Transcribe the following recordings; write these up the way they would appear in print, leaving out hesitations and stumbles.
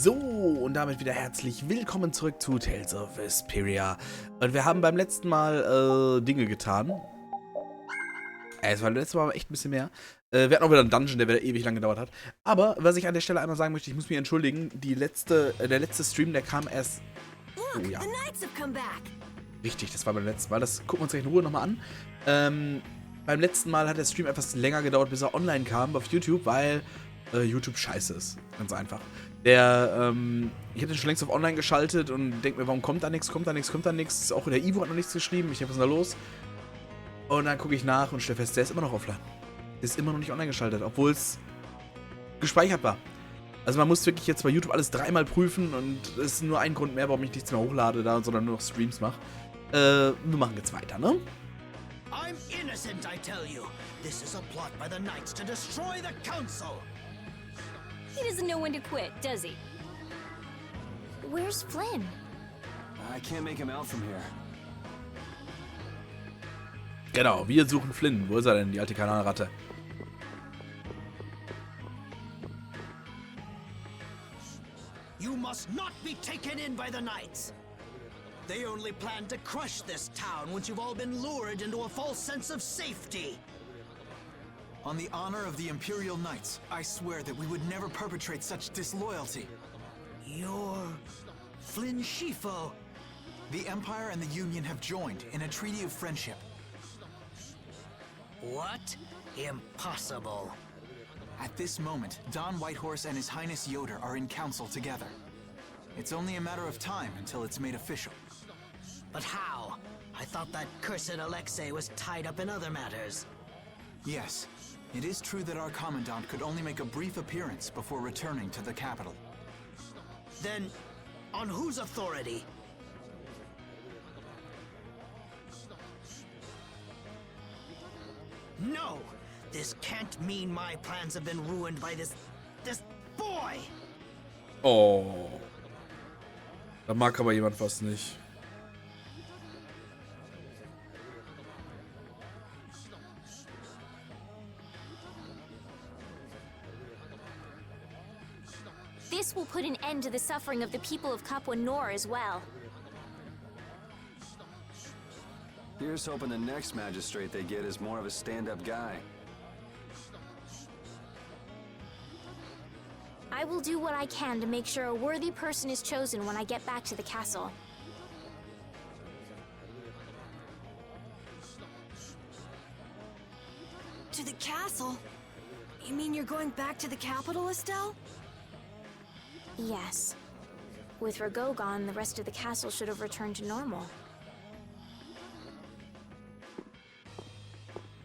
So, und damit wieder herzlich willkommen zurück zu Tales of Vesperia. Und wir haben beim letzten Mal Dinge getan. Es war beim letzten Mal echt ein bisschen mehr. Wir hatten auch wieder einen Dungeon, der wieder ewig lang gedauert hat. Aber, was ich an der Stelle einmal sagen möchte, ich muss mich entschuldigen, der letzte Stream, der kam erst... Oh ja. Richtig, das war beim letzten Mal. Das gucken wir uns gleich in Ruhe nochmal an. Beim letzten Mal hat der Stream etwas länger gedauert, bis er online kam auf YouTube, weil YouTube scheiße ist. Ganz einfach. Ich habe den schon längst auf online geschaltet und denke mir, warum kommt da nichts, kommt da nichts. Auch der Ivo hat noch nichts geschrieben. Ich denke, was ist da los? Und dann gucke ich nach und stelle fest, der ist immer noch offline. Der ist immer noch nicht online geschaltet, obwohl es gespeichert war. Also man muss wirklich jetzt bei YouTube alles dreimal prüfen und es ist nur ein Grund mehr, warum ich nichts mehr hochlade da, sondern nur noch Streams mache. Wir machen jetzt weiter, ne? I'm innocent, I tell you. This is a plot by the Knights to destroy the Council. He doesn't know when to quit, does he? Where's Flynn? I can't make him out from here. Genau, wir suchen Flynn. Wo ist er denn, die alte Kanalratte? You must not be taken in by the Knights. They only plan to crush this town once you've all been lured into a false sense of safety. On the honor of the Imperial Knights, I swear that we would never perpetrate such disloyalty. You're Flynn Schifo. The Empire and the Union have joined in a treaty of friendship. What? Impossible. At this moment, Don Whitehorse and His Highness Yoder are in council together. It's only a matter of time until it's made official. But how? I thought that cursed Alexei was tied up in other matters. Yes, it is true that our Commandant could only make a brief appearance before returning to the capital. Then, on whose authority? No! This can't mean my plans have been ruined by this boy! Oh. Da mag aber jemand was nicht. This will put an end to the suffering of the people of Capua Nor as well. Here's hoping the next magistrate they get is more of a stand-up guy. I will do what I can to make sure a worthy person is chosen when I get back to the castle. To the castle? You mean you're going back to the capital, Estelle? Yes. With Rago gone, the rest of the castle should have returned to normal.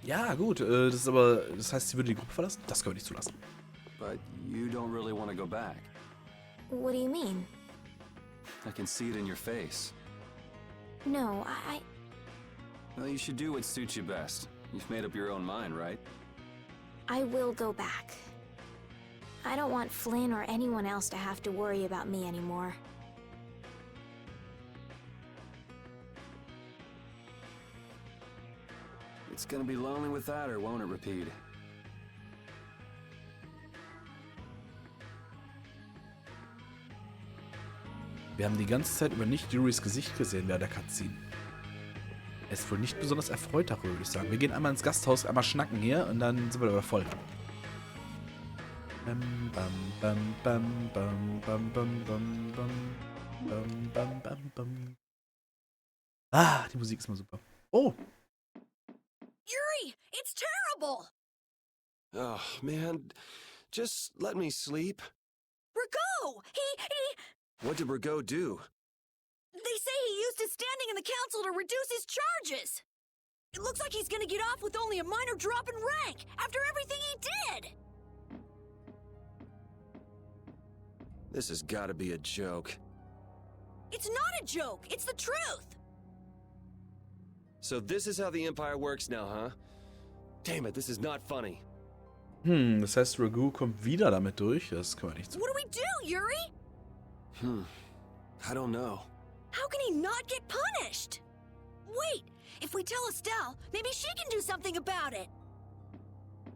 Ja, gut. Das heißt, sie würde die Gruppe verlassen? Das können wir nicht zulassen. But you don't really want to go back. What do you mean? I can see it in your face. No, Well, you should do what suits you best. You've made up your own mind, right? I will go back. I don't want Flynn or anyone else to have to worry about me anymore. It's gonna be lonely without her, won't it, Repeat? Wir haben die ganze Zeit über nicht Yuri's Gesicht gesehen während der Cutscene. Er ist wohl nicht besonders erfreut darüber, würde ich sagen. Wir gehen einmal ins Gasthaus, einmal schnacken hier und dann sind wir wieder voll. Bam, bam, bam, bam, bam, bam, bam, bam, bam, bam, bam, bam. Ah, die Musik ist mal super. Oh! Yuri, it's terrible! Oh, man. Just let me sleep. Rago! What did Rago do? They say he used his standing in the council to reduce his charges! It looks like he's gonna get off with only a minor drop in rank after everything he did! This has gotta be a joke. It's not a joke, it's the truth! So this is how the Empire works now, huh? Damn it, this is not funny. Das heißt, Ragu kommt wieder damit durch. Das können wir nicht so. What do we do, Yuri? I don't know. How can he not get punished? Wait, if we tell Estelle, maybe she can do something about it.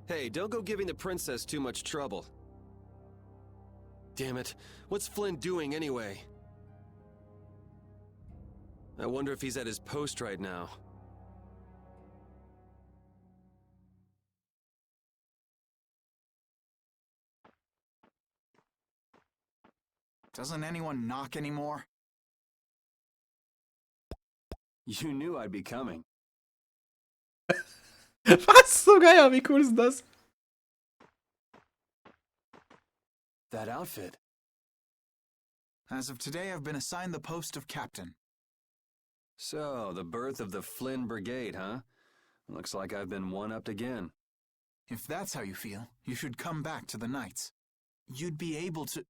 Hey, don't go giving the princess too much trouble. damn it. What's Flynn doing anyway? I wonder if he's at his post right now. Doesn't anyone knock anymore? You knew I'd be coming. Was? So geil, wie cool ist denn das? That outfit. As of today, I've been assigned the post of captain. So, the birth of the Flynn Brigade, huh? Looks like I've been one-upped again. If that's how you feel, you should come back to the Knights. You'd be able to...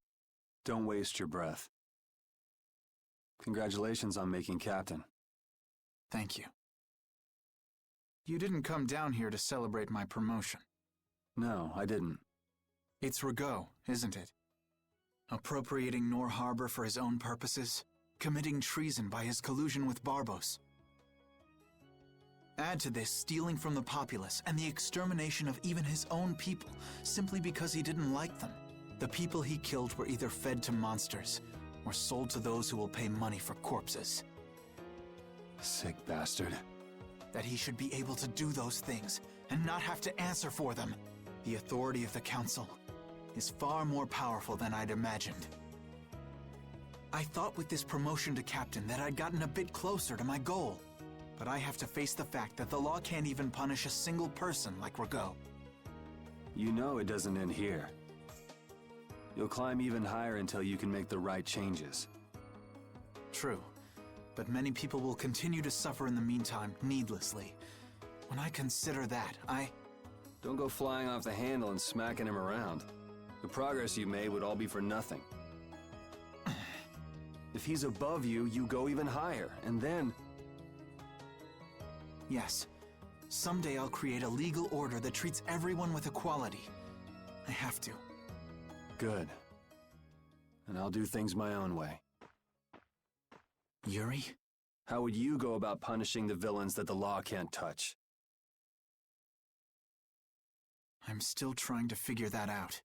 Don't waste your breath. Congratulations on making captain. Thank you. You didn't come down here to celebrate my promotion. No, I didn't. It's Rigaud, isn't it? Appropriating Nor Harbor for his own purposes, committing treason by his collusion with Barbos. Add to this stealing from the populace and the extermination of even his own people simply because he didn't like them. The people he killed were either fed to monsters or sold to those who will pay money for corpses. Sick bastard. That he should be able to do those things and not have to answer for them. The authority of the Council is far more powerful than I'd imagined. I thought with this promotion to captain that I'd gotten a bit closer to my goal. But I have to face the fact that the law can't even punish a single person like Rigaud. You know it doesn't end here. You'll climb even higher until you can make the right changes. True. But many people will continue to suffer in the meantime, needlessly. When I consider that, Don't go flying off the handle and smacking him around. The progress you made would all be for nothing. If he's above you, you go even higher, and then... Yes. Someday I'll create a legal order that treats everyone with equality. I have to. Good. And I'll do things my own way. Yuri? How would you go about punishing the villains that the law can't touch? I'm still trying to figure that out.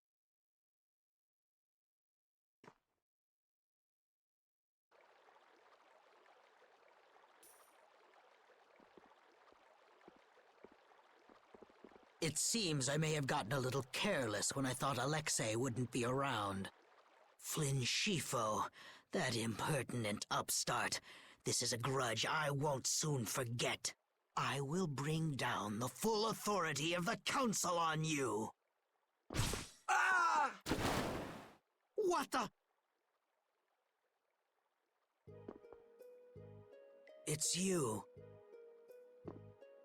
It seems I may have gotten a little careless when I thought Alexei wouldn't be around. Flynn Scifo, that impertinent upstart. This is a grudge I won't soon forget. I will bring down the full authority of the Council on you. Ah! What the? It's you.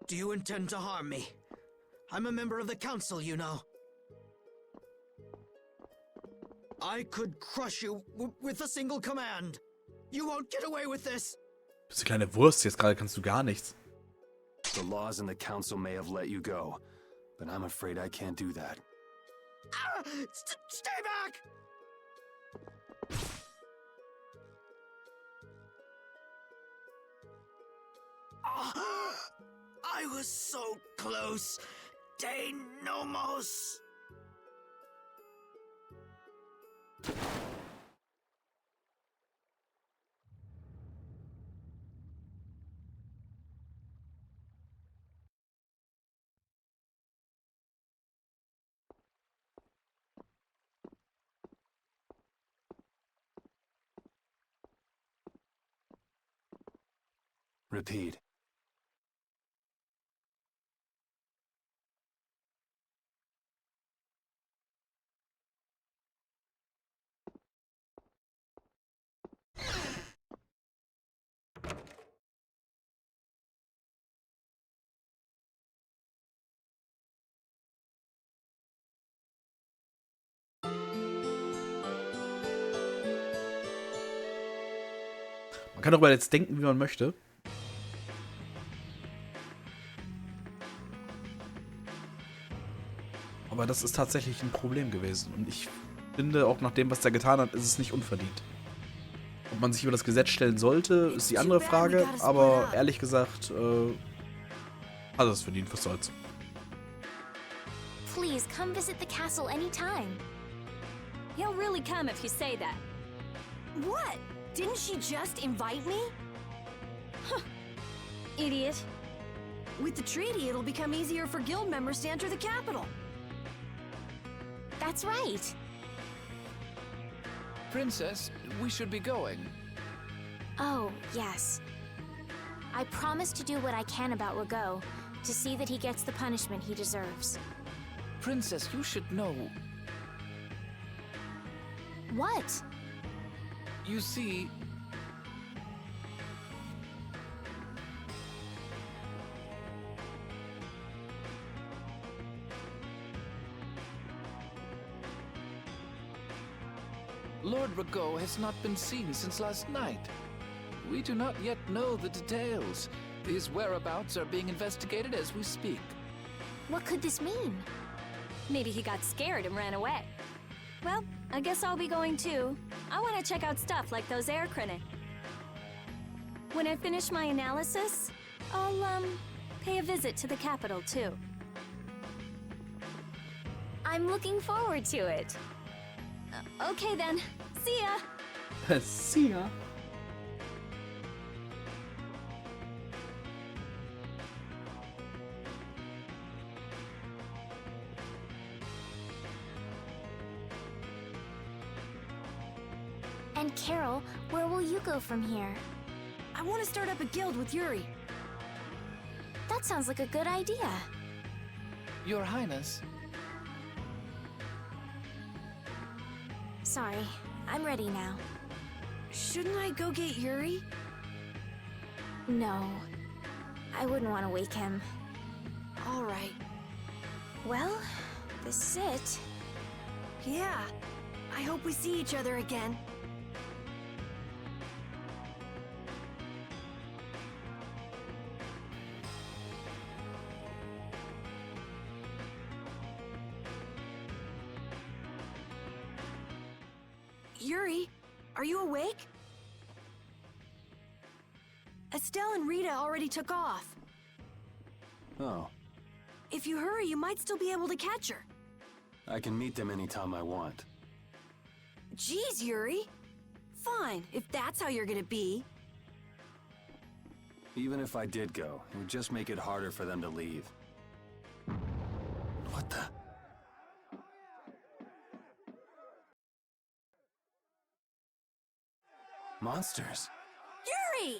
Do you intend to harm me? I'm a member of the Council, you know. I could crush you with a single command. You won't get away with this. Du bist eine kleine Wurst, jetzt gerade kannst du gar nichts. The laws in the council may have let you go, but I'm afraid I can't do that. Ah! Stay back! Ah! I was so close. De Nomos. Repeat. Man kann darüber jetzt denken, wie man möchte. Aber das ist tatsächlich ein Problem gewesen. Und ich finde, auch nach dem, was der getan hat, ist es nicht unverdient. Ob man sich über das Gesetz stellen sollte, ist die andere Frage. Aber ehrlich gesagt, hat es verdient, was soll's. Please come visit the castle anytime. He'll really come if you say that. What? Didn't she just invite me? Huh. Idiot. With the treaty, it'll become easier for guild members to enter the capital. That's right. Princess, we should be going. Oh, yes. I promise to do what I can about Rago, to see that he gets the punishment he deserves. Princess, you should know. What? You see... Lord Rago has not been seen since last night. We do not yet know the details. His whereabouts are being investigated as we speak. What could this mean? Maybe he got scared and ran away. Well, I guess I'll be going too. I want to check out stuff like those air crinin. When I finish my analysis, I'll, pay a visit to the capital too. I'm looking forward to it. Okay then. See ya! See ya. And Carol, where will you go from here? I want to start up a guild with Yuri. That sounds like a good idea. Your Highness, Sorry, I'm ready now. Shouldn't I go get Yuri? No, I wouldn't want to wake him. All right. Well, this is it. Yeah. I hope we see each other again. Yuri, are you awake? Estelle and Rita already took off. Oh, If you hurry, you might still be able to catch her. I can meet them anytime I want. Geez, Yuri. Fine, if that's how you're gonna be. Even if I did go, it would just make it harder for them to leave. What the? Monsters. Yuri!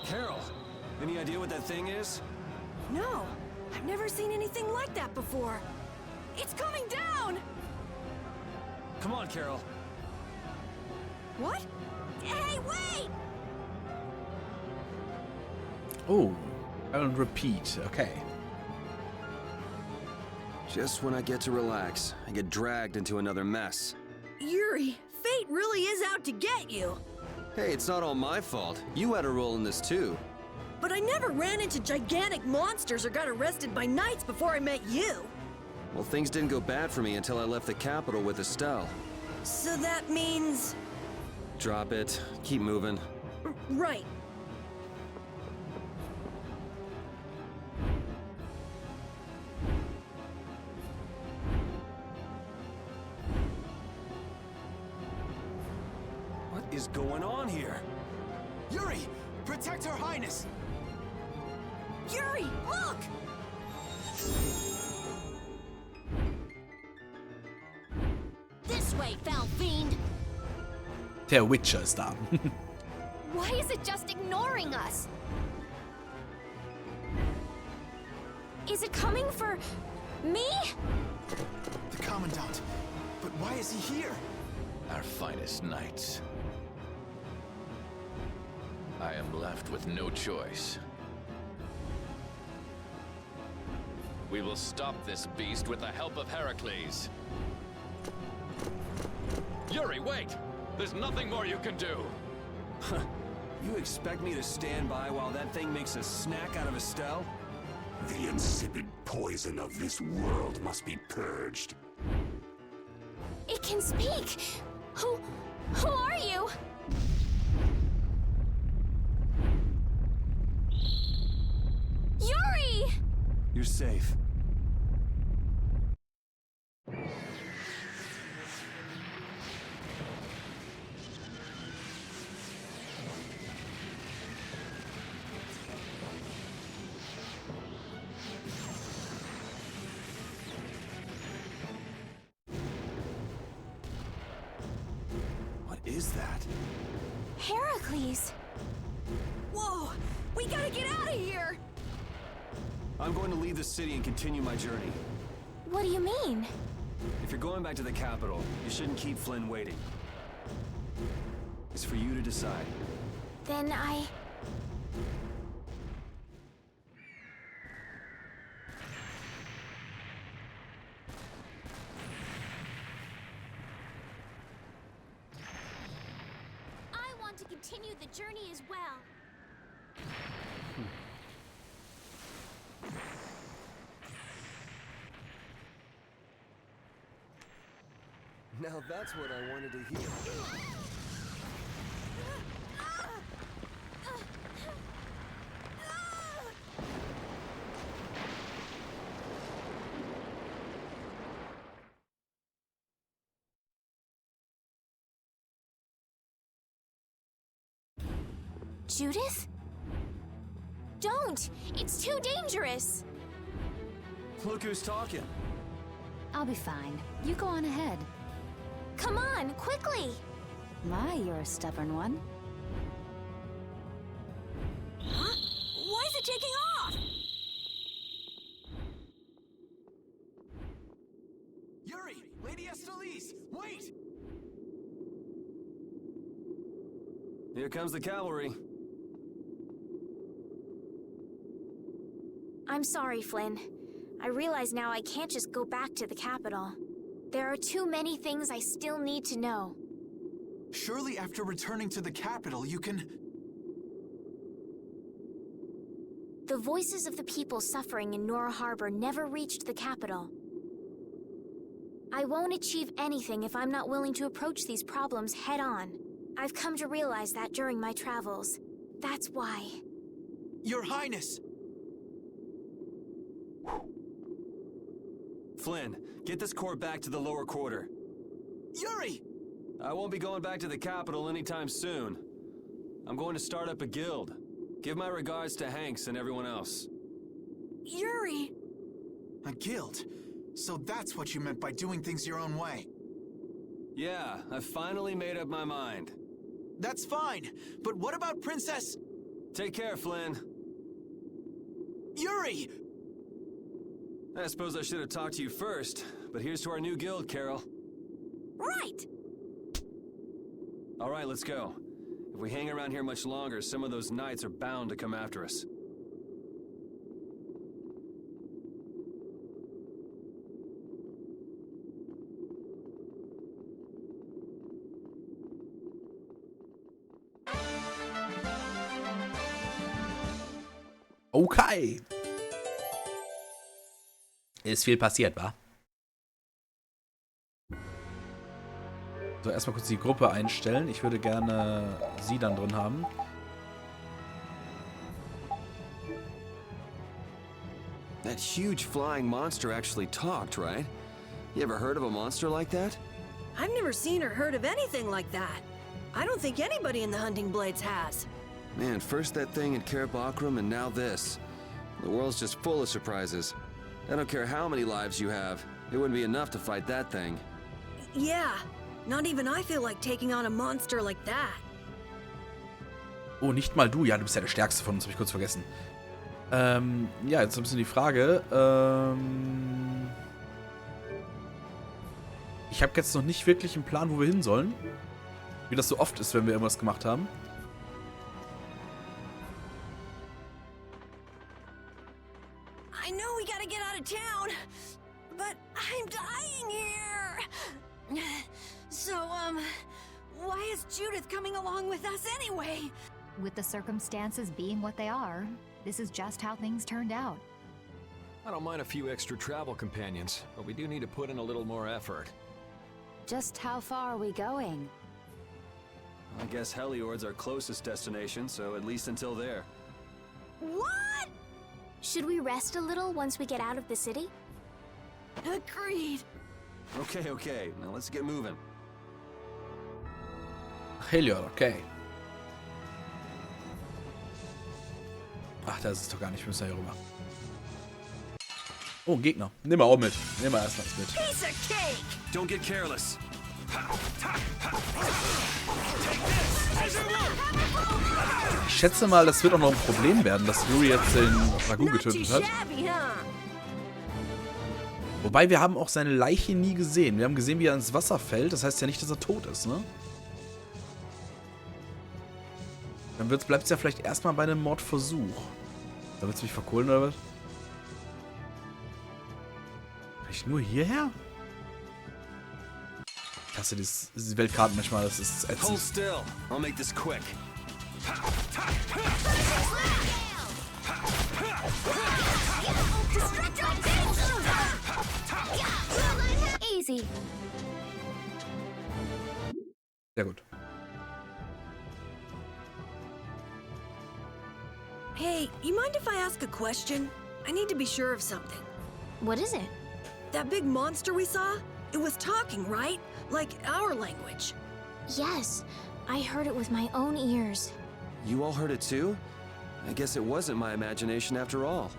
Carol, any idea what that thing is? No, I've never seen anything like that before. It's coming down! Come on, Carol. What? Hey, wait! Oh, and repeat. Okay. Just when I get to relax, I get dragged into another mess. Yuri, fate really is out to get you. Hey, it's not all my fault. You had a role in this too. But I never ran into gigantic monsters or got arrested by knights before I met you. Well, things didn't go bad for me until I left the capital with Estelle. So that means... Drop it. Keep moving. Right. What is going on here? Yuri! Protect Her Highness! Yuri, look! This way, foul fiend! Der Witcher ist da. Why is it just ignoring us? Is it coming for me? The Commandant. But why is he here? our finest knights. I am left with no choice. We will stop this beast with the help of Heracles. Yuri, wait! There's nothing more you can do! You expect me to stand by while that thing makes a snack out of Estelle? The insipid poison of this world must be purged. It can speak! Who are you? Yuri! You're safe. is that? Heracles! Whoa! We gotta get out of here! I'm going to leave the city and continue my journey. What do you mean? If you're going back to the capital, you shouldn't keep Flynn waiting. It's for you to decide. Then I want to continue the journey as well. Now that's what I wanted to hear. Judith? Don't! It's too dangerous! Look who's talking. I'll be fine. You go on ahead. Come on, quickly! My, you're a stubborn one. Huh? Why is it taking off? Yuri! Lady Estelize! Wait! Here comes the cavalry. I'm sorry, Flynn. I realize now I can't just go back to the capital. There are too many things I still need to know. Surely after returning to the capital, you can... The voices of the people suffering in Nora Harbor never reached the capital. I won't achieve anything if I'm not willing to approach these problems head-on. I've come to realize that during my travels. That's why. Your Highness! Flynn, get this corps back to the lower quarter. Yuri! I won't be going back to the capital anytime soon. I'm going to start up a guild. Give my regards to Hanks and everyone else. Yuri! A guild? So that's what you meant by doing things your own way. Yeah, I finally made up my mind. That's fine, but what about Princess... Take care, Flynn. Yuri! I suppose I should have talked to you first, but here's to our new guild, Carol. Right! All right, let's go. If we hang around here much longer, some of those knights are bound to come after us. Okay. Ist viel passiert, wa? So, erstmal kurz die Gruppe einstellen. Ich würde gerne sie dann drin haben. That huge flying monster actually talked, right? You ever heard of a monster like that? I've never seen or heard of anything like that. I don't think anybody in the Hunting Blades has. Man, first that thing in Cair Bakram and now this. The world's just full of surprises. I don't care how many lives you have. It wouldn't be enough to fight that thing. Yeah, not even I feel like taking on a monster like that. Oh, nicht mal du. Ja, du bist ja der Stärkste von uns, habe ich kurz vergessen. Ja, jetzt ein bisschen die Frage. Ich habe jetzt noch nicht wirklich einen Plan, wo wir hin sollen. Wie das so oft ist, wenn wir irgendwas gemacht haben. I know we gotta get out of town, but I'm dying here. So, why is Judith coming along with us anyway? With the circumstances being what they are, this is just how things turned out. I don't mind a few extra travel companions, but we do need to put in a little more effort. Just how far are we going? I guess Heliord's our closest destination, so at least until there. What? Should we rest a little once we get out of the city? Agreed. Okay, now let's get moving. Heliod, okay. Ach, das ist doch gar nicht. Wir müssen ja hier rüber. Oh, ein Gegner. Nehmen wir auch mit. Nehmen wir erstmal mit. Piece of cake! Don't get careless. schätze mal, das wird auch noch ein Problem werden, dass Yuri jetzt den Ragu getötet hat. Wobei, wir haben auch seine Leiche nie gesehen. Wir haben gesehen, wie er ins Wasser fällt. Das heißt ja nicht, dass er tot ist, ne? Dann bleibt es ja vielleicht erstmal bei einem Mordversuch. Da willst du mich verkohlen, oder was? Vielleicht nur hierher? Ich hasse diese Weltkarten manchmal, das ist Hold ätzend. still. I'll make this quick. Easy. Sehr gut. Hey, you mind if I ask a question? I need to be sure of something. What is it? That big monster we saw? It was talking, right? Like our language. Yes, I heard it with my own ears. You all heard it too? I guess it wasn't my imagination after all.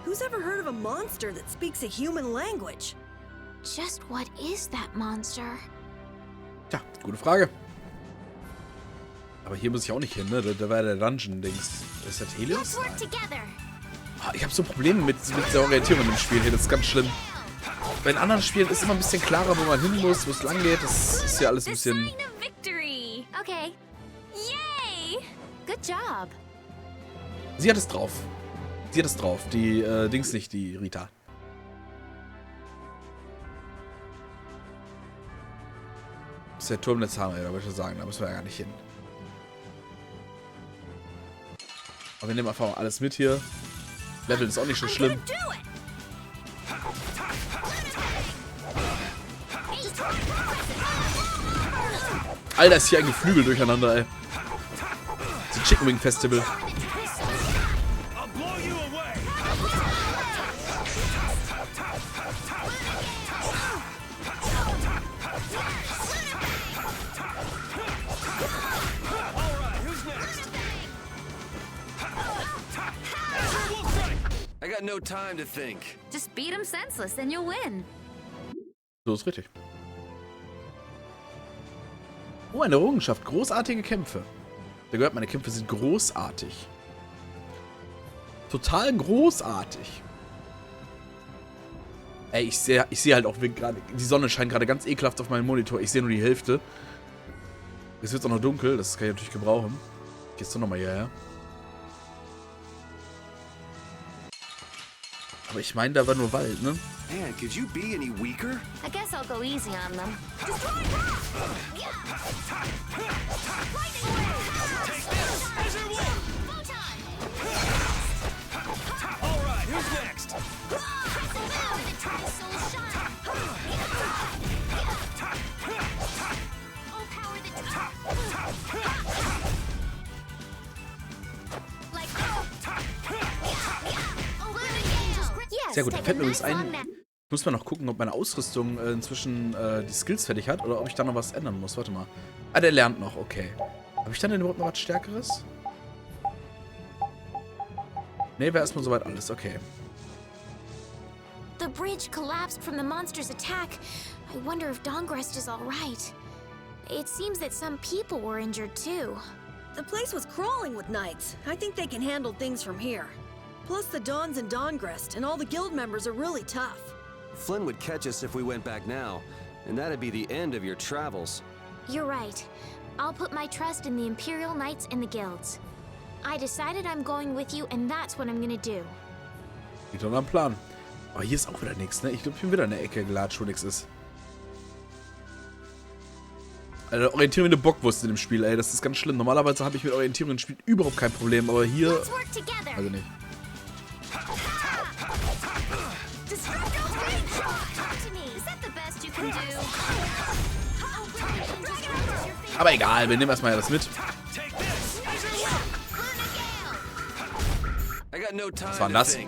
Who's ever heard of a monster that speaks a human language? Just what is that monster? Tja, gute Frage. Aber hier muss ich auch nicht hin, ne? Da war der Dungeon-Dings. Ist das Helios? Let's work together. Ich habe so Probleme mit der Orientierung im Spiel hier. Das ist ganz schlimm. Bei den anderen Spielen ist immer ein bisschen klarer, wo man hin muss, wo es lang geht. Das ist ja alles ein bisschen... Victory! Okay. Yay! Good job. Sie hat es drauf. Sie hat es drauf. Die Dings nicht, die Rita. Das ist der Turm der Zahnräder, würde ich schon sagen. Da müssen wir ja gar nicht hin. Aber wir nehmen einfach mal alles mit hier. Level ist auch nicht so schlimm. Alter, ist hier ein Geflügel durcheinander, ey. Das ist ein Chicken Wing Festival. I got no time to think. Just beat him senseless and you'll win. So ist richtig. Oh, eine Errungenschaft. Großartige Kämpfe. Der gehört, meine Kämpfe sind großartig. Total großartig. Ey, ich sehe halt auch gerade, die Sonne scheint gerade ganz ekelhaft auf meinen Monitor. Ich sehe nur die Hälfte. Jetzt wird es auch noch dunkel. Das kann ich natürlich gebrauchen. Gehst du nochmal hierher? Aber ich meine, da war nur Wald, ne? Man, could you be any weaker? I guess I'll go easy on them. Alright, who's next? Sehr gut, da fällt mir übrigens ein, ich muss mal noch gucken, ob meine Ausrüstung inzwischen die Skills fertig hat oder ob ich da noch was ändern muss. Warte mal. Ah, der lernt noch, okay. Habe ich dann denn überhaupt noch was Stärkeres? Ne, wäre erstmal soweit alles, okay. The bridge collapsed from the monster's attack. I wonder if Dongrest is all right. It seems that some people were injured too. The place was crawling with knights. I think they can handle things from here. Plus the Dons and Dongrest and all the guild members are really tough. Flynn would catch us if we went back now, and that'd be the end of your travels. You're right. I'll put my trust in the Imperial Knights and the guilds. I decided I'm going with you and that's what I'm gonna do. Liegt doch am Plan. Aber hier ist auch wieder nichts, ne? Ich glaube, ich bin wieder in der Ecke gelatscht, wo nichts ist. Alter, Orientierung wie eine Bockwurst in dem Spiel, ey. Das ist ganz schlimm. Normalerweise habe ich mit Orientierung im Spiel überhaupt kein Problem, aber hier... Also nicht. Aber egal, wir nehmen erstmal das mit. Was war denn das? Ist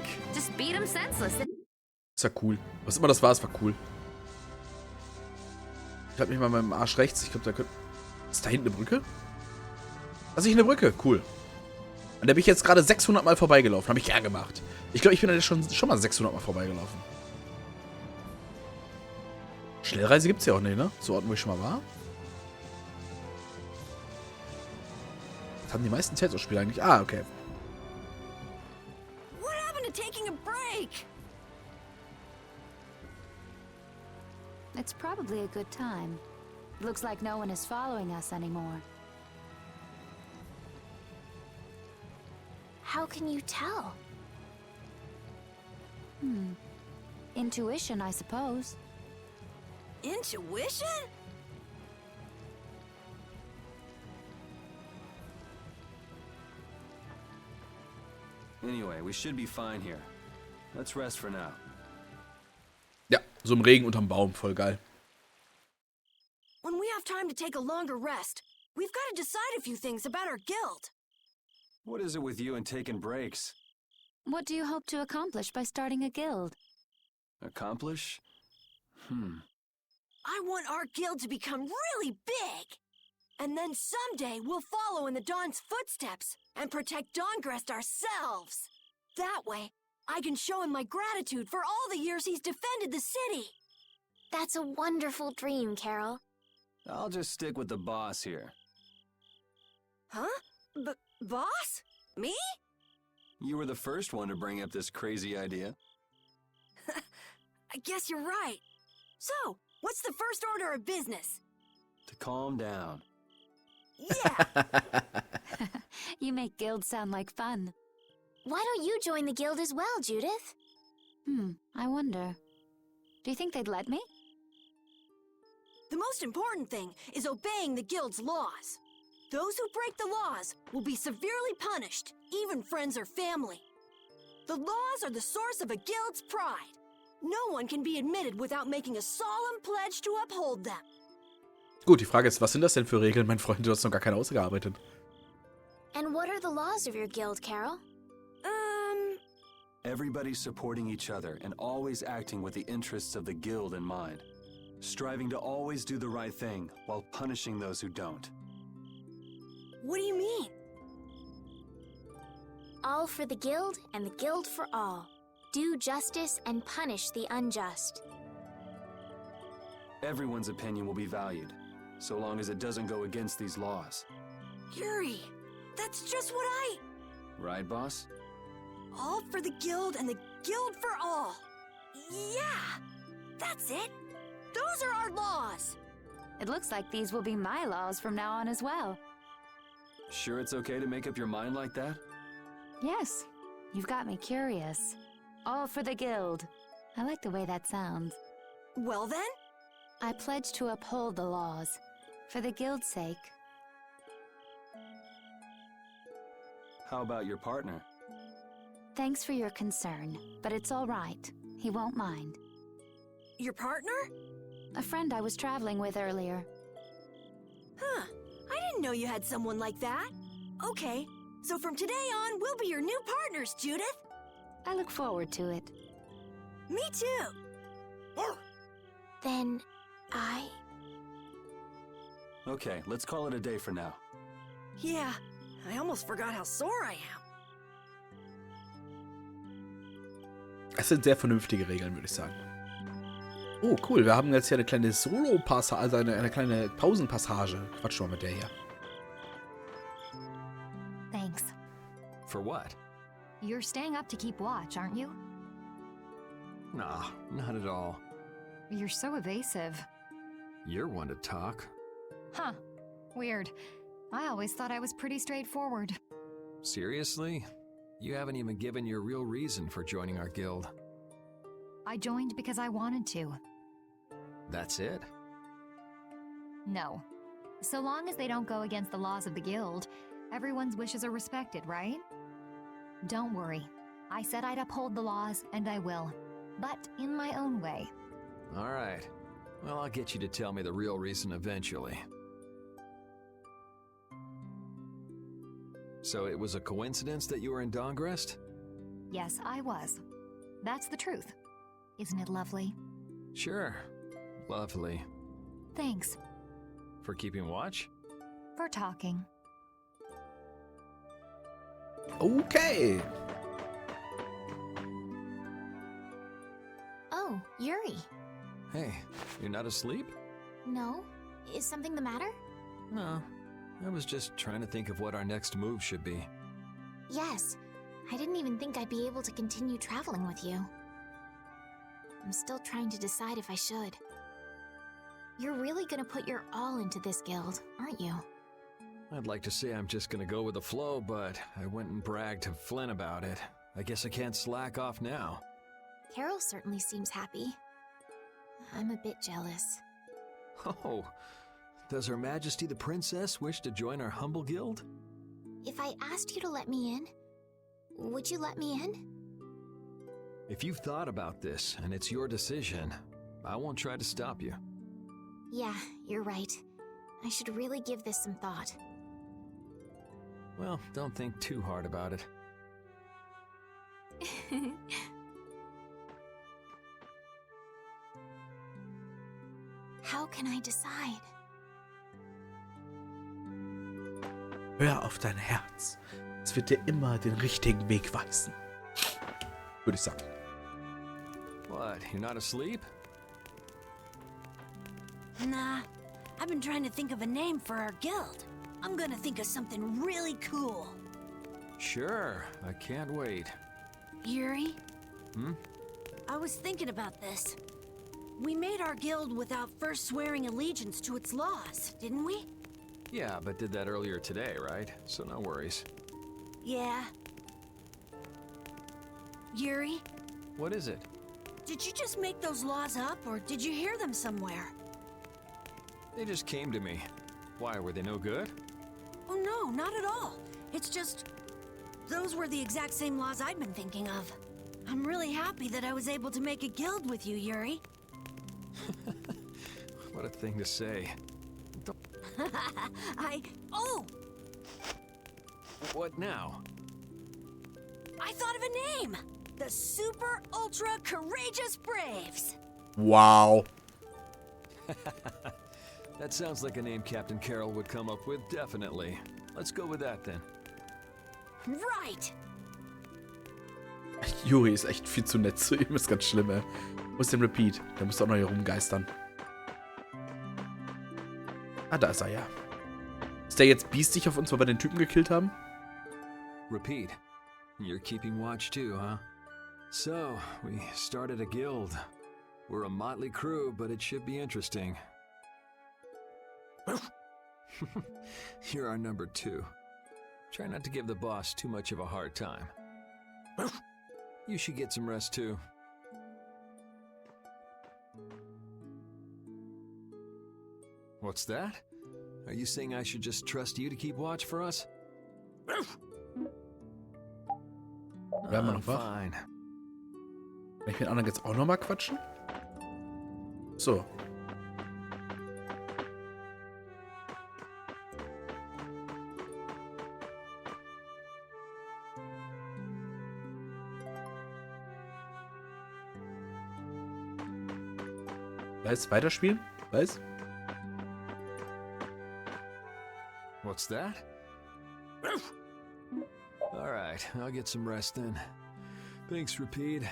ja cool. Was immer das war, es war cool. Ich hab mich mal mit dem Arsch rechts. Ich glaube, da könnte... Ist da hinten eine Brücke? Da sehe ich eine Brücke. Cool. An der bin ich jetzt gerade 600 Mal vorbeigelaufen. Habe ich gern gemacht. Ich glaube, ich bin da schon mal 600 Mal vorbeigelaufen. Schnellreise gibt es ja auch nicht, ne? Zu Orten, wo ich schon mal war. Was haben die meisten Telltale-Spiele eigentlich? Ah, okay. What happened to taking a break? It's probably a good time. Looks like no one is following us anymore. How can you tell? Intuition, I suppose. Intuition? Anyway, we should be fine here. Let's rest for now. Ja, so im Regen unterm Baum, voll geil. When we have time to take a longer rest, we've got to decide a few things about our guild. What is it with you and taking breaks? What do you hope to accomplish by starting a guild? Accomplish? I want our guild to become really big. And then someday we'll follow in the Dawn's footsteps and protect Dawngrest ourselves. That way, I can show him my gratitude for all the years he's defended the city. That's a wonderful dream, Carol. I'll just stick with the boss here. Huh? Boss? Me? You were the first one to bring up this crazy idea. I guess you're right. So, what's the first order of business? To calm down. Yeah! You make guilds sound like fun. Why don't you join the guild as well, Judith? I wonder. Do you think they'd let me? The most important thing is obeying the guild's laws. Those who break the laws will be severely punished, even friends or family. The laws are the source of a guild's pride. No one can be admitted without making a solemn pledge to uphold them. Gut, die Frage ist, was sind das denn für Regeln, mein Freund? Du hast noch gar keine ausgearbeitet. And what are the laws of your guild, Carol? Everybody supporting each other and always acting with the interests of the guild in mind. Striving to always do the right thing while punishing those who don't. What do you mean? All for the guild and the guild for all. Do justice and punish the unjust. Everyone's opinion will be valued, so long as it doesn't go against these laws. Yuri, that's just what I... Right, boss? All for the guild and the guild for all. Yeah, that's it. Those are our laws. It looks like these will be my laws from now on as well. Sure it's okay to make up your mind like that? Yes, you've got me curious. All for the guild. I like the way that sounds. Well then? I pledge to uphold the laws, for the guild's sake. How about your partner? Thanks for your concern, but it's all right. He won't mind. Your partner? A friend I was traveling with earlier. Huh. I didn't know you had someone like that. Okay, so from today on, we'll be your new partners, Judith. I look forward to it. Me too. Then, I... Okay, let's call it a day for now. Yeah, I almost forgot how sore I am. Das sind sehr vernünftige Regeln, würde ich sagen. Oh, cool. Wir haben jetzt hier eine kleine Solo-Passage, also eine kleine Pausenpassage. Quatsch mal mit der hier. Thanks. For what? You're staying up to keep watch, aren't you? Nah, not at all. You're so evasive. You're one to talk. Huh. Weird. I always thought I was pretty straightforward. Seriously? You haven't even given your real reason for joining our guild. I joined because I wanted to. That's it? No. So long as they don't go against the laws of the guild, everyone's wishes are respected, right? Don't worry. I said I'd uphold the laws, and I will. But in my own way. All right. Well, I'll get you to tell me the real reason eventually. So it was a coincidence that you were in Dawngrest? Yes, I was. That's the truth. Isn't it lovely? Sure. Lovely. Thanks. For keeping watch? For talking. Okay. Oh, Yuri. Hey, you're not asleep? No? Is something the matter? No. I was just trying to think of what our next move should be. Yes, I didn't even think I'd be able to continue traveling with you. I'm still trying to decide if I should. You're really gonna put your all into this guild, aren't you? I'd like to say I'm just gonna go with the flow, but I went and bragged to Flynn about it. I guess I can't slack off now. Carol certainly seems happy. I'm a bit jealous. Oh, does Her Majesty the Princess wish to join our humble guild? If I asked you to let me in, would you let me in? If you've thought about this and it's your decision, I won't try to stop you. Yeah, you're right. I should really give this some thought. Well, don't think too hard about it. How can I decide? Hör auf dein Herz. Es wird dir immer den richtigen Weg weisen. Würde ich sagen. What, you're not asleep? Nah, I've been trying to think of a name for our guild. I'm gonna think of something really cool. Sure, I can't wait. Yuri? Hmm? I was thinking about this. We made our guild without first swearing allegiance to its laws, didn't we? Yeah, but did that earlier today, right? So no worries. Yeah. Yuri, What is it? did you just make those laws up, or did you hear them somewhere? They just came to me. Why, were they no good? Oh no, not at all. It's just... those were the exact same laws I'd been thinking of. I'm really happy that I was able to make a guild with you, Yuri. What a thing to say. Oh! What now? I thought of a name! The Super Ultra Courageous Braves! Wow. That sounds like a name Captain Carroll would come up with, definitely. Let's go with that then. Right! Yuri ist echt viel zu nett zu ihm. Ist ganz schlimm, ey. Wo ist denn Repeat? Der muss doch noch hier rumgeistern. Ah, da ist er ja. Ist der jetzt biestig auf uns, weil wir den Typen gekillt haben? Repeat. You're keeping watch too, huh? So, we started a guild. We're a motley crew, but it should be interesting. You're our number 2. Try not to give the boss too much of a hard time. You should get some rest too. What's that? Are you saying I should just trust you to keep watch for us? Werden wir noch wach? Fine. Kann ich mit anderen jetzt auch nochmal quatschen? So. Weiß, weiterspielen? Weiß? What's that? All right, I'll get some rest then. Thanks, Repeat.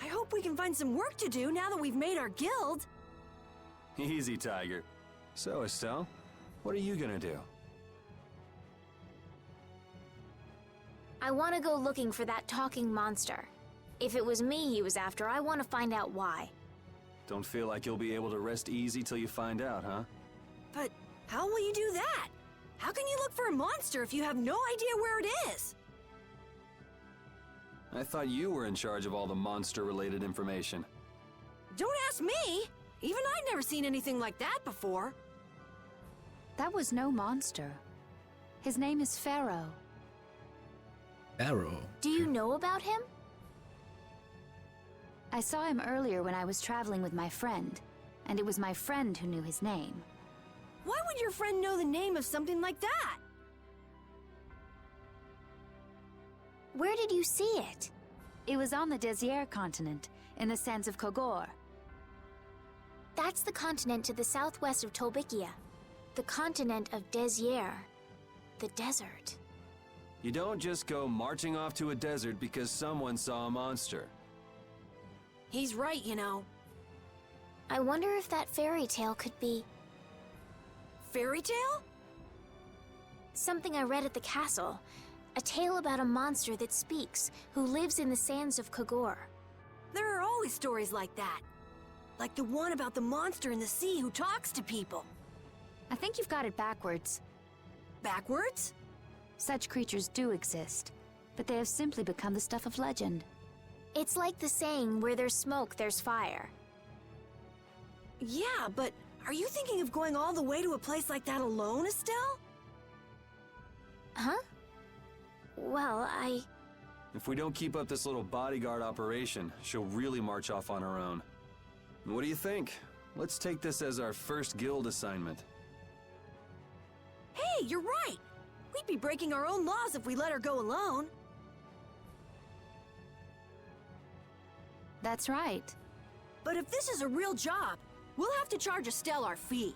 I hope we can find some work to do now that we've made our guild. Easy, Tiger. So, Estelle, what are you gonna do? I want to go looking for that talking monster. If it was me he was after, I want to find out why. Don't feel like you'll be able to rest easy till you find out, huh? But how will you do that? How can you look for a monster if you have no idea where it is? I thought you were in charge of all the monster-related information. Don't ask me! Even I've never seen anything like that before. That was no monster. His name is Pharaoh. Arrow. Do you know about him? I saw him earlier when I was traveling with my friend, and it was my friend who knew his name. Why would your friend know the name of something like that? Where did you see it? It was on the Désir continent, in the sands of Kogor. That's the continent to the southwest of Tolbikia. The continent of Désir. The desert. You don't just go marching off to a desert because someone saw a monster. He's right, you know. I wonder if that fairy tale could be Fairy tale? something I read at the castle. A tale about a monster that speaks, who lives in the sands of Kogor. There are always stories like that. Like the one about the monster in the sea who talks to people. I think you've got it backwards. Backwards? Such creatures do exist, but they have simply become the stuff of legend. It's like the saying, where there's smoke, there's fire. Yeah, but are you thinking of going all the way to a place like that alone, Estelle? Huh? Well, If we don't keep up this little bodyguard operation, she'll really march off on her own. What do you think? Let's take this as our first guild assignment. Hey, you're right! We'd be breaking our own laws if we let her go alone. That's right. But if this is a real job, we'll have to charge Estelle our fee.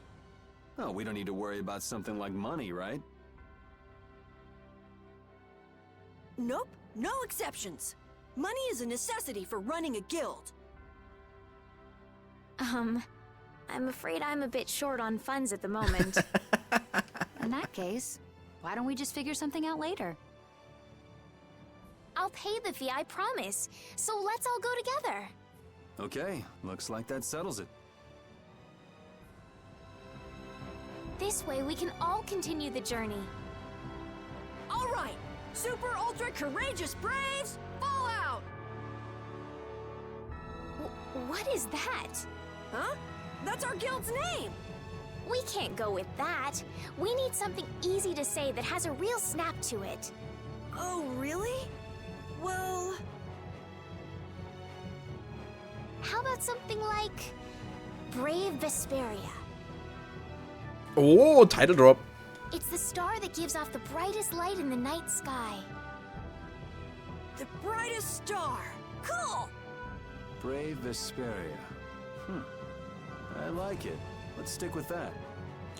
Oh, we don't need to worry about something like money, right? Nope, no exceptions. Money is a necessity for running a guild. I'm afraid I'm a bit short on funds at the moment. In that case, why don't we just figure something out later? I'll pay the fee, I promise. So let's all go together. Okay, looks like that settles it. This way we can all continue the journey. All right, super ultra courageous braves, fall out! What is that? Huh? That's our guild's name! We can't go with that. We need something easy to say that has a real snap to it. Oh, really? Well... How about something like Brave Vesperia? Oh, title drop. It's the star that gives off the brightest light in the night sky. The brightest star! Cool! Brave Vesperia. I like it. Let's stick with that.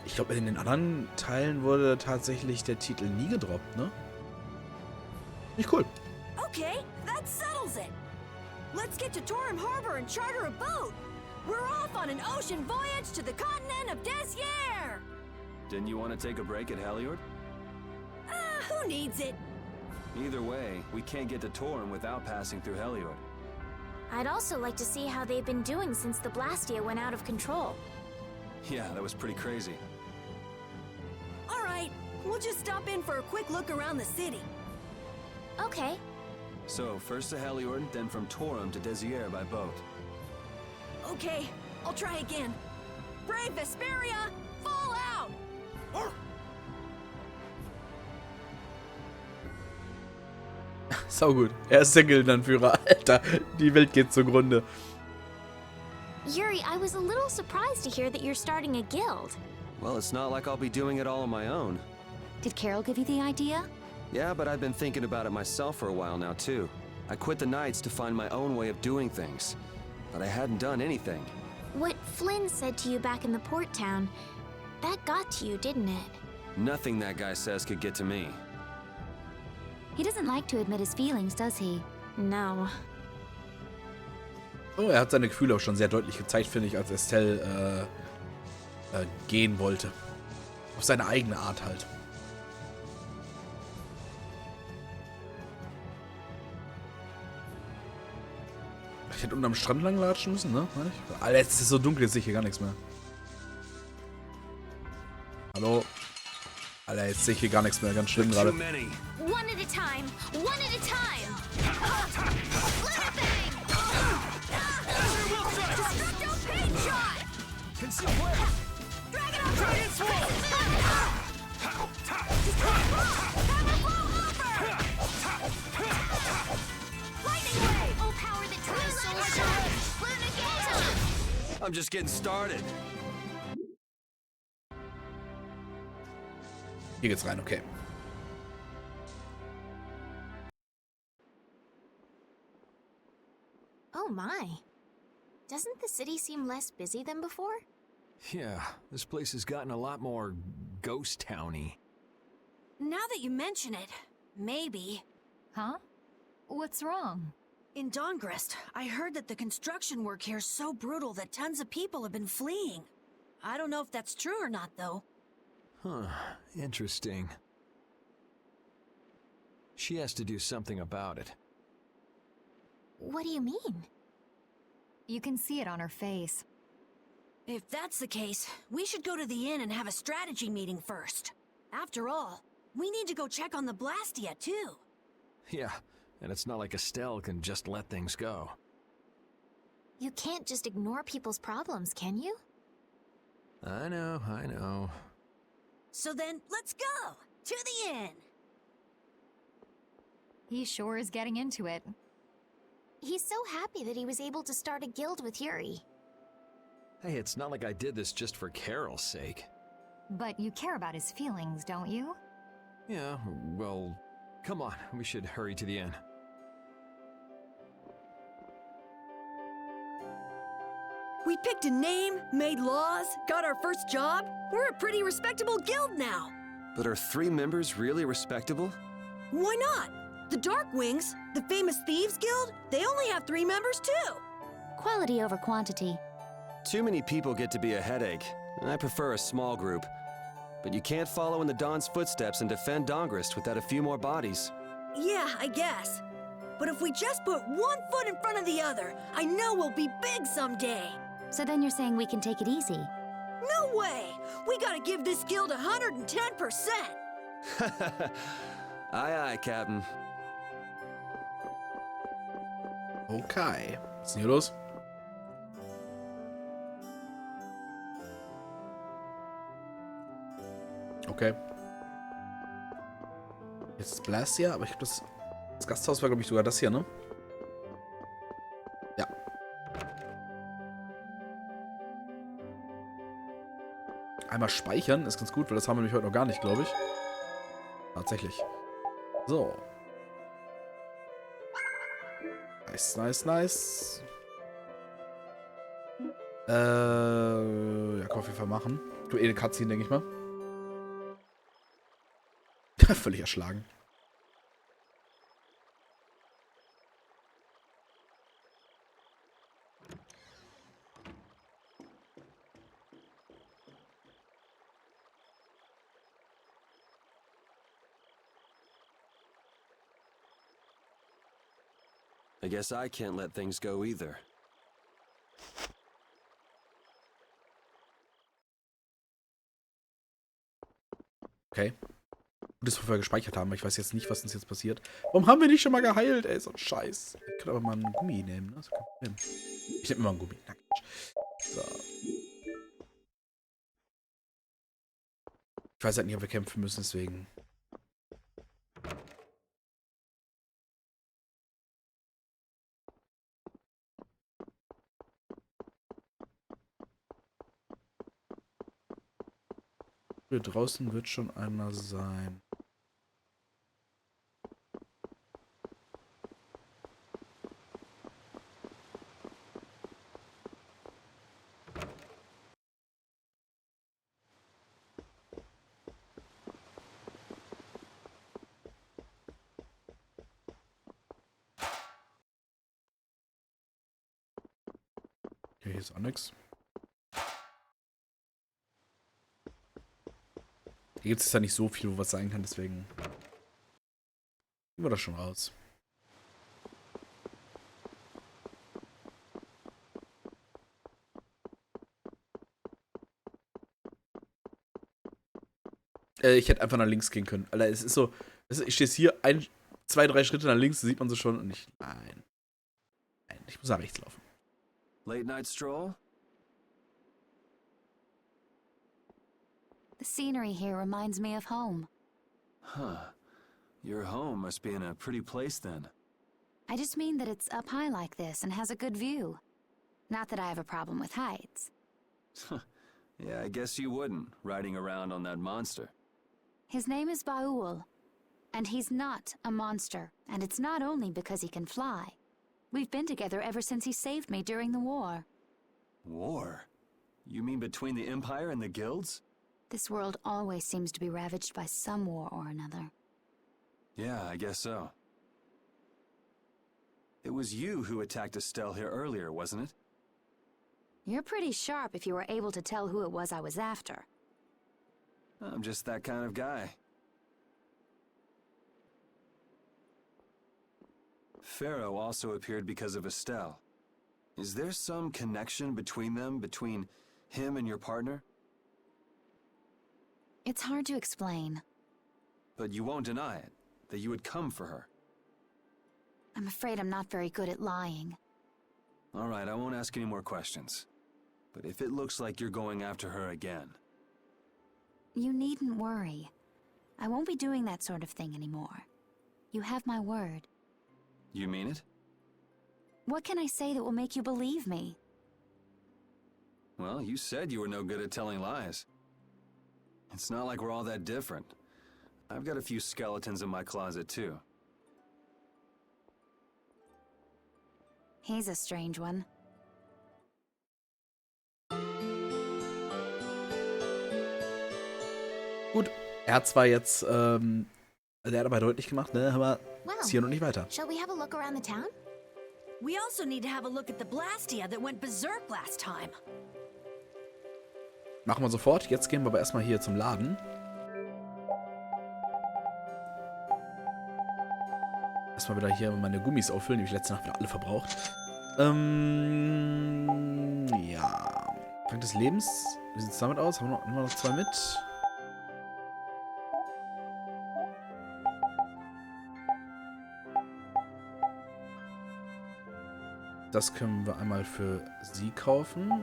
Ich glaube, in den anderen Teilen wurde tatsächlich der Titel nie gedroppt, ne? Nicht cool. Okay, that settles it! Let's get to Torim Harbor and charter a boat! We're off on an ocean voyage to the continent of Desier! Didn't you want to take a break at Heliord? Who needs it? Either way, we can't get to Torim without passing through Heliord. I'd also like to see how they've been doing since the Blastia went out of control. Yeah, that was pretty crazy. All right, we'll just stop in for a quick look around the city. Okay. So, first to Heliord, then from Torim to Desier by boat. Okay, I'll try again. Brave Vesperia, fall out! Sau gut. Er ist der Gildenanführer. Alter, die Welt geht zugrunde. Yuri, I was a little surprised to hear that you're starting a guild. Well, it's not like I'll be doing it all on my own. Did Carol give you the idea? Yeah, but I've been thinking about it myself for a while now, too. I quit the Knights to find my own way of doing things. But I hadn't done anything. What Flynn said to you back in the port town, that got to you, didn't it? Nothing that guy says could get to me. He doesn't like to admit his feelings, does he? No. Oh, er hat seine Gefühle auch schon sehr deutlich gezeigt, finde ich, als Estelle gehen wollte. Auf seine eigene Art halt. Ich hätte unten am Strand lang latschen müssen, ne? Alter, jetzt ist es so dunkel, jetzt sehe ich hier gar nichts mehr. Hallo? Alter, jetzt sehe ich hier gar nichts mehr, ganz schlimm gerade. One at a time! One at a time! I'm just getting started. Hier geht's rein, okay. Oh my. Doesn't the city seem less busy than before? Yeah, this place has gotten a lot more ghost towny. Now that you mention it, maybe. Huh? What's wrong? In Dongrest, I heard that the construction work here is so brutal that tons of people have been fleeing. I don't know if that's true or not, though. Huh, interesting. She has to do something about it. What do you mean? You can see it on her face. If that's the case, we should go to the inn and have a strategy meeting first. After all, we need to go check on the Blastia, too. Yeah, and it's not like Estelle can just let things go. You can't just ignore people's problems, can you? I know. So then, let's go! To the inn! He sure is getting into it. He's so happy that he was able to start a guild with Yuri. Hey, it's not like I did this just for Carol's sake. But you care about his feelings, don't you? Yeah, well, come on, we should hurry to the inn. We picked a name, made laws, got our first job. We're a pretty respectable guild now. But are 3 members really respectable? Why not? The Darkwings, the famous thieves guild, they only have 3 members too. Quality over quantity. Too many people get to be a headache, and I prefer a small group. But you can't follow in the Dawn's footsteps and defend Dongrest without a few more bodies. Yeah, I guess. But if we just put one foot in front of the other, I know we'll be big someday. So then you're saying we can take it easy? No way! We gotta give this guild 110%! Aye, Captain. Okay. Was ist denn hier los? Okay. Jetzt ist Blastia, aber ich glaube, das Gasthaus war, glaube ich, sogar das hier, ne? Ja. Einmal speichern ist ganz gut, weil das haben wir nämlich heute noch gar nicht, glaube ich. Tatsächlich. So. Nice. Ja, kann auf jeden Fall machen. Du eine Cutscene, denke ich mal. Völlig erschlagen. I guess I can't let things go either. Okay. Gut, dass wir vorher gespeichert haben, aber ich weiß jetzt nicht, was uns jetzt passiert. Warum haben wir nicht schon mal geheilt, ey? So ein Scheiß. Ich könnte aber mal einen Gummi nehmen, ne? Ich nehme immer einen Gummi. So. Ich weiß halt nicht, ob wir kämpfen müssen, deswegen. Hier draußen wird schon einer sein. Okay, hier ist auch nichts. Hier gibt es ja nicht so viel, wo was sein kann, deswegen gehen wir das schon raus. Ich hätte einfach nach links gehen können. Alter, es ist so, ich stehe hier 1, 2, 3 Schritte nach links, sieht man so schon und ich, nein, ich muss nach rechts laufen. Late night stroll? The scenery here reminds me of home. Huh. Your home must be in a pretty place then. I just mean that it's up high like this and has a good view. Not that I have a problem with heights. Yeah, I guess you wouldn't, riding around on that monster. His name is Baul, and he's not a monster, and it's not only because he can fly. We've been together ever since he saved me during the war. War? You mean between the Empire and the guilds? This world always seems to be ravaged by some war or another. Yeah, I guess so. It was you who attacked Estelle here earlier, wasn't it? You're pretty sharp if you were able to tell who it was I was after. I'm just that kind of guy. Pharaoh also appeared because of Estelle. Is there some connection between them, between him and your partner? It's hard to explain. But you won't deny it, that you would come for her. I'm afraid I'm not very good at lying. All right, I won't ask any more questions. But if it looks like you're going after her again... You needn't worry. I won't be doing that sort of thing anymore. You have my word. You mean it? What can I say that will make you believe me? Well, you said you were no good at telling lies. It's not like we're all that different. I've got a few skeletons in my closet, too. He's a strange one. Gut, er hat zwar jetzt, er hat aber deutlich gemacht, ne, aber ist hier noch nicht weiter. Shall we have a look around the town? We also need to have a look at the Blastia that went berserk last time. Machen wir sofort. Jetzt gehen wir aber erstmal hier zum Laden. Erstmal wieder hier meine Gummis auffüllen, die ich letzte Nacht wieder alle verbraucht. Ja. Frank des Lebens. Wie sieht es damit aus? Haben wir noch 2 mit? Das können wir einmal für sie kaufen.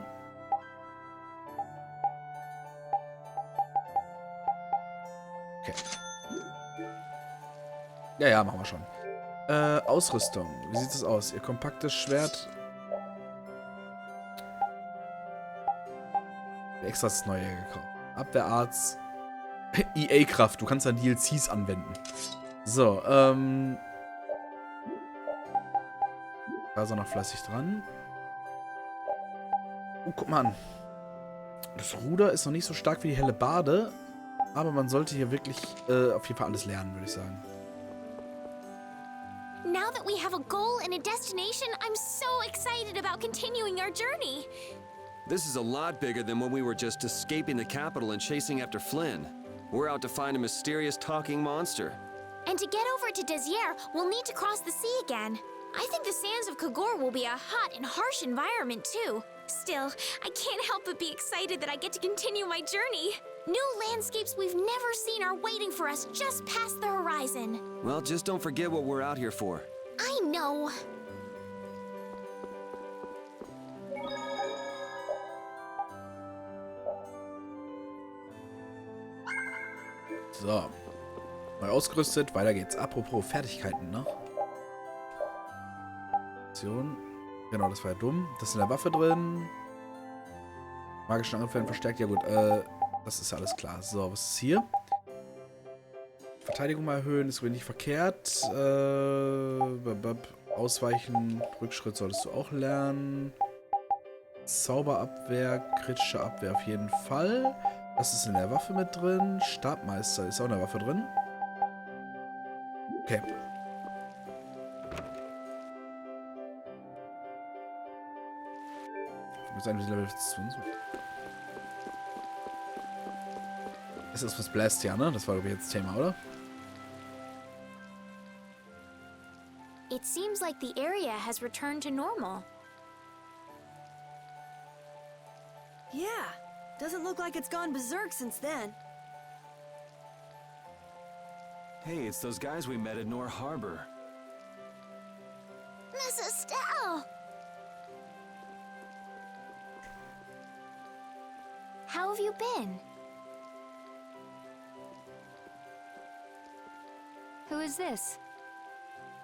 Okay. Ja, machen wir schon. Ausrüstung. Wie sieht es aus? Ihr kompaktes Schwert. Extra das Neue gekauft. Abwehrarzt. EA-Kraft. Du kannst dann DLCs anwenden. So, da ist er noch fleißig dran. Oh, guck mal an. Das Ruder ist noch nicht so stark wie die Hellebarde. Aber man sollte hier wirklich auf jeden Fall alles lernen, würde ich sagen. Now that we have a goal and a destination, I'm so excited about continuing our journey. This is a lot bigger than when we were just escaping the capital and chasing after Flynn. We're out to find a mysterious talking monster. And to get over to Desier, we'll need to cross the sea again. I think the sands of Kagor will be a hot and harsh environment, too. Still, I can't help but be excited that I get to continue my journey. New landscapes we've never seen are waiting for us just past the horizon. Well, just don't forget what we're out here for. I know. So. Neu ausgerüstet, weiter geht's. Apropos Fertigkeiten, ne? Genau, das war ja dumm. Das ist in der Waffe drin. Magischen Angriffe werden verstärkt. Ja gut, das ist alles klar. So, was ist hier? Verteidigung mal erhöhen, ist wohl nicht verkehrt. Ausweichen, Rückschritt solltest du auch lernen. Zauberabwehr, kritische Abwehr auf jeden Fall. Das ist in der Waffe mit drin. Stabmeister ist auch in der Waffe drin. Okay. Level 20. Ist das was Blastia, ne? Das war doch jetzt Thema, oder? It seems like the area has returned to normal. Yeah, doesn't look like it's gone berserk since then. Hey, it's those guys we met at Nor Harbor. Miss Estelle! How have you been? Who is this?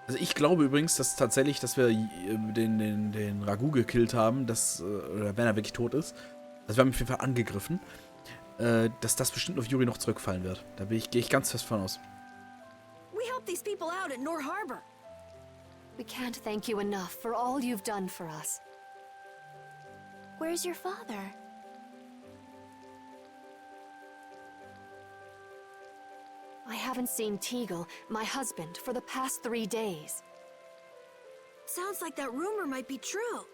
Also ich glaube übrigens, dass tatsächlich, dass wir den Ragu gekillt haben, oder wenn er wirklich tot ist, also wir haben ihn auf jeden Fall angegriffen, dass das bestimmt auf Yuri noch zurückfallen wird. Da gehe ich ganz fest von aus. We helped these people out at Nor Harbor. We can't thank you enough for all you've done for us. Where's your father? I haven't seen Teagle, my husband, for the past 3 days. sounds like that rumor might be true.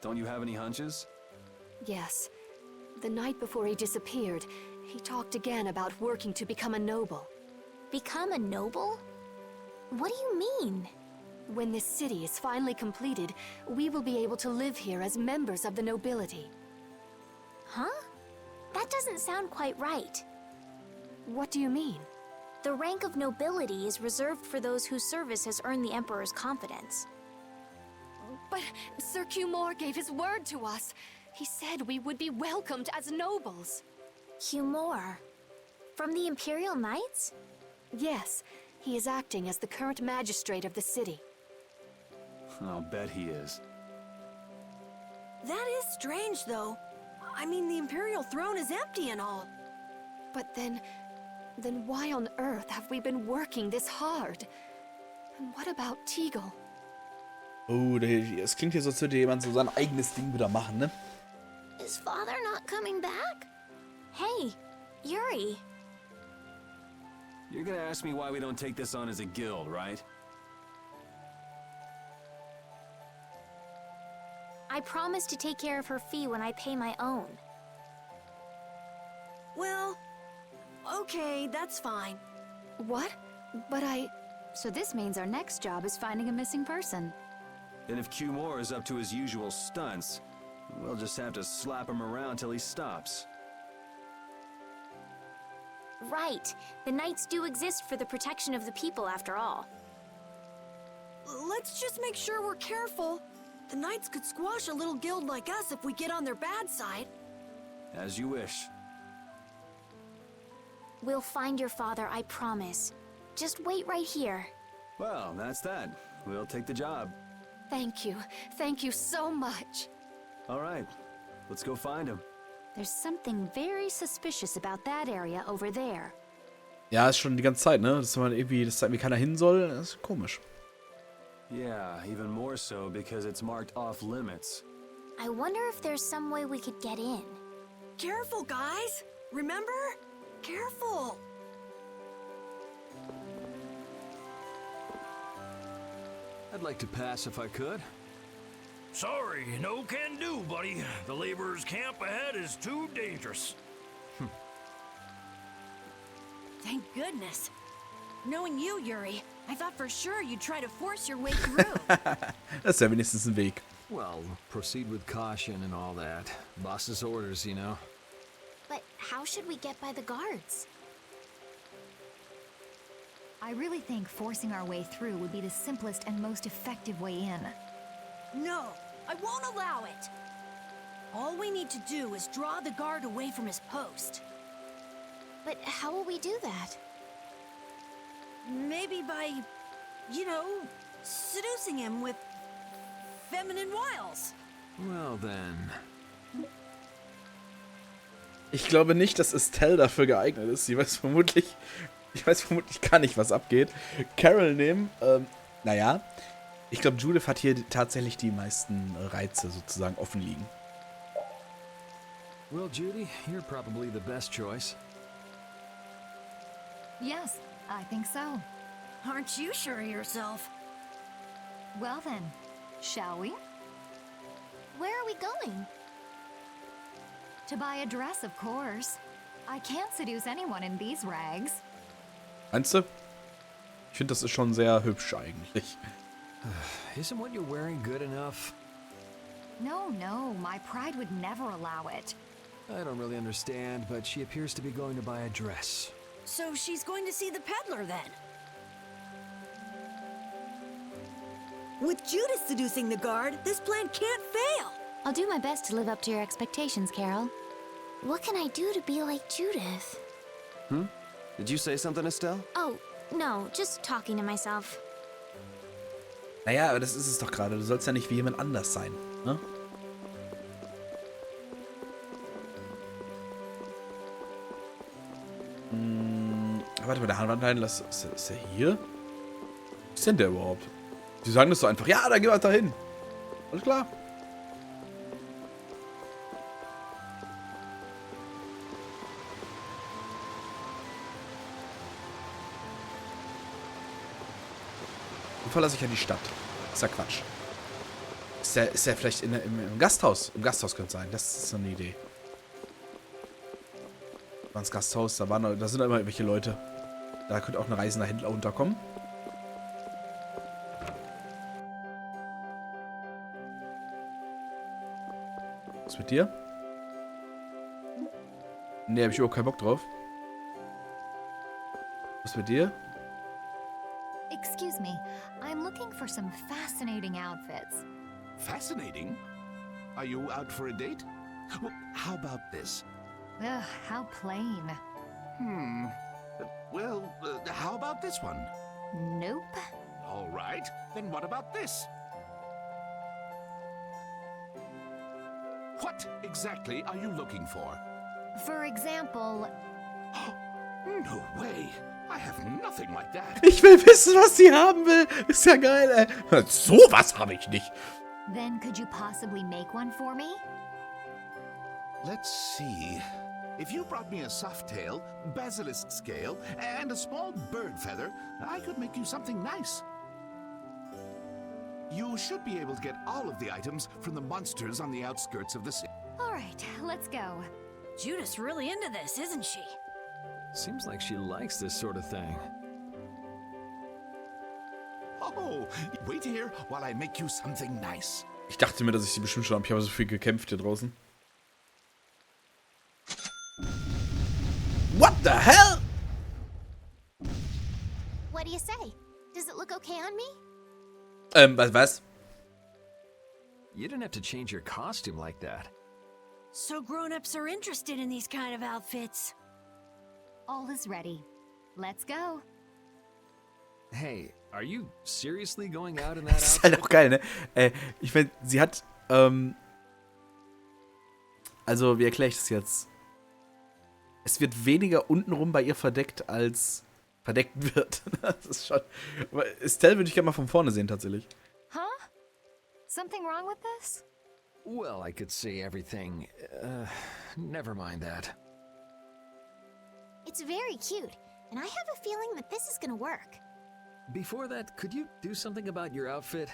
Don't you have any hunches? Yes. The night before he disappeared, he talked again about working to become a noble. Become a noble? What do you mean? When this city is finally completed, we will be able to live here as members of the nobility. Huh? That doesn't sound quite right. What do you mean? The rank of nobility is reserved for those whose service has earned the Emperor's confidence. But Sir Cumore gave his word to us. He said we would be welcomed as nobles. Cumore? From the Imperial Knights? Yes, he is acting as the current magistrate of the city. I'll bet he is. That is strange, though. I mean, the Imperial throne is empty and all. But then why on earth have we been working this hard? And what about Igel? Oh, es klingt hier so, als würde jemand so sein eigenes Ding wieder machen, ne? Is father not coming back? Hey, Yuri. You're gonna ask me why we don't take this on as a guild, right? I promised to take care of her fee when I pay my own. Well, okay, that's fine. What? But So this means our next job is finding a missing person. And if Cumore is up to his usual stunts, we'll just have to slap him around till he stops. Right. The Knights do exist for the protection of the people, after all. Let's just make sure we're careful. The Knights could squash a little guild like us if we get on their bad side. As you wish. We'll find your father, I promise. Just wait right here. Well, that's that. We'll take the job. thank you. Thank you so much. All right. Let's go find him. There's something very suspicious about that area over there. Ja, ist schon die ganze Zeit, ne? Dass da irgendwie keiner hin soll, das ist komisch. Yeah, even more so because it's marked off limits. I wonder if there's some way we could get in. Careful, guys! Remember? Careful! I'd like to pass if I could. Sorry, no can do, buddy. The laborers' camp ahead is too dangerous. Thank goodness. Knowing you, Yuri, I thought for sure you'd try to force your way through. Das ist ja wenigstens ein Weg. Well, proceed with caution and all that. Boss's orders, you know. But how should we get by the guards? I really think forcing our way through would be the simplest and most effective way in. No, I won't allow it. All we need to do is draw the guard away from his post. But how will we do that? Maybe by, seducing him with feminine wiles. Well then. Ich glaube nicht, dass Estelle dafür geeignet ist. Ich weiß vermutlich gar nicht, was abgeht. Carol nehmen, naja. Ich glaube, Judith hat hier tatsächlich die meisten Reize sozusagen offen liegen. Well, Judy, you're probably the best choice. Yes, I think so. Aren't you sure of yourself? Well then, shall we? Where are we going? To buy a dress, of course. I can't seduce anyone in these rags. Meinst du? Ich finde, das ist schon sehr hübsch eigentlich. Isn't what you're wearing good enough? No, my pride would never allow it. I don't really understand, but she appears to be going to buy a dress. So she's going to see the peddler then? With Judith seducing the guard, this plan can't fail! I'll do my best to live up to your expectations, Carol. What can I do to be like Judith? Did you say something, Estelle? Oh, no, just talking to myself. Naja, aber das ist es doch gerade. Du sollst ja nicht wie jemand anders sein, ne? Warte mal, der Handwein, ist der hier? Was ist denn der überhaupt? Die sagen das so einfach. Ja, dann geh mal dahin. Alles klar. verlasse ich ja die Stadt. Ist ja Quatsch. Ist der vielleicht im Gasthaus? Im Gasthaus könnte es sein. Das ist so eine Idee. War ins Gasthaus, da sind immer irgendwelche Leute. Da könnte auch ein reisender Händler unterkommen. Was ist mit dir? Nee, hab ich überhaupt keinen Bock drauf. Was ist mit dir? Excuse me, I'm looking for some fascinating outfits. Fascinating? Are you out for a date? Well, how about this? Ugh, how plain. Well, how about this one? Nope. All right, then what about this? What exactly are you looking for? For example... No way. I have nothing like that. Ich will wissen, was sie haben will. Ist ja geil, ey. So was habe ich nicht. Then could you possibly make one for me? Let's see. If you brought me a soft tail, basilisk scale, and a small bird feather, I could make you something nice. You should be able to get all of the items from the monsters on the outskirts of the city. All right, let's go. Judith's really into this, isn't she? Seems like she likes this sort of thing. Oh, wait here while I make you something nice. Ich dachte mir, dass ich sie bestimmt schon habe. Ich habe so viel gekämpft hier draußen. What the hell? What do you say? Does it look okay on me? Was? You didn't have to change your costume like that. So grown-ups are interested in these kind of outfits. All is ready. Let's go. Hey, are you seriously going out in that Das ist halt auch geil, ne? Ich finde, sie hat, also, wie erkläre ich das jetzt? Es wird weniger untenrum bei ihr verdeckt, als verdeckt wird. Das ist schon... Aber Estelle würde ich gerne mal von vorne sehen, tatsächlich. Huh? Something wrong with this? Well, I could say everything. Never mind that. It's very cute, and I have a feeling that this is gonna work. Before that, could you do something about your outfit?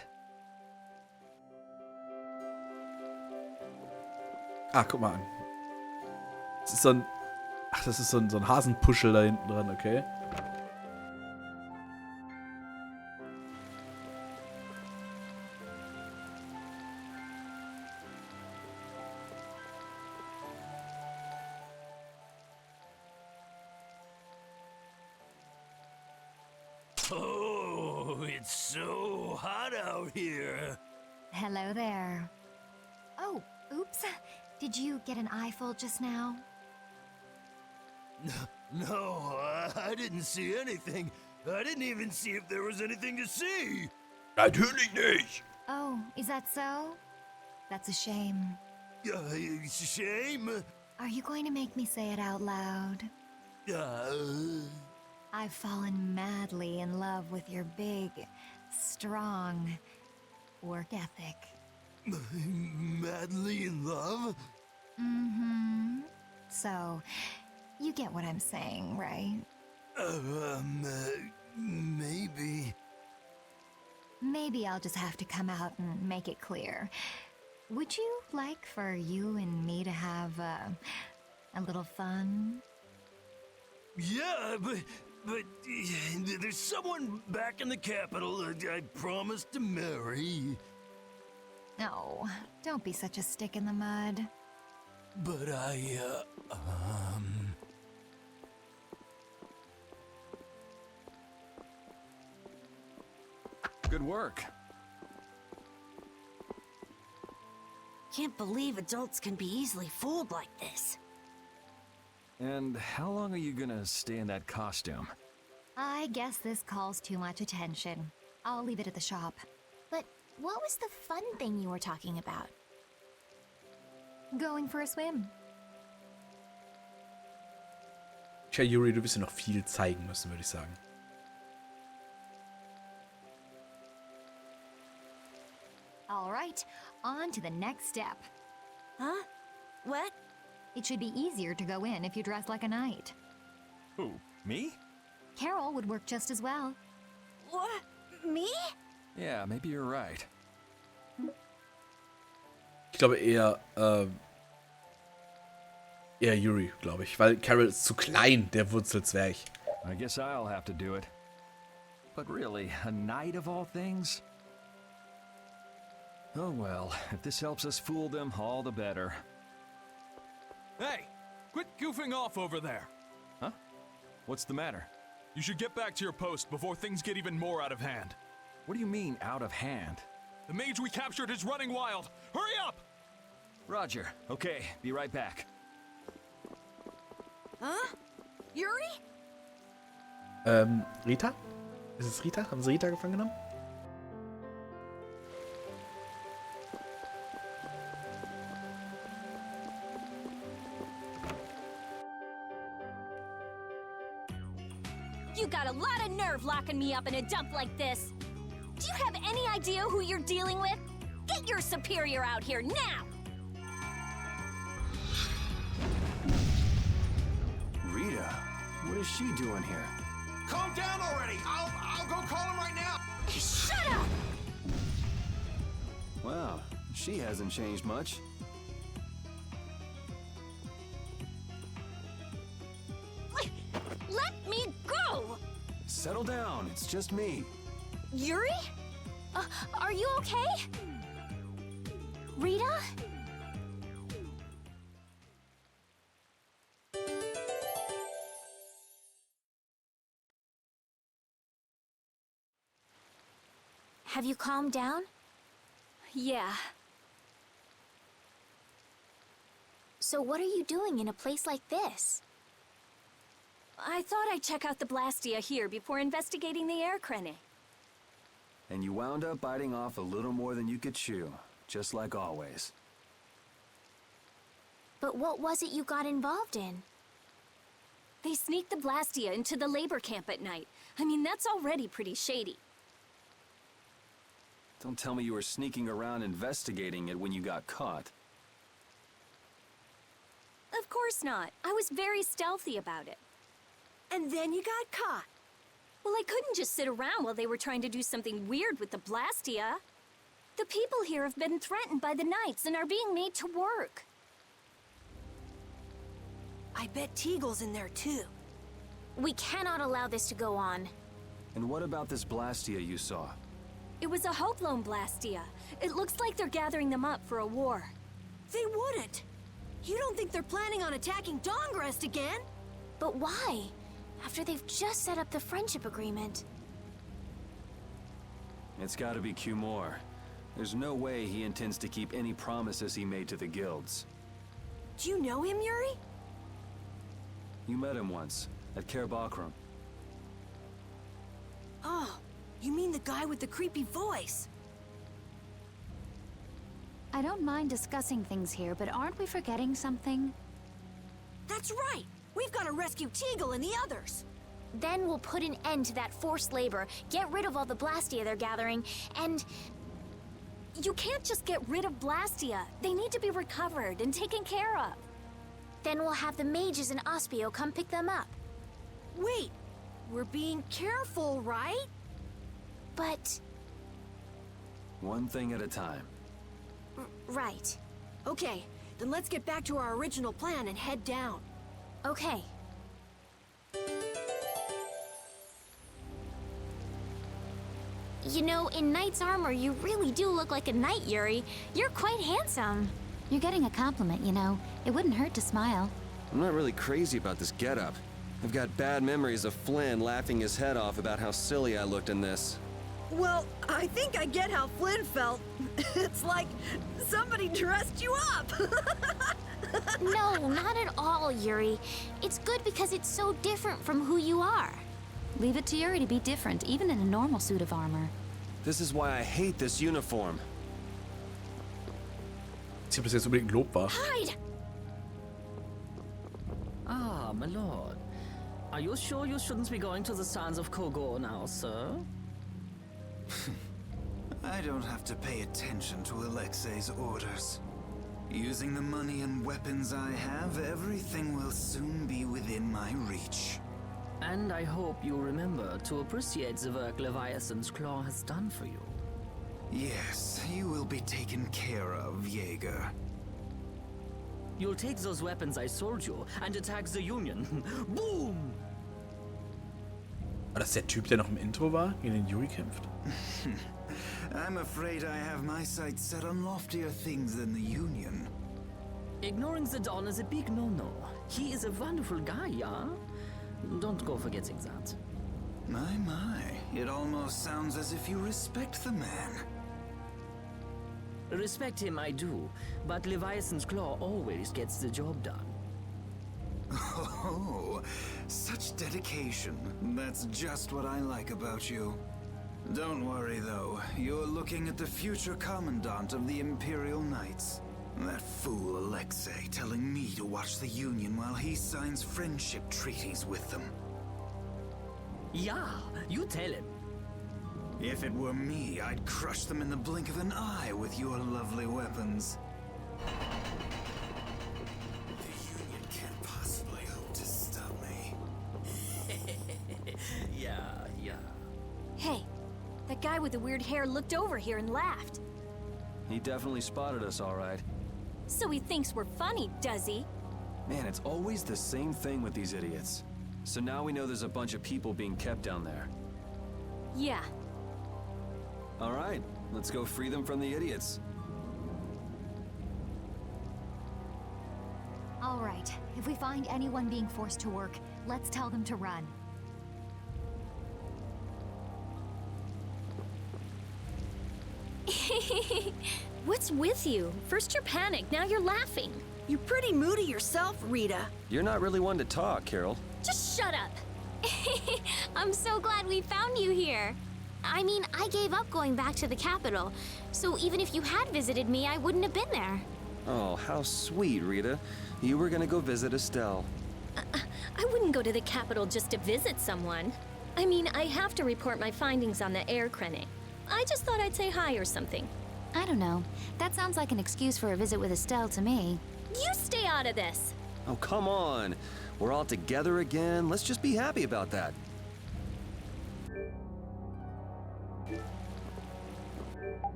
Ah, guck mal an. Das ist so ein... Ach, das ist so ein Hasenpuschel da hinten dran, okay. Oh, it's so hot out here. Hello there. Oh, oops. Did you get an eyeful just now? No, I didn't see anything. I didn't even see if there was anything to see. Natürlich nicht. Oh, is that so? That's a shame. It's a shame. Are you going to make me say it out loud? I've fallen madly in love with your big, strong work ethic. Madly in love? Mm-hmm. So, you get what I'm saying, right? Maybe. Maybe I'll just have to come out and make it clear. Would you like for you and me to have a little fun? Yeah, but there's someone back in the capital I promised to marry. No, don't be such a stick in the mud. But Good work. Can't believe adults can be easily fooled like this. And how long are you gonna stay in that costume? I guess this calls too much attention. I'll leave it at the shop. But what was the fun thing you were talking about? Going for a swim. Tja, Yuri, du wirst dir noch viel zeigen müssen, würde ich sagen. All right, on to the next step. Huh? What? It should be easier to go in if you dress like a knight. Who, me? Carol would work just as well. What? Me? Yeah, maybe you're right. Ich glaube eher Yuri, glaube ich. Weil Carol ist zu klein, der Wurzelzwerg. I guess I'll have to do it. But really, a knight of all things? Oh well, if this helps us fool them, all the better. Hey! Quit goofing off over there! Huh? What's the matter? You should get back to your post before things get even more out of hand. What do you mean, out of hand? The mage we captured is running wild! Hurry up! Roger. Okay, be right back. Huh? Yuri? Rita? Ist es Rita? Haben sie Rita gefangen genommen? You got a lot of nerve locking me up in a dump like this. Do you have any idea who you're dealing with? Get your superior out here now! Rita, what is she doing here? Calm down already. I'll go call him right now. Shut up! Wow, she hasn't changed much. Let me go! Settle down, it's just me. Yuri? Are you okay? Rita? Have you calmed down? Yeah. So what are you doing in a place like this? I thought I'd check out the Blastia here before investigating the air crenny. And you wound up biting off a little more than you could chew, just like always. But what was it you got involved in? They sneaked the Blastia into the labor camp at night. I mean, that's already pretty shady. Don't tell me you were sneaking around investigating it when you got caught. Of course not. I was very stealthy about it. And then you got caught. Well, I couldn't just sit around while they were trying to do something weird with the Blastia. The people here have been threatened by the Knights and are being made to work. I bet Teagle's in there too. We cannot allow this to go on. And what about this Blastia you saw? It was a Hoplone Blastia. It looks like they're gathering them up for a war. They wouldn't. You don't think they're planning on attacking Dongrest again? But why? After they've just set up the friendship agreement. It's gotta be Cumore. There's no way he intends to keep any promises he made to the guilds. Do you know him, Yuri? You met him once, at Kerbakram. Oh, you mean the guy with the creepy voice? I don't mind discussing things here, but aren't we forgetting something? That's right! We've got to rescue Teagle and the others! Then we'll put an end to that forced labor, get rid of all the Blastia they're gathering, and... You can't just get rid of Blastia. They need to be recovered and taken care of. Then we'll have the mages and Ospio come pick them up. Wait! We're being careful, right? But... One thing at a time. Right. Okay, then let's get back to our original plan and head down. Okay. You know, in knight's armor, you really do look like a knight, Yuri. You're quite handsome. You're getting a compliment, you know. It wouldn't hurt to smile. I'm not really crazy about this getup. I've got bad memories of Flynn laughing his head off about how silly I looked in this. Well, I think I get how Flynn felt. It's like somebody dressed you up. No, not at all, Yuri. It's good because it's so different from who you are. Leave it to Yuri to be different, even in a normal suit of armor. This is why I hate this uniform. Ich ob das jetzt unbedingt ein Lob war. Hide! Ah, my lord. Are you sure you shouldn't be going to the Sands of Kogor now, sir? I don't have to pay attention to Alexei's orders. Using the money and weapons I have, everything will soon be within my reach. And I hope you remember to appreciate the work Leviathan's Claw has done for you. Yes, you will be taken care of, Jaeger. You'll take those weapons I sold you and attack the Union. Boom! War das der Typ, der noch im Intro war, gegen den Yuri kämpft? I'm afraid I have my sights set on loftier things than the Union. Ignoring the Don is a big no-no. He is a wonderful guy, yeah? Don't go forgetting that. My, it almost sounds as if you respect the man. Respect him I do, but Leviathan's Claw always gets the job done. Oh, such dedication. That's just what I like about you. Don't worry though, you're looking at the future commandant of the Imperial Knights. That fool Alexei telling me to watch the Union while he signs friendship treaties with them. Yeah, you tell him. If it were me, I'd crush them in the blink of an eye with your lovely weapons. The Union can't possibly hope to stop me. Yeah. Hey, that guy with the weird hair looked over here and laughed. He definitely spotted us, all right. So he thinks we're funny, does he? Man, it's always the same thing with these idiots. So now we know there's a bunch of people being kept down there. Yeah. All right, let's go free them from the idiots. All right, if we find anyone being forced to work, let's tell them to run. What's with you? First you're panicked, now you're laughing. You're pretty moody yourself, Rita. You're not really one to talk, Carol. Just shut up. I'm so glad we found you here. I mean, I gave up going back to the capital, so even if you had visited me, I wouldn't have been there. Oh, how sweet, Rita. You were gonna go visit Estelle. I wouldn't go to the capital just to visit someone. I mean, I have to report my findings on the air clinic. I just thought I'd say hi or something. I don't know. That sounds like an excuse for a visit with Estelle to me. You stay out of this. Oh, come on. We're all together again. Let's just be happy about that.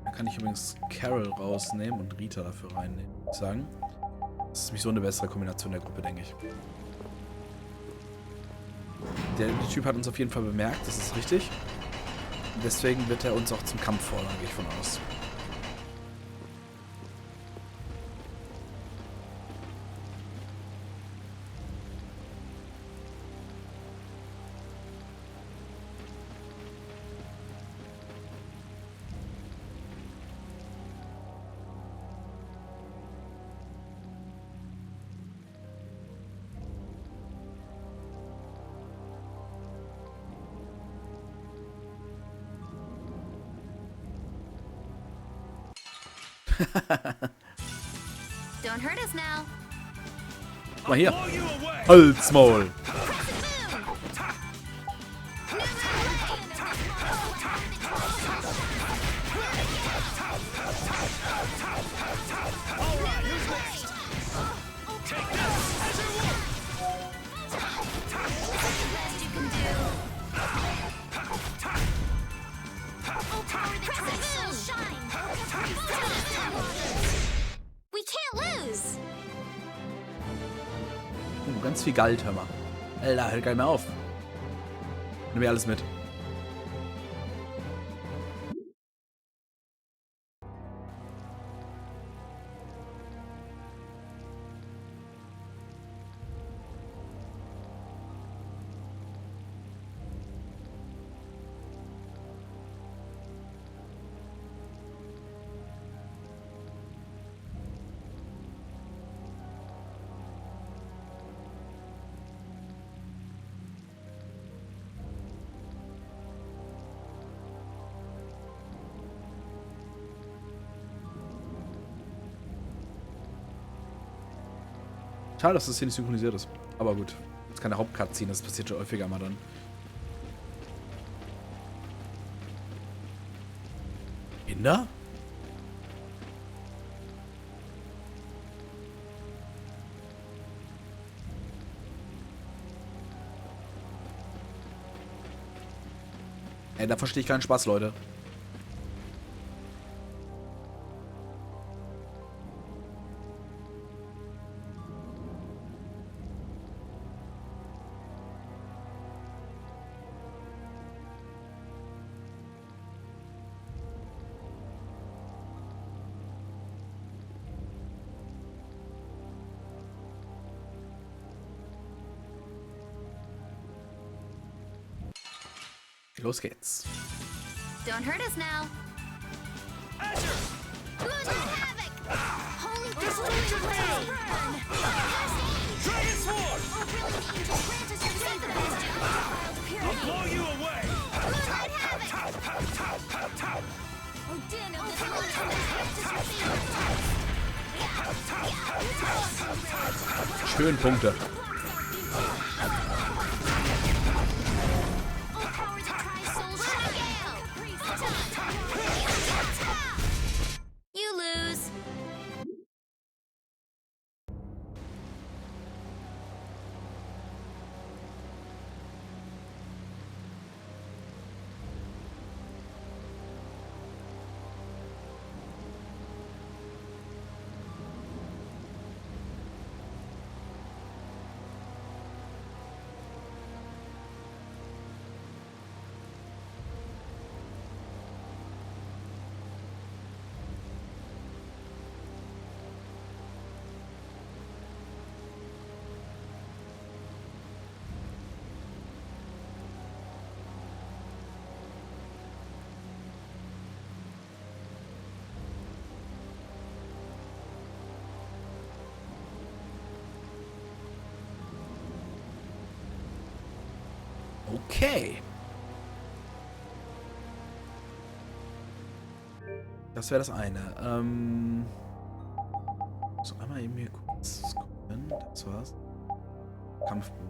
Da kann ich übrigens Carol rausnehmen und Rita dafür reinnehmen, würde ich sagen. Das ist nämlich so eine bessere Kombination der Gruppe, denke ich. Der Typ hat uns auf jeden Fall bemerkt, das ist richtig. Und deswegen wird er uns auch zum Kampf fordern, gehe ich von aus. Don't hurt us now. Mal hier. Halsmaul. We can't lose. Ganz viel Galt, hör mal. Alter, hört gar nicht mehr auf. Nimm mir alles mit. Schade, dass das hier nicht synchronisiert ist. Aber gut. Jetzt keine Hauptcut-Ziehen, das passiert schon häufiger mal dann. Inder? Ey, da verstehe ich keinen Spaß, Leute. Los geht's. Don't hurt us now. Good havoc! Holy destruction! Dragon Sword! I'll blow you away! Schön Punkte. You lose. Okay. Das wäre das eine. So, einmal eben hier kurz gucken. Das war's. Kampfbogen.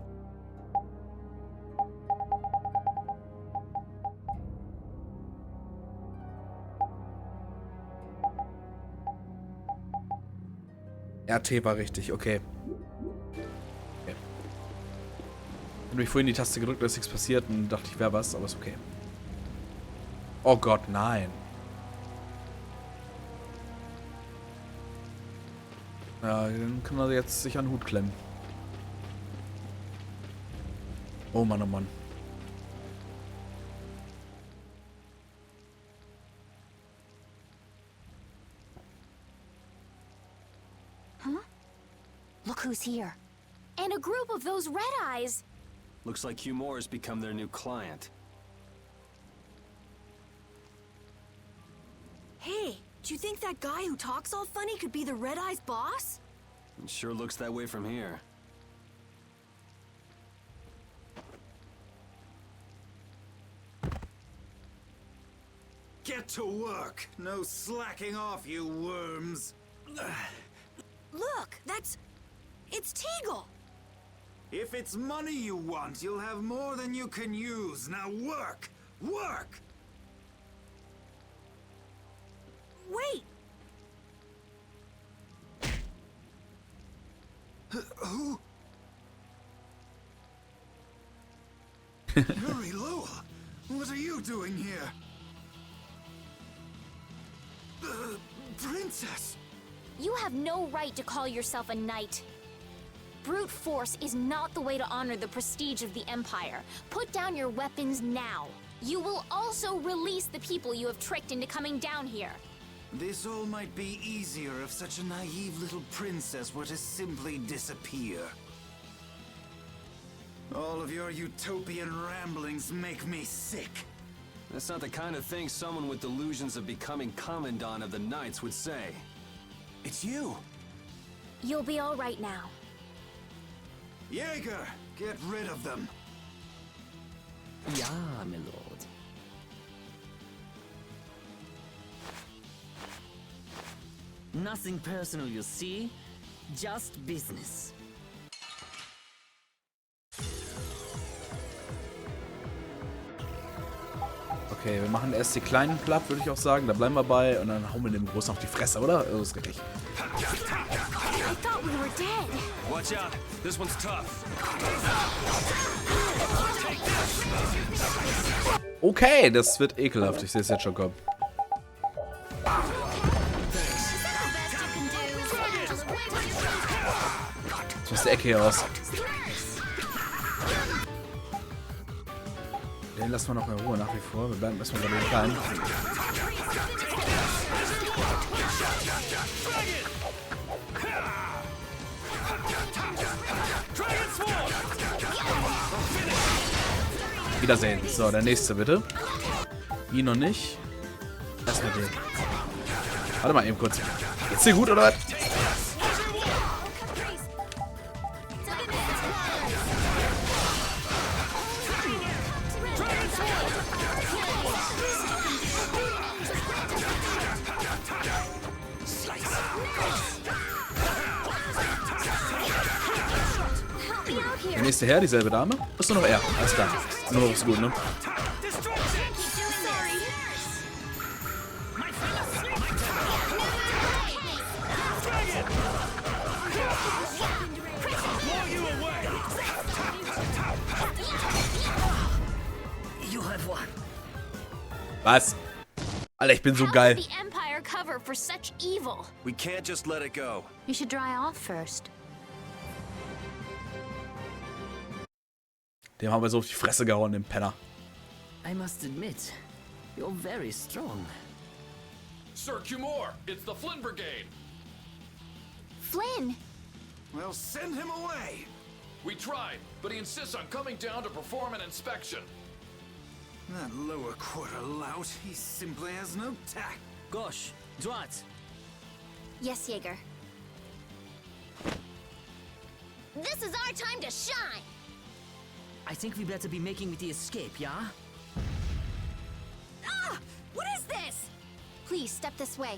RT war richtig, okay. Ich habe vorhin die Taste gedrückt, da ist nichts passiert und dachte ich, wäre was, aber ist okay. Oh Gott, nein. Ja, dann kann er jetzt sich an den Hut klemmen. Oh Mann, oh Mann. Huh? Look who's here. And a group of those red eyes. Looks like Humor has become their new client. Hey, do you think that guy who talks all funny could be the Red Eye's boss? It sure looks that way from here. Get to work! No slacking off, you worms! Look, it's Teagle! If it's money you want, you'll have more than you can use. Now work! Work! Wait! Who? Yuri Lowell! What are you doing here? Princess! You have no right to call yourself a knight. Brute force is not the way to honor the prestige of the Empire. Put down your weapons now. You will also release the people you have tricked into coming down here. This all might be easier if such a naive little princess were to simply disappear. All of your utopian ramblings make me sick. That's not the kind of thing someone with delusions of becoming Commandant of the Knights would say. It's you! You'll be all right now. Jaeger, get rid of them! Ja, my lord. Nothing personal, you see? Just business. Okay, wir machen erst die kleinen platt, würde ich auch sagen. Da bleiben wir bei und dann hauen wir dem Großen auf die Fresse, oder? Das ist richtig. I thought we were dead. Watch out, this one's tough. Okay, das wird ekelhaft. Ich sehe es jetzt schon kommen. So ist die Ecke hier aus. Den lassen wir noch in Ruhe nach wie vor. Wir bleiben erstmal bei den Kleinen. Wiedersehen. So, der nächste bitte. Ihn noch nicht. Erstmal den. Warte mal eben kurz. Geht's dir gut, oder was? Der nächste Herr, dieselbe Dame. Ist nur noch er. Alles klar. Nur noch ist gut, ne? Was? Alter, ich bin so geil. The Empire cover for such evil. We can't just let it go. You should dry off first. Dem haben wir so auf die Fresse gehauen, dem Penner. I must admit, you're very strong. Sir Cumore, it's the Flynn Brigade. Flynn! Well, send him away. We tried, but he insists on coming down to perform an inspection. That lower quarter lout, he simply has no tact. Gosh, Drat. Yes, Jaeger. This is our time to shine! I think we better be making the escape, yeah? Ah! What is this? Please, step this way.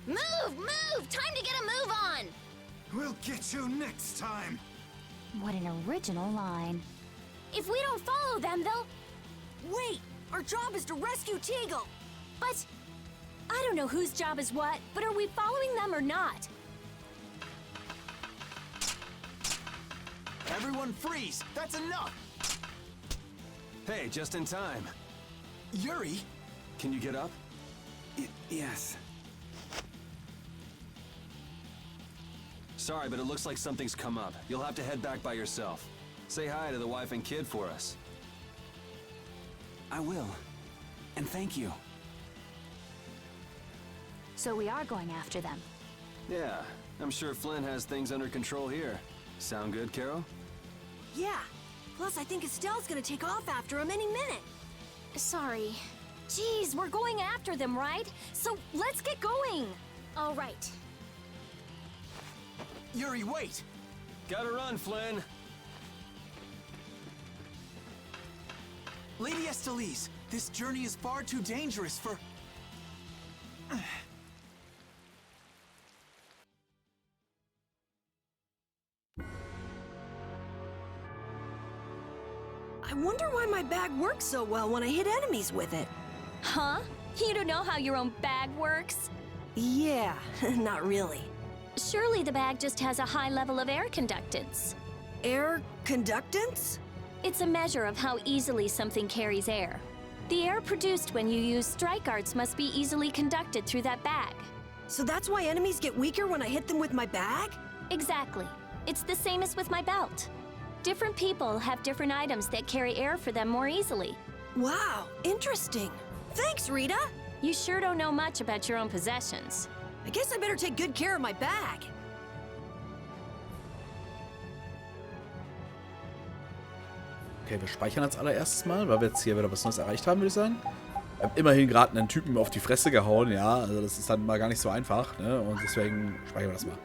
Move! Move! Time to get a move on! We'll get you next time. What an original line. If we don't follow them, they'll... Wait! Our job is to rescue Teagle! But I don't know whose job is what, but are we following them or not? Everyone freeze! That's enough! Hey, just in time. Yuri? Can you get up? Yes. Sorry, but it looks like something's come up. You'll have to head back by yourself. Say hi to the wife and kid for us. I will. And thank you. So we are going after them. Yeah, I'm sure Flynn has things under control here. Sound good, Carol? Yeah. Plus, I think Estelle's gonna take off after him any minute. Sorry. Geez, we're going after them, right? So let's get going. All right. Yuri, wait! Gotta run, Flynn! Lady Estellise, this journey is far too dangerous for... I wonder why my bag works so well when I hit enemies with it. Huh? You don't know how your own bag works? Yeah, not really. Surely the bag just has a high level of air conductance. Air conductance? It's a measure of how easily something carries air. The air produced when you use strike arts must be easily conducted through that bag. So that's why enemies get weaker when I hit them with my bag? Exactly. It's the same as with my belt. Different people have different items that carry air for them more easily. Wow, interesting. Thanks, Rita. You sure don't know much about your own possessions. I guess I better take good care of my bag. Okay, wir speichern als allererstes mal, weil wir jetzt hier wieder was Neues erreicht haben, würde ich sagen. Wir haben immerhin gerade einen Typen auf die Fresse gehauen, ja. Also das ist dann mal gar nicht so einfach, ne? Und deswegen speichern wir das mal.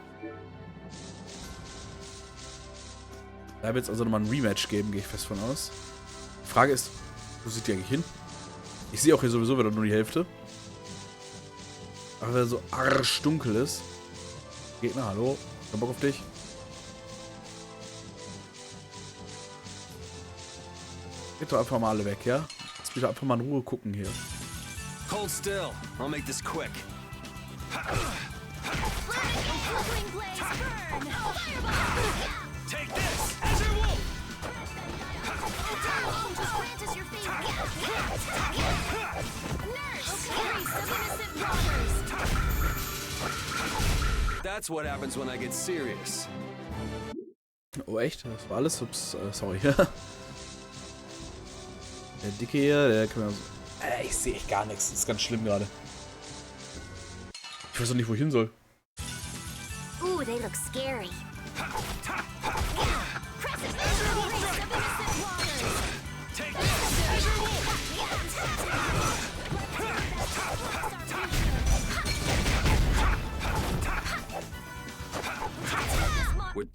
Da wird es also nochmal ein Rematch geben, gehe ich fest von aus. Die Frage ist, wo sind die eigentlich hin? Ich sehe auch hier sowieso wieder nur die Hälfte. Aber weil so arschdunkel ist. Gegner, hallo? Kein Bock auf dich. Geht doch einfach mal alle weg, ja? Lass mich doch einfach mal in Ruhe gucken hier. Hold still. I'll make this quick. Take this! As your wolf! That's what happens when I get serious. Oh, echt? Das war alles? Ups, sorry. Der Dicke hier, der kann mir so... ich sehe echt gar nichts. Das ist ganz schlimm gerade. Ich weiß doch nicht, wo ich hin soll. Ooh, they look scary. Take this!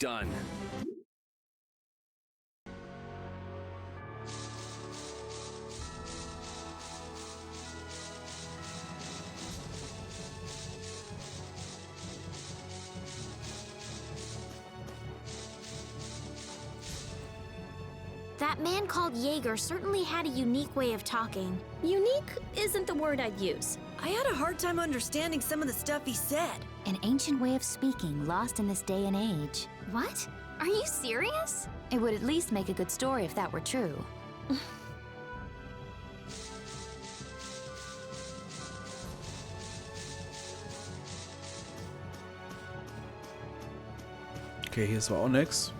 done. That man called Jaeger certainly had a unique way of talking. Unique isn't the word I'd use. I had a hard time understanding some of the stuff he said. An ancient way of speaking lost in this day and age. What? Are you serious? It would at least make a good story if that were true. Okay, hier ist aber auch nix.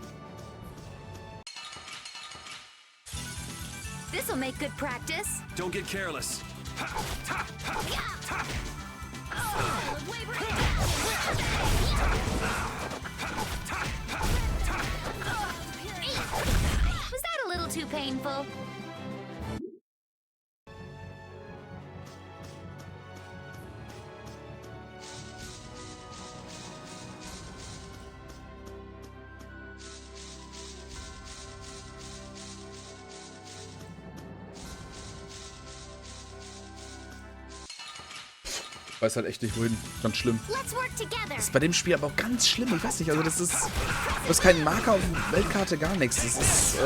This'll make good practice. Don't get careless. Was that a little too painful? Ich weiß halt echt nicht wohin. Ganz schlimm. Das ist bei dem Spiel aber auch ganz schlimm. Ich weiß nicht, also das ist... Du hast keinen Marker auf der Weltkarte, gar nichts. Das ist,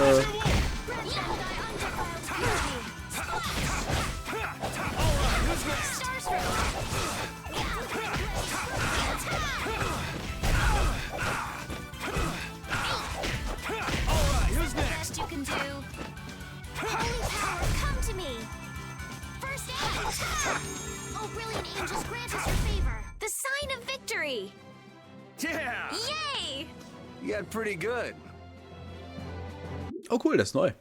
Yeah! Yay! You got pretty good. Oh cool, das ist neu.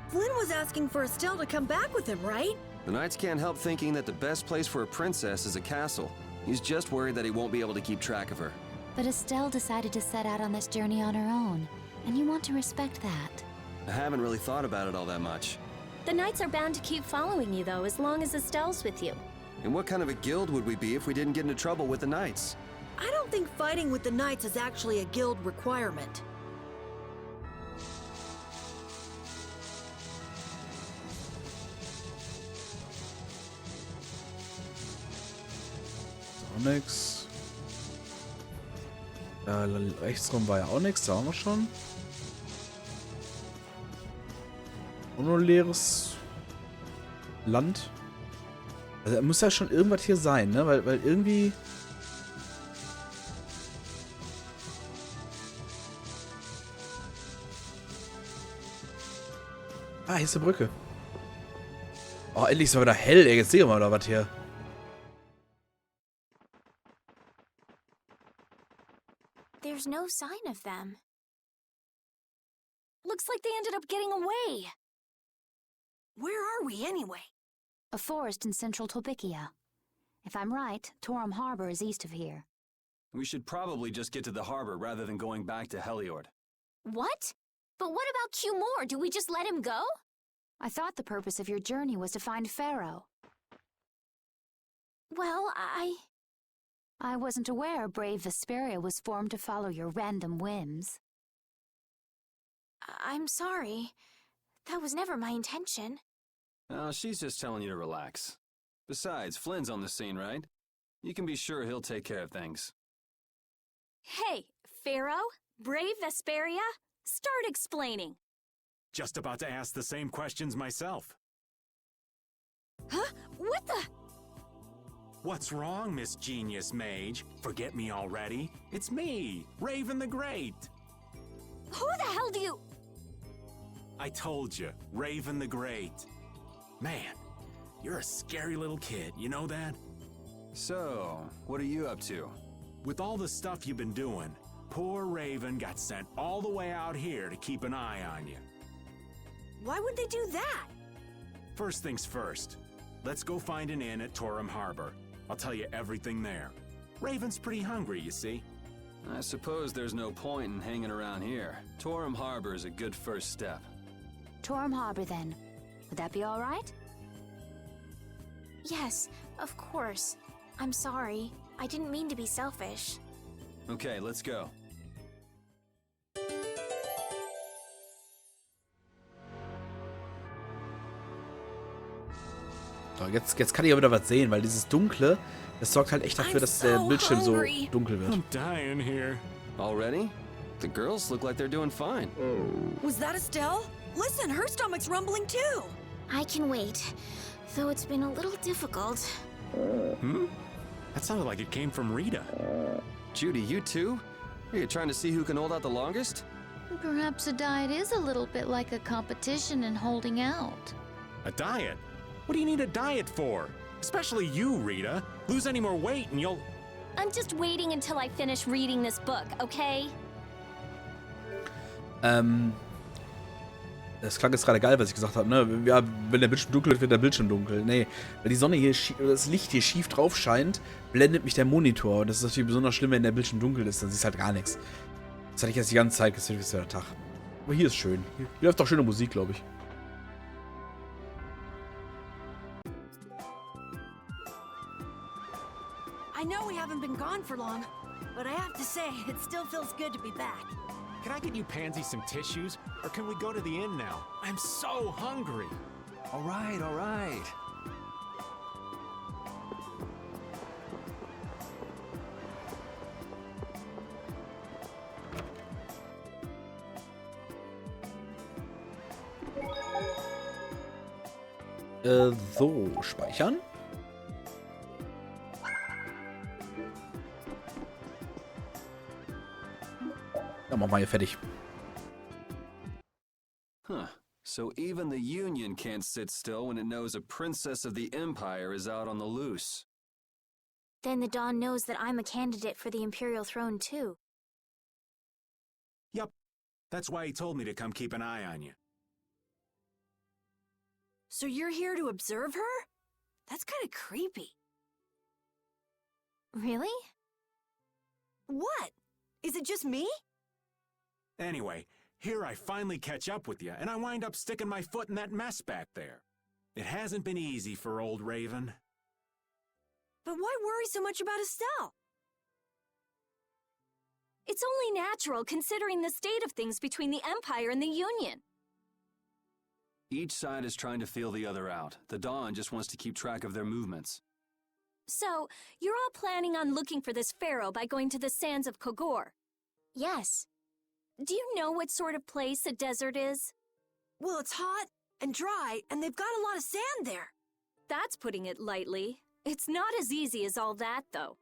Flynn was asking for Estelle to come back with him, right? The Knights can't help thinking that the best place for a princess is a castle. He's just worried that he won't be able to keep track of her. But Estelle decided to set out on this journey on her own, and you want to respect that. I haven't really thought about it all that much. The Knights are bound to keep following you, though, as long as Estelle's with you. And what kind of a guild would we be if we didn't get into trouble with the Knights? I don't think fighting with the Knights is actually a guild requirement. Auch nix. Da rechts rum war ja auch nichts, da haben wir schon. Und nur ein leeres Land. Also muss ja schon irgendwas hier sein, ne? Weil irgendwie... Ah, hier ist eine Brücke. Oh, endlich ist mal wieder hell, ey. Jetzt sehen wir mal da was hier. There's no sign of them. Looks like they ended up getting away. Where are we anyway? A forest in central Tolbikia. If I'm right, Torum Harbor is east of here. We should probably just get to the harbor rather than going back to Heliord. What? But what about Q-More? Do we just let him go? I thought the purpose of your journey was to find Pharaoh. Well, I wasn't aware brave Vesperia was formed to follow your random whims. I'm sorry. That was never my intention. Oh, she's just telling you to relax. Besides, Flynn's on the scene, right? You can be sure he'll take care of things. Hey, Pharaoh? Brave Vesperia? Start explaining. Just about to ask the same questions myself. Huh? What the? What's wrong, Miss Genius Mage? Forget me already? It's me, Raven the Great. Who the hell do you... I told you, Raven the Great. Man, you're a scary little kid, you know that? So, what are you up to? With all the stuff you've been doing, poor Raven got sent all the way out here to keep an eye on you. Why would they do that? First things first, let's go find an inn at Torum Harbor. I'll tell you everything there. Raven's pretty hungry, you see. I suppose there's no point in hanging around here. Torum Harbor is a good first step. Torum Harbor, then. Would that be all right? Yes, of course. I'm sorry. I didn't mean to be selfish. Okay, let's go. So, jetzt kann ich aber wieder was sehen, weil dieses Dunkle, das sorgt halt echt dafür, dass der Bildschirm so dunkel wird. I'm dying here. Already? The girls look like they're doing fine. Was that Estelle? Listen, her stomach's rumbling too. I can wait, though it's been a little difficult. Hmm? That sounded like it came from Rita. Judy, you too? Are you trying to see who can hold out the longest? Perhaps a diet is a little bit like a competition in holding out. A diet? What do you need a diet for? Especially you, Rita. Lose any more weight and you'll... I'm just waiting until I finish reading this book, okay? Das klang jetzt gerade geil, was ich gesagt habe, ne? Ja, wenn der Bildschirm dunkel wird, wird der Bildschirm dunkel. Nee, weil die Sonne hier, das Licht hier schief drauf scheint, blendet mich der Monitor. Und das ist natürlich besonders schlimm, wenn der Bildschirm dunkel ist, dann siehst du halt gar nichts. Das hatte ich jetzt die ganze Zeit, das ist ja der Tag. Aber hier ist schön. Hier läuft doch schöne Musik, glaube ich. I know we haven't been gone for long, but I have to say, it still feels good to be back. Can I get you Pansy some tissues? Or can we go to the inn now? I'm so hungry. All right, all right. So, speichern. Dann machen wir hier fertig. Huh. So even the Union can't sit still when it knows a princess of the Empire is out on the loose. Then the Dawn knows that I'm a candidate for the Imperial throne, too. Yup. That's why he told me to come keep an eye on you. So you're here to observe her? That's kind of creepy. Really? What? Is it just me? Anyway, here I finally catch up with you, and I wind up sticking my foot in that mess back there. It hasn't been easy for old Raven. But why worry so much about Estelle? It's only natural considering the state of things between the Empire and the Union. Each side is trying to feel the other out. The Dawn just wants to keep track of their movements. So, you're all planning on looking for this pharaoh by going to the sands of Kogor? Yes. Do you know what sort of place a desert is? Well, it's hot and dry, and they've got a lot of sand there. That's putting it lightly. It's not as easy as all that, though.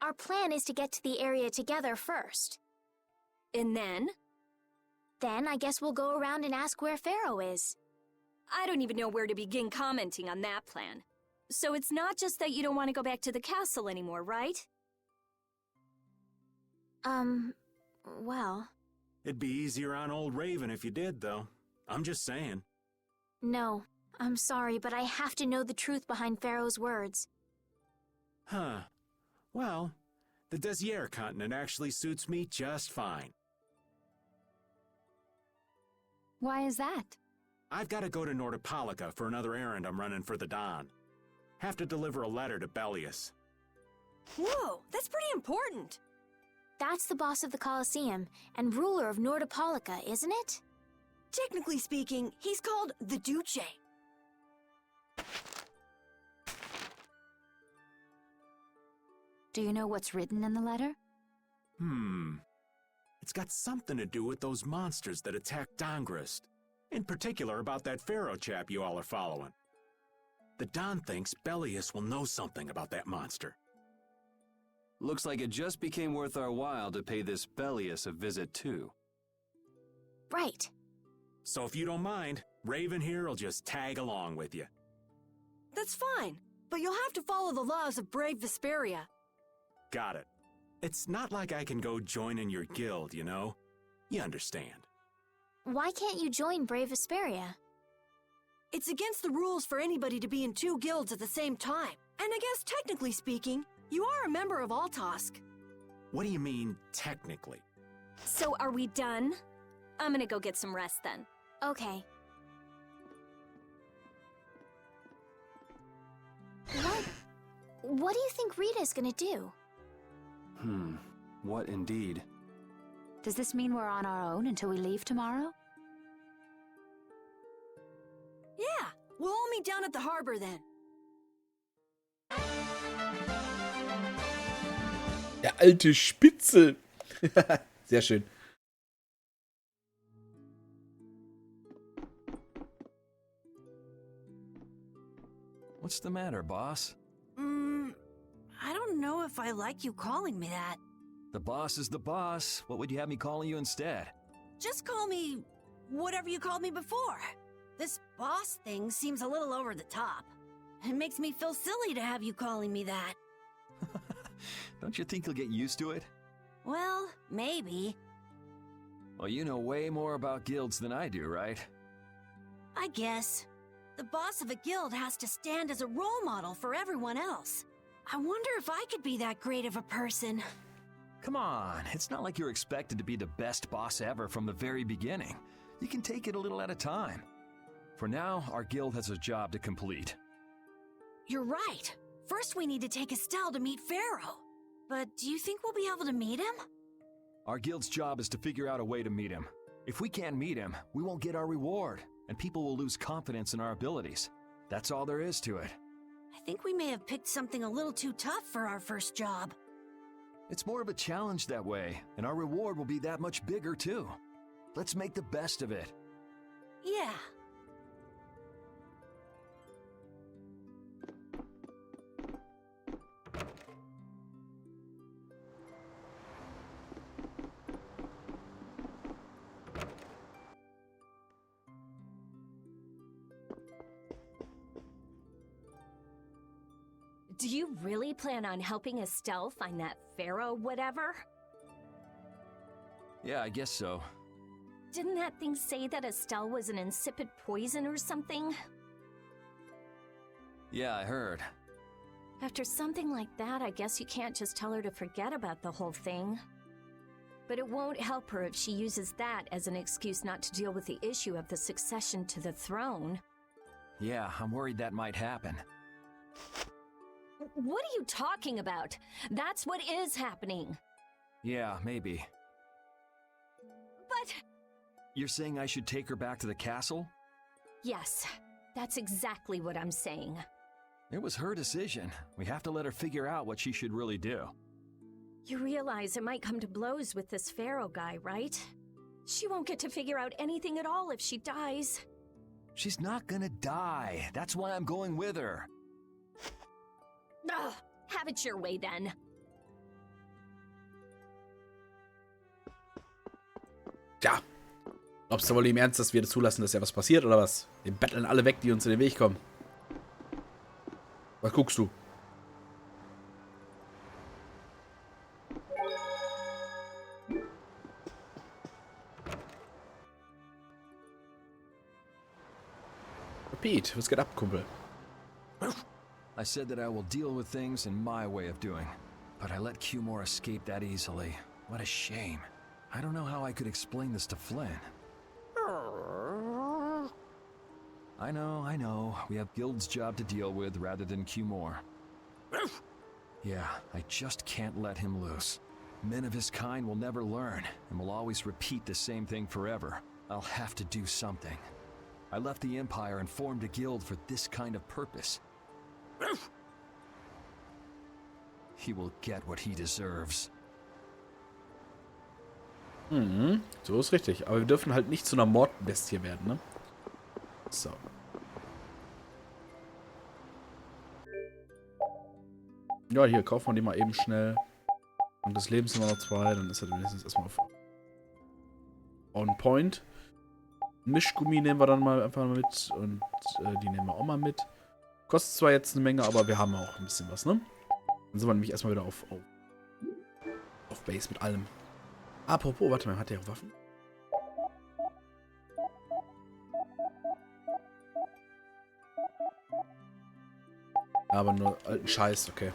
Our plan is to get to the area together first. And then? Then I guess we'll go around and ask where Pharaoh is. I don't even know where to begin commenting on that plan. So it's not just that you don't want to go back to the castle anymore, right? Well... It'd be easier on old Raven if you did, though. I'm just saying. No, I'm sorry, but I have to know the truth behind Pharaoh's words. Huh. Well, the Desier continent actually suits me just fine. Why is that? I've got to go to Nordopolica for another errand I'm running for the Don. Have to deliver a letter to Bellius. Whoa, that's pretty important. That's the boss of the Colosseum and ruler of Nordopolica, isn't it? Technically speaking, he's called the Duce. Do you know what's written in the letter? It's got something to do with those monsters that attacked Dongrist. In particular about that Pharaoh chap you all are following. The Don thinks Bellius will know something about that monster. Looks like it just became worth our while to pay this Bellius a visit too. Right. So if you don't mind, Raven here will just tag along with you. That's fine, but you'll have to follow the laws of brave Vesperia. Got it. It's not like I can go join in your guild, you know? You understand. Why can't you join Brave Vesperia? It's against the rules for anybody to be in two guilds at the same time. And I guess technically speaking, you are a member of Altosk. What do you mean, technically? So are we done? I'm gonna go get some rest then. Okay. What do you think Rita's gonna do? What indeed? Does this mean we're on our own until we leave tomorrow? Yeah, we'll all meet down at the harbor then. Der alte Spitzel. Sehr schön. What's the matter, boss? I don't know if I like you calling me that. The boss is the boss. What would you have me calling you instead? Just call me whatever you called me before. This boss thing seems a little over the top. It makes me feel silly to have you calling me that. Don't you think you'll get used to it? Well, maybe. Well, you know way more about guilds than I do, right? I guess. The boss of a guild has to stand as a role model for everyone else. I wonder if I could be that great of a person. Come on, it's not like you're expected to be the best boss ever from the very beginning. You can take it a little at a time. For now, our guild has a job to complete. You're right. First we need to take Estelle to meet Pharaoh. But do you think we'll be able to meet him? Our guild's job is to figure out a way to meet him. If we can't meet him, we won't get our reward, and people will lose confidence in our abilities. That's all there is to it. I think we may have picked something a little too tough for our first job. It's more of a challenge that way, and our reward will be that much bigger too. Let's make the best of it. Yeah. Do you really plan on helping Estelle find that pharaoh whatever? Yeah, I guess so. Didn't that thing say that Estelle was an insipid poison or something? Yeah, I heard. After something like that, I guess you can't just tell her to forget about the whole thing. But it won't help her if she uses that as an excuse not to deal with the issue of the succession to the throne. Yeah, I'm worried that might happen. What are you talking about? That's what is happening. Yeah, maybe. But... You're saying I should take her back to the castle? Yes, that's exactly what I'm saying. It was her decision. We have to let her figure out what she should really do. You realize it might come to blows with this pharaoh guy, right? She won't get to figure out anything at all if she dies. She's not gonna die. That's why I'm going with her. Ugh, have it your way then. Tja. Glaubst du wohl im Ernst, dass wir das zulassen, dass ja was passiert, oder was? Wir betteln alle weg, die uns in den Weg kommen. Was guckst du? Pete, was geht ab, Kumpel? I said that I will deal with things in my way of doing, but I let Cumore escape that easily. What a shame. I don't know how I could explain this to Flynn. I know. We have Guild's job to deal with rather than Cumore. Yeah, I just can't let him loose. Men of his kind will never learn, and will always repeat the same thing forever. I'll have to do something. I left the Empire and formed a guild for this kind of purpose. He will get what he deserves. Mhm, so ist richtig. Aber wir dürfen halt nicht zu einer Mordbestie werden, ne? So. Ja, hier, kaufen wir die mal eben schnell. Und des Lebens sind wir noch 2, dann ist er wenigstens erstmal auf on point. Mischgummi nehmen wir dann mal einfach mal mit und die nehmen wir auch mal mit. Kostet zwar jetzt eine Menge, aber wir haben auch ein bisschen was, ne? Dann sind wir nämlich erstmal wieder auf Base mit allem. Apropos, warte mal, hat der auch Waffen? Aber nur alten Scheiß, okay.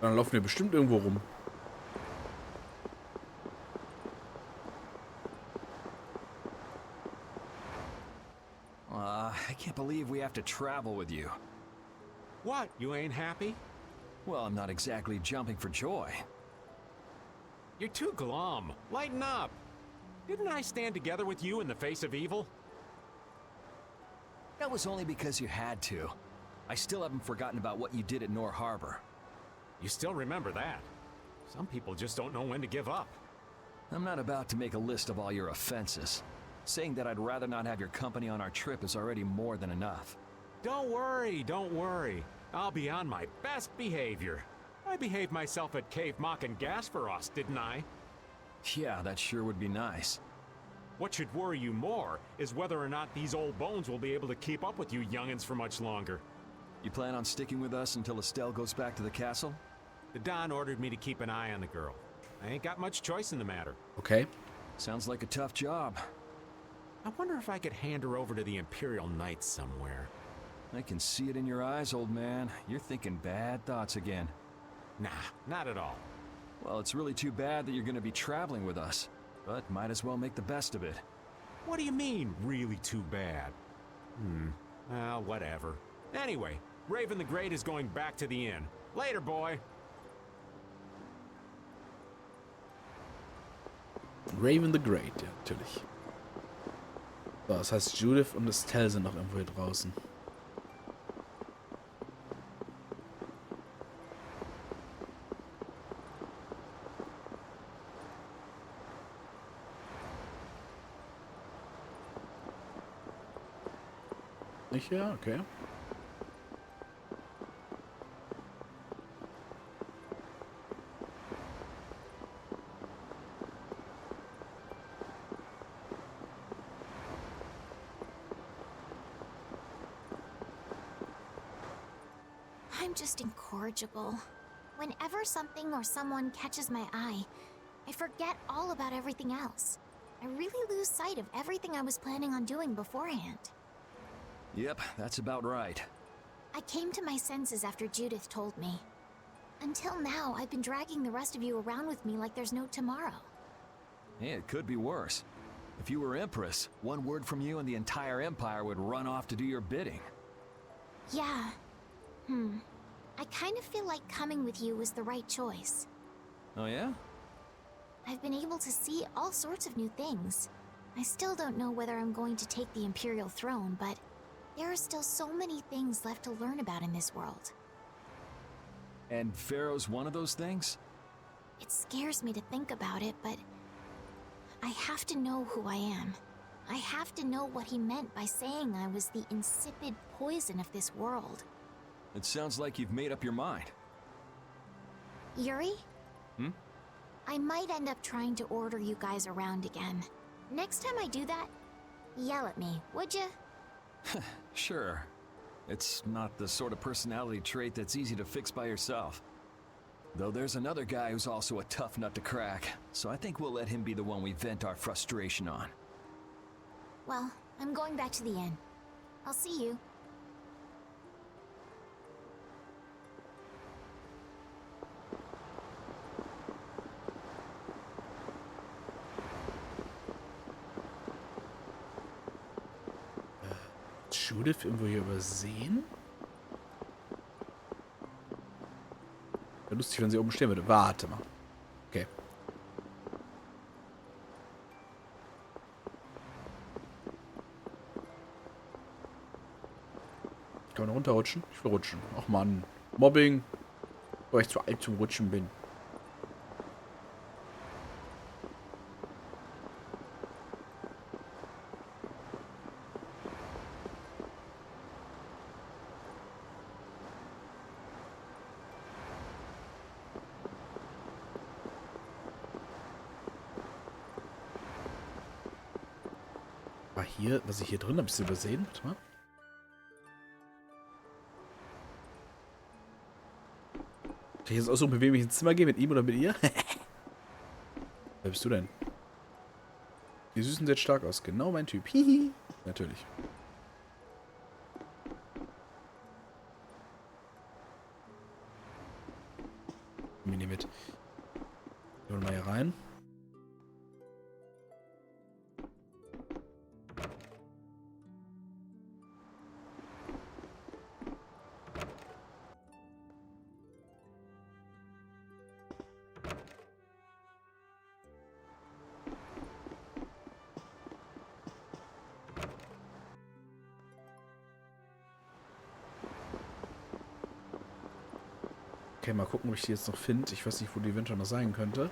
Dann laufen wir bestimmt irgendwo rum. I can't believe we have to travel with you. What, you ain't happy? Well, I'm not exactly jumping for joy. You're too glum. Lighten up. Didn't I stand together with you in the face of evil? That was only because you had to. I still haven't forgotten about what you did at Nor Harbor. You still remember that. Some people just don't know when to give up. I'm not about to make a list of all your offenses. Saying that I'd rather not have your company on our trip is already more than enough. Don't worry, don't worry. I'll be on my best behavior. I behaved myself at Cave Mock and Gasperos, didn't I? Yeah, that sure would be nice. What should worry you more is whether or not these old bones will be able to keep up with you youngins for much longer. You plan on sticking with us until Estelle goes back to the castle? The Don ordered me to keep an eye on the girl. I ain't got much choice in the matter. Okay. Sounds like a tough job. I wonder if I could hand her over to the Imperial Knights somewhere. I can see it in your eyes, old man. You're thinking bad thoughts again. Nah, not at all. Well, it's really too bad that you're going to be traveling with us, but might as well make the best of it. What do you mean, really too bad? Well, whatever. Anyway, Raven the Great is going back to the inn. Later, boy. Raven the Great, ja, natürlich. So, das heißt, Judith und Estelle sind noch irgendwo hier draußen. Nicht hier? Okay. I'm just incorrigible. Whenever something or someone catches my eye, I forget all about everything else. I really lose sight of everything I was planning on doing beforehand. Yep, that's about right. I came to my senses after Judith told me. Until now, I've been dragging the rest of you around with me like there's no tomorrow. Yeah, it could be worse. If you were Empress, one word from you and the entire Empire would run off to do your bidding. Yeah. I kind of feel like coming with you was the right choice. Oh yeah? I've been able to see all sorts of new things. I still don't know whether I'm going to take the Imperial throne, but there are still so many things left to learn about in this world. And Pharaoh's one of those things? It scares me to think about it, but I have to know who I am. I have to know what he meant by saying I was the insipid poison of this world. It sounds like you've made up your mind. Yuri? I might end up trying to order you guys around again. Next time I do that, yell at me, would you? Sure. It's not the sort of personality trait that's easy to fix by yourself. Though there's another guy who's also a tough nut to crack, so I think we'll let him be the one we vent our frustration on. Well, I'm going back to the inn. I'll see you. Judith irgendwo hier übersehen? Wäre lustig, wenn sie oben stehen würde. Warte mal. Okay. Kann man runterrutschen? Ich will rutschen. Ach Mann. Mobbing. Weil ich zu alt zum Rutschen bin. War hier, was ich hier drin habe, ich es übersehen? Warte mal. Kann ich jetzt aussuchen, mit wem ich ins Zimmer gehe? Mit ihm oder mit ihr? Wer bist du denn? Die Süßen sieht stark aus. Genau mein Typ. Hihi. Natürlich. Nimm ihn hier mit. Gehen wir mal hier rein. Okay, mal gucken, ob ich die jetzt noch finde. Ich weiß nicht, wo die eventuell noch sein könnte.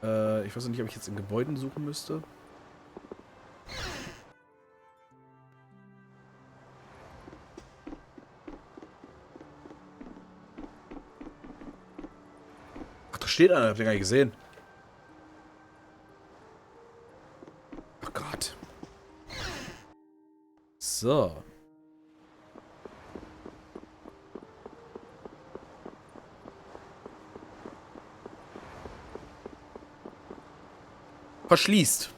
Ich weiß nicht, ob ich jetzt in Gebäuden suchen müsste. Ach, da steht einer, hab ich gar nicht gesehen. Oh Gott. So. Verschließt.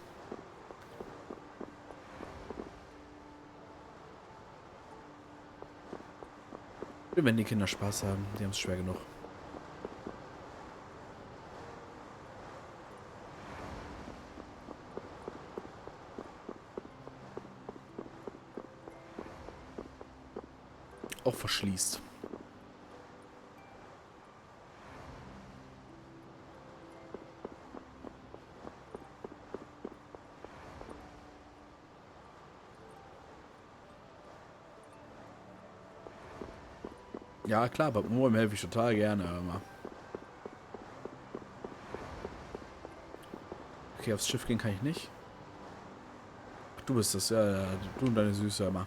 Wenn die Kinder Spaß haben, die haben es schwer genug. Auch verschließt. Ja, klar, bei Moem helfe ich total gerne, immer. Okay, aufs Schiff gehen kann ich nicht. Ach, du bist das, ja, ja, du und deine Süße, immer.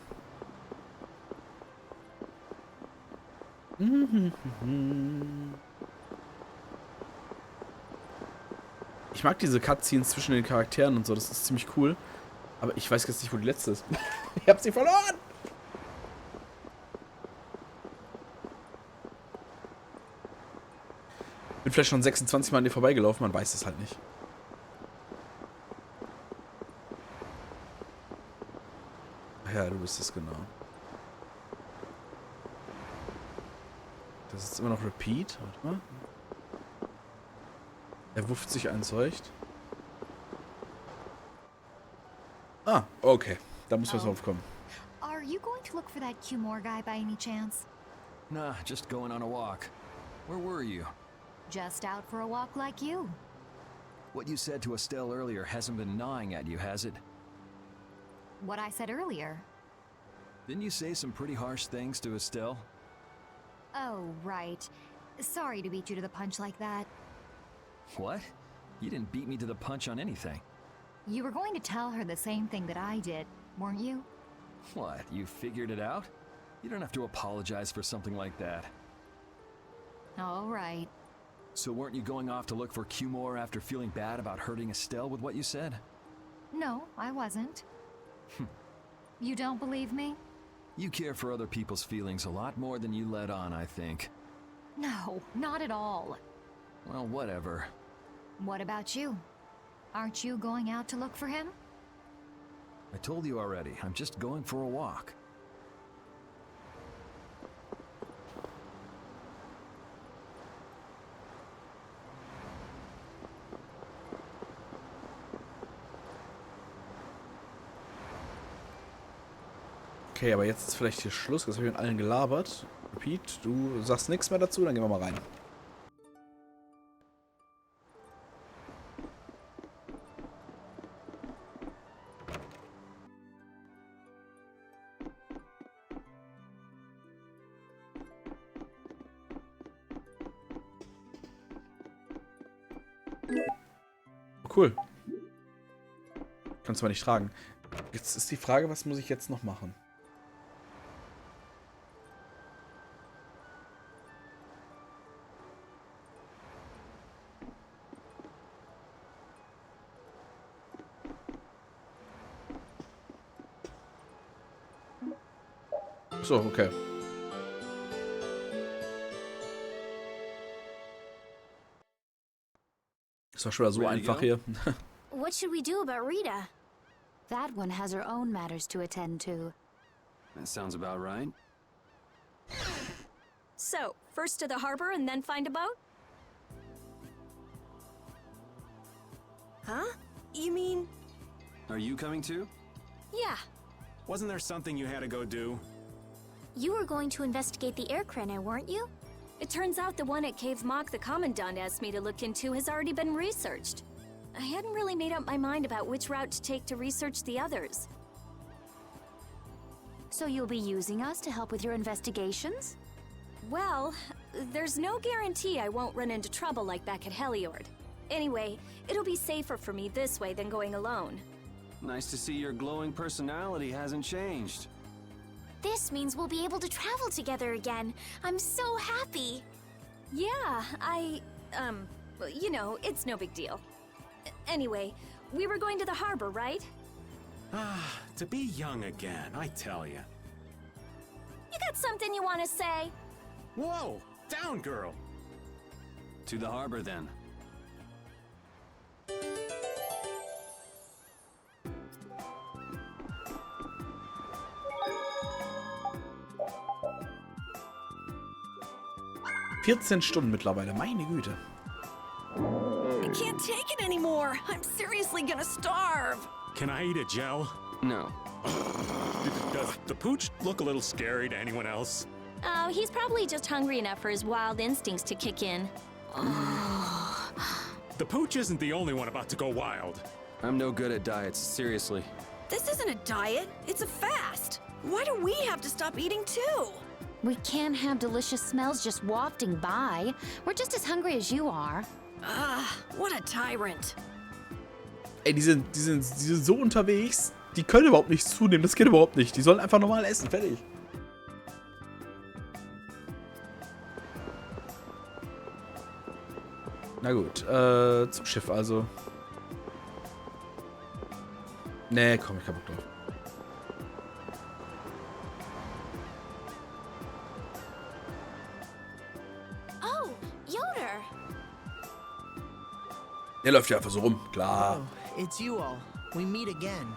Ich mag diese Cutscenes zwischen den Charakteren und so, das ist ziemlich cool. Aber ich weiß jetzt nicht, wo die letzte ist. Ich hab sie verloren! Bin vielleicht schon 26 Mal an dir vorbeigelaufen, man weiß es halt nicht. Ja, du bist es genau. Das ist immer noch Repeat. Warte mal. Er wufft sich ein Zeug. Ah, okay. Da muss was draufkommen. Are you going to look for that Cumore guy by any chance? Nah, just going on a walk. Where were you? Just out for a walk like you. What you said to Estelle earlier hasn't been gnawing at you, has it? What I said earlier. Didn't you say some pretty harsh things to Estelle? Oh, right. Sorry to beat you to the punch like that. What? You didn't beat me to the punch on anything. You were going to tell her the same thing that I did, weren't you? What, you figured it out? You don't have to apologize for something like that. All right. So weren't you going off to look for Cumore after feeling bad about hurting Estelle with what you said? No, I wasn't. You don't believe me? You care for other people's feelings a lot more than you let on, I think. No, not at all. Well, whatever. What about you? Aren't you going out to look for him? I told you already, I'm just going for a walk. Okay, aber jetzt ist vielleicht hier Schluss. Jetzt habe ich mit allen gelabert. Repeat, du sagst nichts mehr dazu, dann gehen wir mal rein. Cool. Kannst du mal nicht tragen. Jetzt ist die Frage, was muss ich jetzt noch machen? So, okay. Das war schon wieder so einfach hier. What should we do about Rita? That one has her own matters to attend to. That sounds about right. So, first to the harbor and then find a boat? Huh? You mean... Are you coming too? Yeah. Wasn't there something you had to go do? You were going to investigate the air crenna, weren't you? It turns out the one at Cave Mock the Commandant asked me to look into has already been researched. I hadn't really made up my mind about which route to take to research the others. So you'll be using us to help with your investigations? Well, there's no guarantee I won't run into trouble like back at Heliord. Anyway, it'll be safer for me this way than going alone. Nice to see your glowing personality hasn't changed. This means we'll be able to travel together again. I'm so happy. Yeah, you know, it's no big deal. Anyway, we were going to the harbor, right? Ah, to be young again, I tell you. You got something you want to say? Whoa! Down, girl! To the harbor, then. Stunden mittlerweile, meine Güte. I can't take it anymore. I'm seriously gonna starve. Can I eat a gel? No. Does the pooch look a little scary to anyone else? Oh, he's probably just hungry enough for his wild instincts to kick in. The pooch isn't the only one about to go wild. I'm no good at diets, seriously. This isn't a diet, it's a fast. Why do we have to stop eating too? We can't have delicious smells just wafting by. We're just as hungry as you are. What a tyrant. Ey, die sind so unterwegs, die können überhaupt nichts zunehmen, das geht überhaupt nicht. Die sollen einfach normal essen, fertig. Na gut, zum Schiff also. Nee, komm, ich hab Bock drauf. Oh, Yoder. Der läuft ja einfach so rum, klar. Oh, it's you all. We meet again.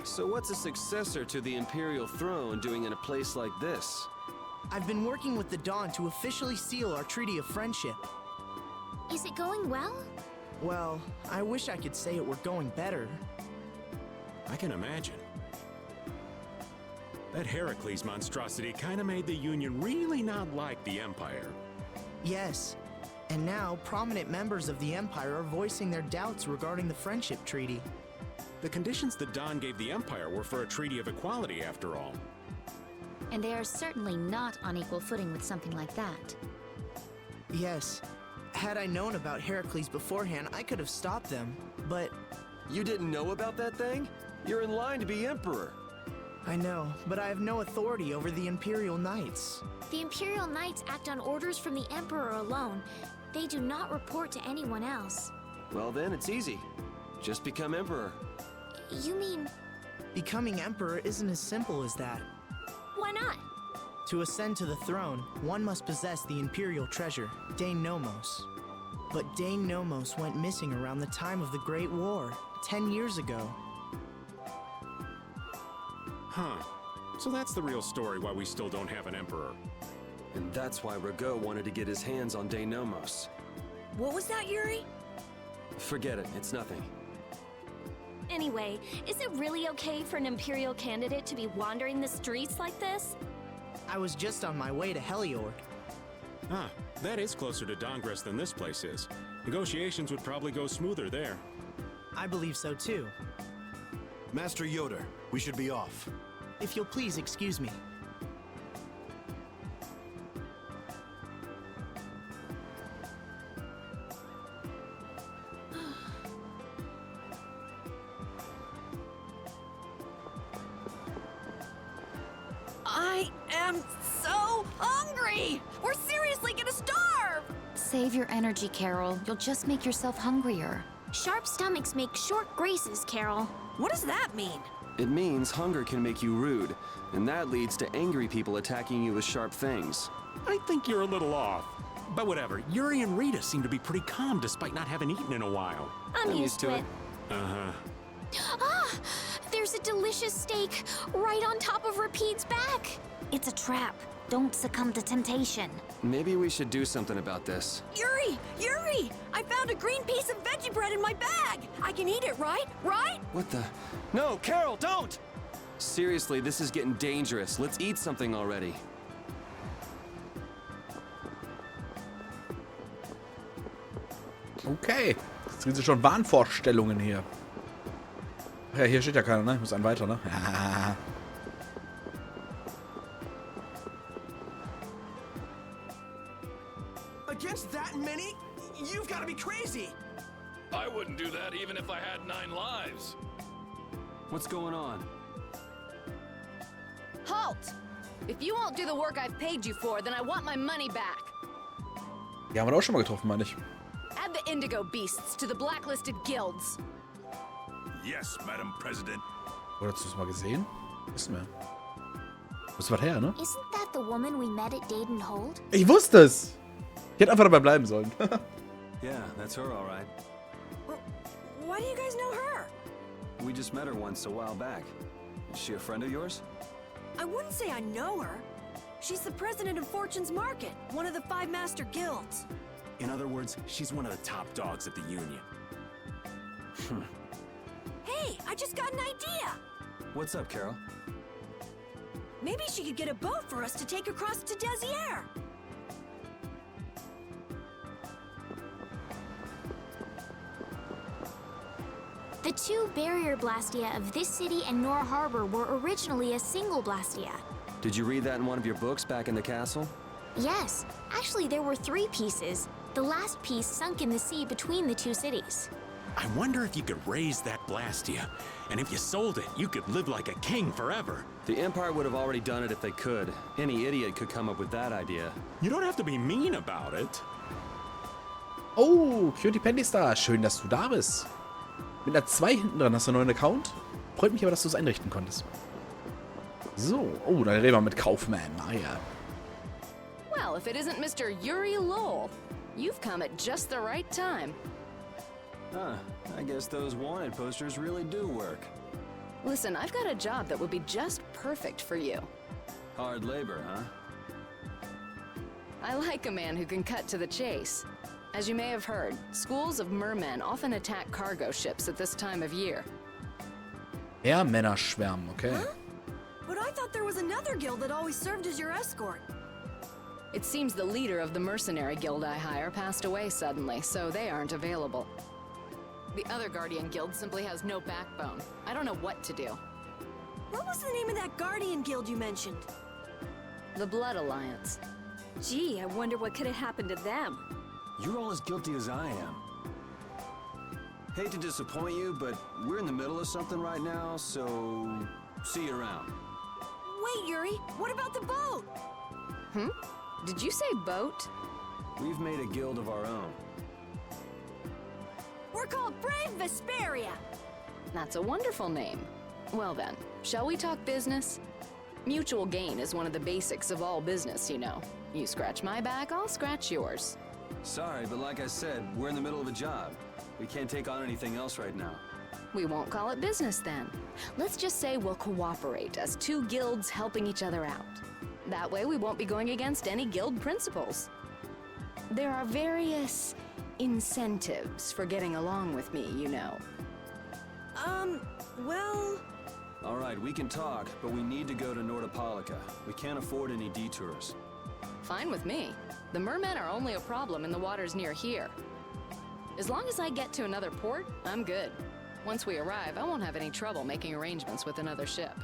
So what's a successor to the Imperial throne doing in a place like this? I've been working with the Dawn to officially seal our Treaty of Friendship. Is it going well? Well, I wish I could say it were going better. I can imagine. That Heracles monstrosity kinda made the Union really not like the Empire. Yes. And now, prominent members of the Empire are voicing their doubts regarding the Friendship Treaty. The conditions the Dawn gave the Empire were for a treaty of equality, after all. And they are certainly not on equal footing with something like that. Yes. Had I known about Heracles beforehand, I could have stopped them, but... You didn't know about that thing? You're in line to be Emperor. I know, but I have no authority over the Imperial Knights. The Imperial Knights act on orders from the Emperor alone. They do not report to anyone else. Well then, it's easy. Just become Emperor. You mean... Becoming Emperor isn't as simple as that. Why not? To ascend to the throne, one must possess the Imperial treasure, Dane Nomos. But Dane Nomos went missing around the time of the Great War, 10 years ago. Huh. So that's the real story why we still don't have an Emperor. And that's why Rago wanted to get his hands on Dane Nomos. What was that, Yuri? Forget it, it's nothing. Anyway, is it really okay for an Imperial candidate to be wandering the streets like this? I was just on my way to Heliord. Ah, that is closer to Dongress than this place is. Negotiations would probably go smoother there. I believe so too. Master Yoder, we should be off. If you'll please excuse me. I am so hungry! We're seriously gonna starve! Save your energy, Carol. You'll just make yourself hungrier. Sharp stomachs make short graces, Carol. What does that mean? It means hunger can make you rude, and that leads to angry people attacking you with sharp things. I think you're a little off. But whatever, Yuri and Rita seem to be pretty calm despite not having eaten in a while. I'm used to it. Uh-huh. Ah! There's a delicious steak right on top of Rapide's back. It's a trap. Don't succumb to temptation. Maybe we should do something about this. Yuri! Yuri! I found a green piece of veggie bread in my bag! I can eat it, right? Right? What the? No, Carol, don't! Seriously, this is getting dangerous. Let's eat something already. Okay. Jetzt kriegen sie schon Wahnvorstellungen hier. Ach ja, hier steht ja keiner, ne? Ich muss einen weiter, ne? wouldn't do that even if I had 9 lives. What's going on? Halt! If you won't do the work I've paid you for, then I want my money back. Die haben wir auch schon mal getroffen, meine ich. Add the indigo beasts to the blacklisted guilds. Yes, Madam President. Oder hast du es mal gesehen? Wissen wir. Das war her, ne? Isn't that the woman we met at Dayton Hold? Ich wusste es! Ich hätte einfach dabei bleiben sollen. Yeah, that's her, all right. Why do you guys know her? We just met her once a while back. Is she a friend of yours? I wouldn't say I know her. She's the president of Fortune's Market, one of the 5 master guilds. In other words, she's one of the top dogs at the Union. Hey, I just got an idea! What's up, Carol? Maybe she could get a boat for us to take across to Desier. The 2 barrier blastia of this city and Nora Harbor were originally a single blastia. Did you read that in one of your books back in the castle? Yes, actually there were 3 pieces. The last piece sunk in the sea between the 2 cities. I wonder if you could raise that Blastia. And if you sold it, you could live like a king forever. The Empire would have already done it if they could. Any idiot could come up with that idea. You don't have to be mean about it. Oh, Cutie Pendy Star. Schön, dass du da bist. Mit einer 2 hinten dran hast du einen neuen Account. Freut mich aber, dass du es einrichten konntest. So. Oh, dann reden wir mit Kaufmann. Ah ja. Well, if it isn't Mr. Yuri Lowell, you've come at just the right time. Huh. I guess those wanted posters really do work. Listen, I've got a job that would be just perfect for you. Hard labor, huh? I like a man who can cut to the chase. As you may have heard, schools of mermen often attack cargo ships at this time of year. Ja, Männer schwärmen, okay. Huh? But I thought there was another guild that always served as your escort. It seems the leader of the mercenary guild I hire passed away suddenly, so they aren't available. The other Guardian guild simply has no backbone. I don't know what to do. What was the name of that Guardian guild you mentioned? The Blood Alliance. Gee, I wonder what could have happened to them. You're all as guilty as I am. Hate to disappoint you, but we're in the middle of something right now, so see you around. Wait, Yuri, what about the boat? Did you say boat? We've made a guild of our own. We're called Brave Vesperia. That's a wonderful name. Well then, shall we talk business? Mutual gain is one of the basics of all business, you know. You scratch my back, I'll scratch yours. Sorry, but like I said, we're in the middle of a job. We can't take on anything else right now. We won't call it business then. Let's just say we'll cooperate as 2 guilds helping each other out. That way we won't be going against any guild principles. There are various incentives for getting along with me, you know. Well... All right, we can talk, but we need to go to Nordopolica. We can't afford any detours. Fine with me. The mermen are only a problem in the waters near here. As long as I get to another port, I'm good. Once we arrive, I won't have any trouble making arrangements with another ship.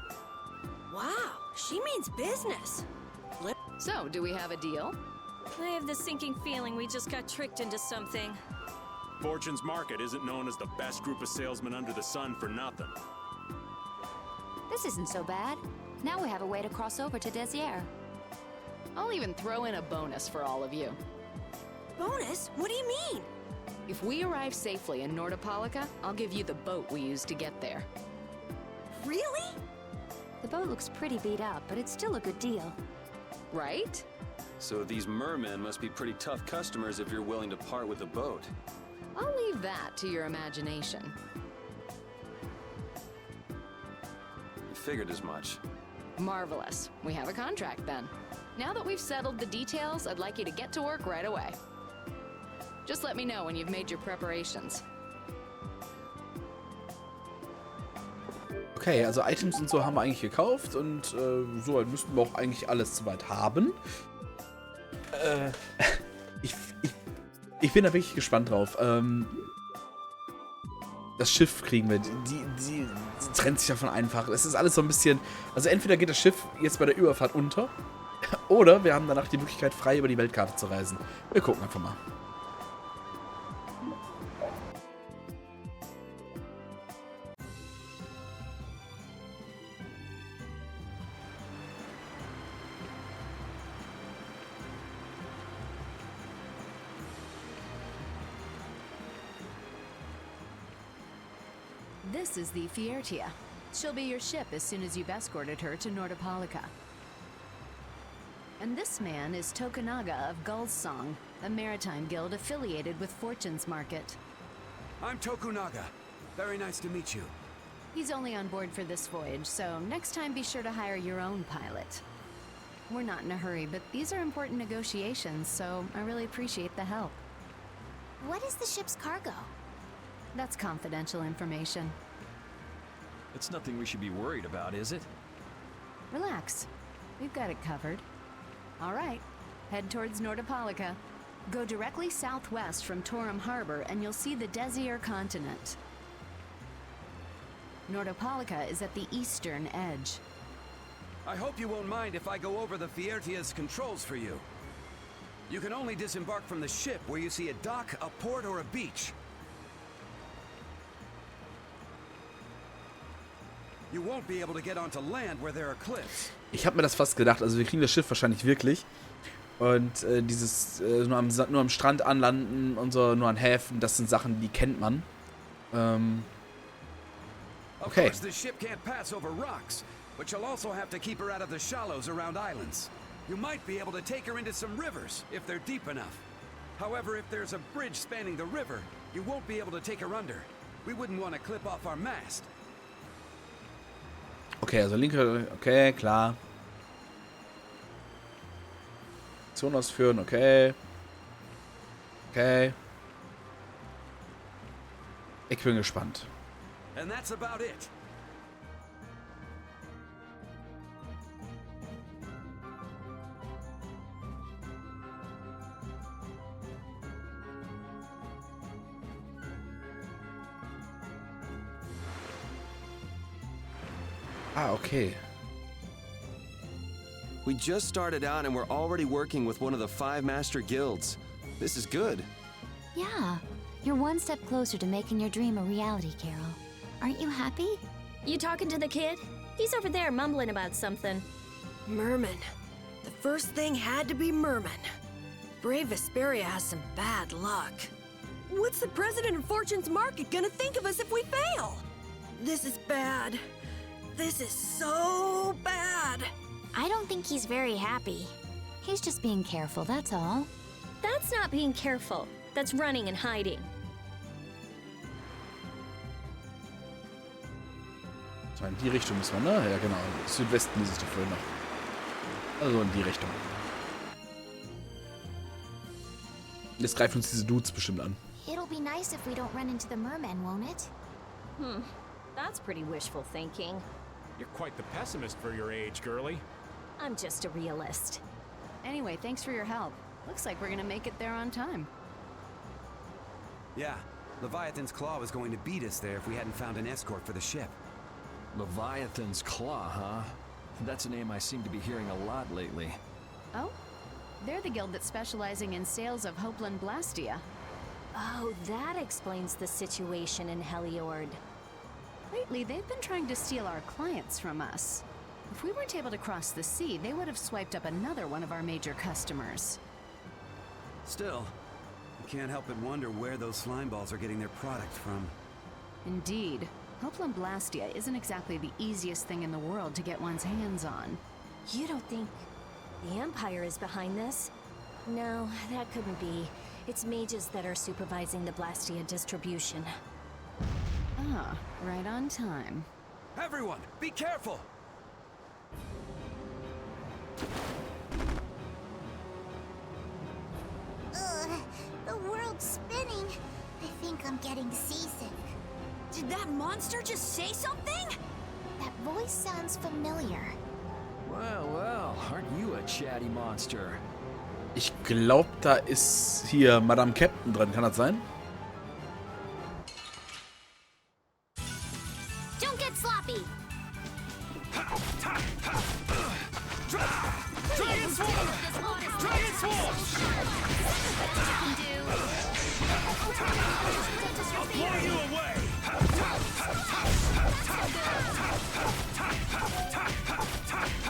Wow, she means business. So, do we have a deal? I have the sinking feeling we just got tricked into something. Fortune's Market isn't known as the best group of salesmen under the sun for nothing. This isn't so bad. Now we have a way to cross over to Desier. I'll even throw in a bonus for all of you. Bonus? What do you mean? If we arrive safely in Nordopolica, I'll give you the boat we used to get there. Really? The boat looks pretty beat up, but it's still a good deal. Right? So these mermen must be pretty tough customers if you're willing to part with the boat. I'll leave that to your imagination. Figured as much. Marvelous. We have a contract then. Now that we've settled the details, I'd like you to get to work right away. Just let me know when you've made your preparations. Okay, also Items und so haben wir eigentlich gekauft und so müssten wir auch eigentlich alles soweit haben. Ich bin da wirklich gespannt drauf. Das Schiff kriegen wir. Die trennt sich davon einfach. Es ist alles so ein bisschen... Also entweder geht das Schiff jetzt bei der Überfahrt unter oder wir haben danach die Möglichkeit, frei über die Weltkarte zu reisen. Wir gucken einfach mal. This is the Vesperia. She'll be your ship as soon as you've escorted her to Nordopolica. And this man is Tokunaga of Gull's Song, a maritime guild affiliated with Fortune's Market. I'm Tokunaga. Very nice to meet you. He's only on board for this voyage, so next time be sure to hire your own pilot. We're not in a hurry, but these are important negotiations, so I really appreciate the help. What is the ship's cargo? That's confidential information. It's nothing we should be worried about, is it? Relax. We've got it covered. All right, head towards Nordopolica. Go directly southwest from Torum Harbor and you'll see the Desir continent. Nordopolica is at the eastern edge. I hope you won't mind if I go over the Vespertia's controls for you. You can only disembark from the ship where you see a dock, a port, or a beach. You won't be able to get onto land where there are cliffs. Ich habe mir das fast gedacht. Also wir kriegen das Schiff wahrscheinlich wirklich. Und dieses nur am Strand anlanden und so, nur an Häfen, das sind Sachen, die kennt man. Okay. Of course, the ship can't pass over rocks, but you'll also have to keep her out of the shallows around islands. You might be able to take her into some rivers, if they're deep enough. However, if there's a bridge spanning the river, you won't be able to take her under. We wouldn't want to clip off our mast. Okay, also linke, okay, klar. Zone ausführen, okay. Okay. Ich bin gespannt. And that's about it. Ah, okay. We just started out and we're already working with one of the 5 master guilds. This is good. Yeah, you're one step closer to making your dream a reality, Carol. Aren't you happy? You talking to the kid? He's over there mumbling about something. Merman. The first thing had to be Merman. Brave Vesperia has some bad luck. What's the president of Fortune's Market gonna think of us if we fail? This is bad. This is so bad. I don't think he's very happy. He's just being careful, that's all. That's not being careful. That's running and hiding. So in die Richtung müssen wir, ne? Ja, genau. Südwesten ist es doch vorhin noch. Also in die Richtung. Jetzt greifen uns diese Dudes bestimmt an. It'll be nice if we don't run into the mermen, won't it? That's pretty wishful thinking. You're quite the pessimist for your age, girlie. I'm just a realist. Anyway, thanks for your help. Looks like we're gonna make it there on time. Yeah, Leviathan's Claw was going to beat us there if we hadn't found an escort for the ship. Leviathan's Claw, huh? That's a name I seem to be hearing a lot lately. Oh? They're the guild that's specializing in sales of Hopeland Blastia. Oh, that explains the situation in Heliord. Lately, they've been trying to steal our clients from us. If we weren't able to cross the sea, they would have swiped up another one of our major customers. Still, you can't help but wonder where those slime balls are getting their product from. Indeed. Hopeland Blastia isn't exactly the easiest thing in the world to get one's hands on. You don't think the Empire is behind this? No, that couldn't be. It's mages that are supervising the Blastia distribution. Ah, right on time. Everyone, be careful! Ugh, the world's spinning. I think I'm getting seasick. Did that monster just say something? That voice sounds familiar. Well, well, aren't you a chatty monster? Ich glaube, da ist hier Madame Captain drin. Kann das sein? Don't get sloppy. Dragon Swarm! Dragon Swarm! I'll blow you away!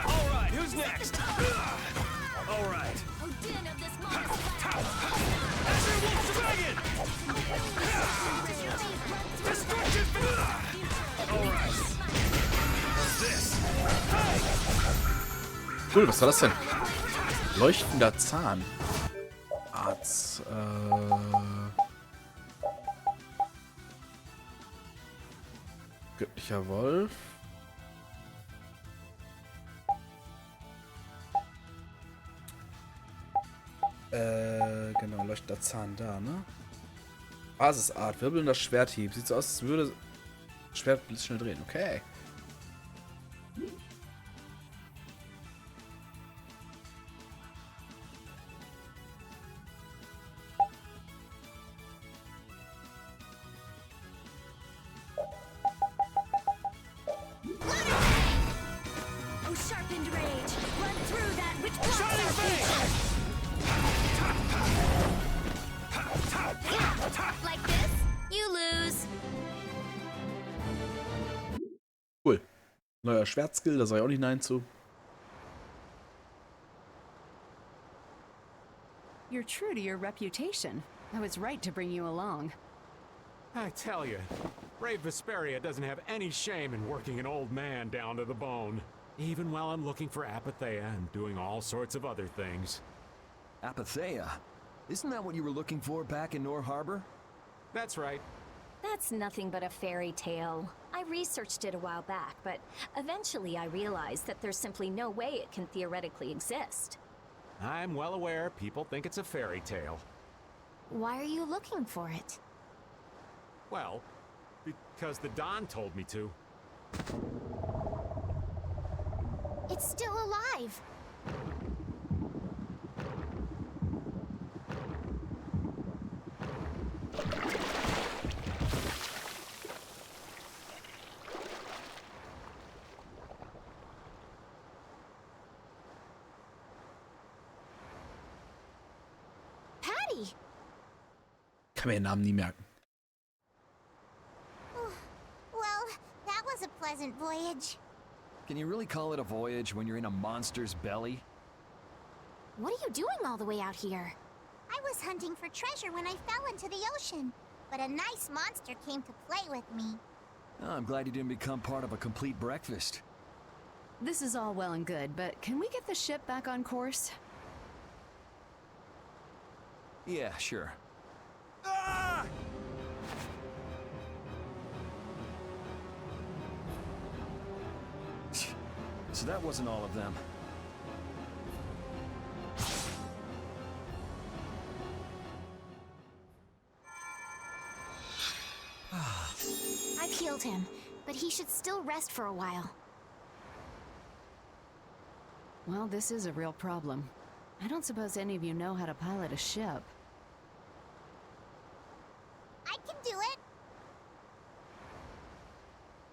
Alright, who's next? Alright. Azure Wolf's Dragon! Destruction! Cool, was war das denn? Leuchtender Zahn. Arzt, Göttlicher Wolf. Genau, leuchtender Zahn da, ne? Basisart, wirbelnder Schwerthieb. Sieht so aus, als würde das Schwert schnell drehen. Okay. Oh, sharpened rage! Run through that which blocks our future! Like this, you lose. Cool. Neuer Schwertskill, da sag ich auch nicht Nein zu. You're true to your reputation. I was right to bring you along. I tell you, Brave Vesperia doesn't have any shame in working an old man down to the bone. Even while I'm looking for Apatheia and doing all sorts of other things. Apatheia? Isn't that what you were looking for back in Nor Harbor? That's right. That's nothing but a fairy tale. I researched it a while back, but eventually I realized that there's simply no way it can theoretically exist. I'm well aware people think it's a fairy tale. Why are you looking for it? Well, because the Don told me to. It's still alive. Patty! Kann mir den Namen nie merken. Well, that was a pleasant voyage. Can you really call it a voyage when you're in a monster's belly? What are you doing all the way out here? I was hunting for treasure when I fell into the ocean, but a nice monster came to play with me. Oh, I'm glad you didn't become part of a complete breakfast. This is all well and good, but can we get the ship back on course? Yeah, sure. Ah! So that wasn't all of them. I've healed him, but he should still rest for a while. Well, this is a real problem. I don't suppose any of you know how to pilot a ship. I can do it.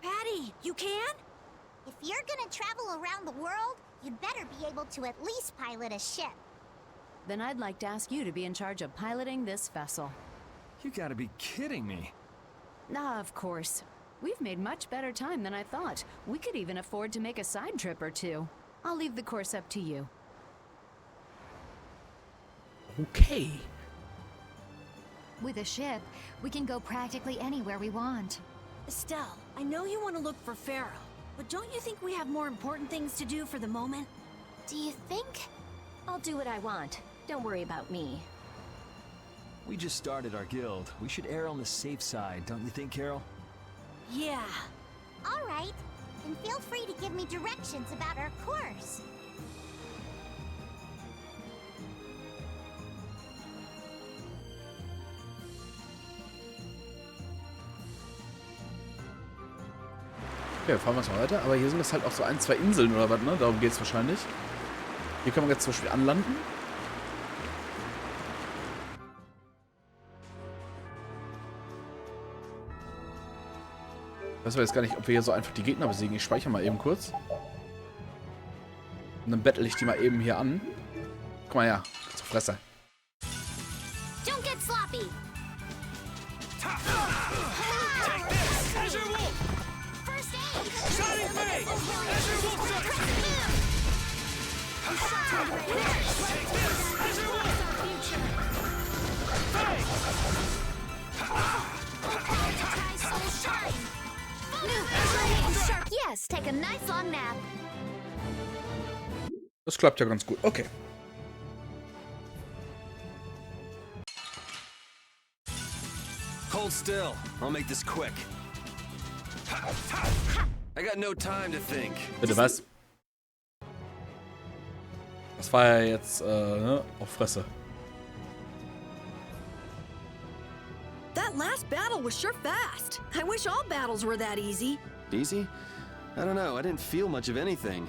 Patty, you can? If you're gonna travel around the world, you'd better be able to at least pilot a ship. Then I'd like to ask you to be in charge of piloting this vessel. You gotta be kidding me. Ah, of course. We've made much better time than I thought. We could even afford to make a side trip or two. I'll leave the course up to you. Okay. With a ship, we can go practically anywhere we want. Estelle, I know you want to look for Pharaoh, but don't you think we have more important things to do for the moment? Do you think? I'll do what I want. Don't worry about me. We just started our guild. We should err on the safe side, don't you think, Carol? Yeah. All right. And feel free to give me directions about our course. Okay, fahren wir jetzt mal weiter. Aber hier sind das halt auch so ein, zwei Inseln oder was, ne? Darum geht es wahrscheinlich. Hier können wir jetzt zum Beispiel anlanden. Ich weiß aber jetzt gar nicht, ob wir hier so einfach die Gegner besiegen. Ich speichere mal eben kurz. Und dann bettel ich die mal eben hier an. Guck mal her. Zur Fresse. Don't get sloppy. Take this! Azure Wolf! First aid. Shining Blade! Azure Wolf Strike! Take this! Azure Wolf! Yes, take a nice long nap. Das klappt ja ganz gut. Okay. Hold still. I'll make this quick. I got no time to think. Bitte was? Das war ja jetzt, ne? Auf Fresse. That last battle was sure fast. I wish all battles were that easy. Easy? I don't know. I didn't feel much of anything.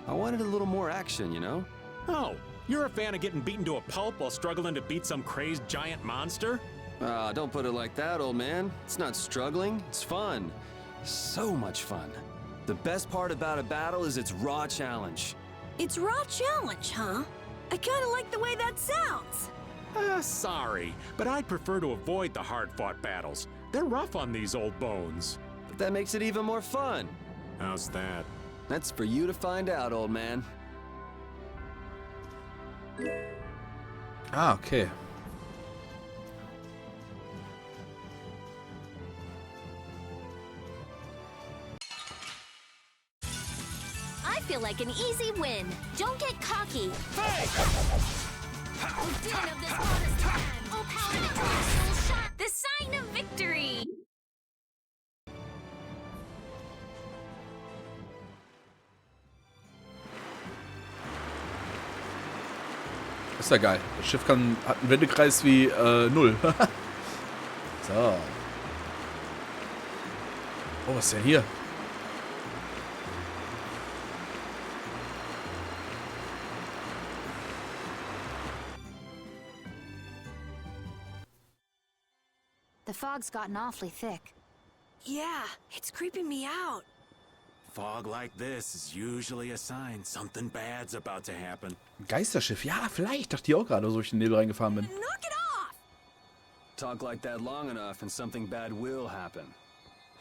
I wanted a little more action, you know? Oh, you're a fan of getting beaten to a pulp while struggling to beat some crazed giant monster? Don't put it like that, old man. It's not struggling. It's fun. So much fun. The best part about a battle is its raw challenge. It's raw challenge, huh? I kinda like the way that sounds. Sorry, but I'd prefer to avoid the hard-fought battles. They're rough on these old bones. But that makes it even more fun. How's that? That's for you to find out, old man. Ah, okay. I feel like an easy win. Don't get cocky. Hey! Of this honest man. Oh, power international shot. The sign of victory. Das ist ja geil. Das Schiff hat einen Wendekreis wie 0. So. Oh, was ist denn hier? The fog's gotten awfully thick. Yeah, it's creeping me out. Fog like this is usually a sign something bad's about to happen. Ein Geisterschiff. Ja, vielleicht. Dachte ich auch gerade, so ich in den Nebel reingefahren bin. Knock it off! Talk like that long enough and something bad will happen.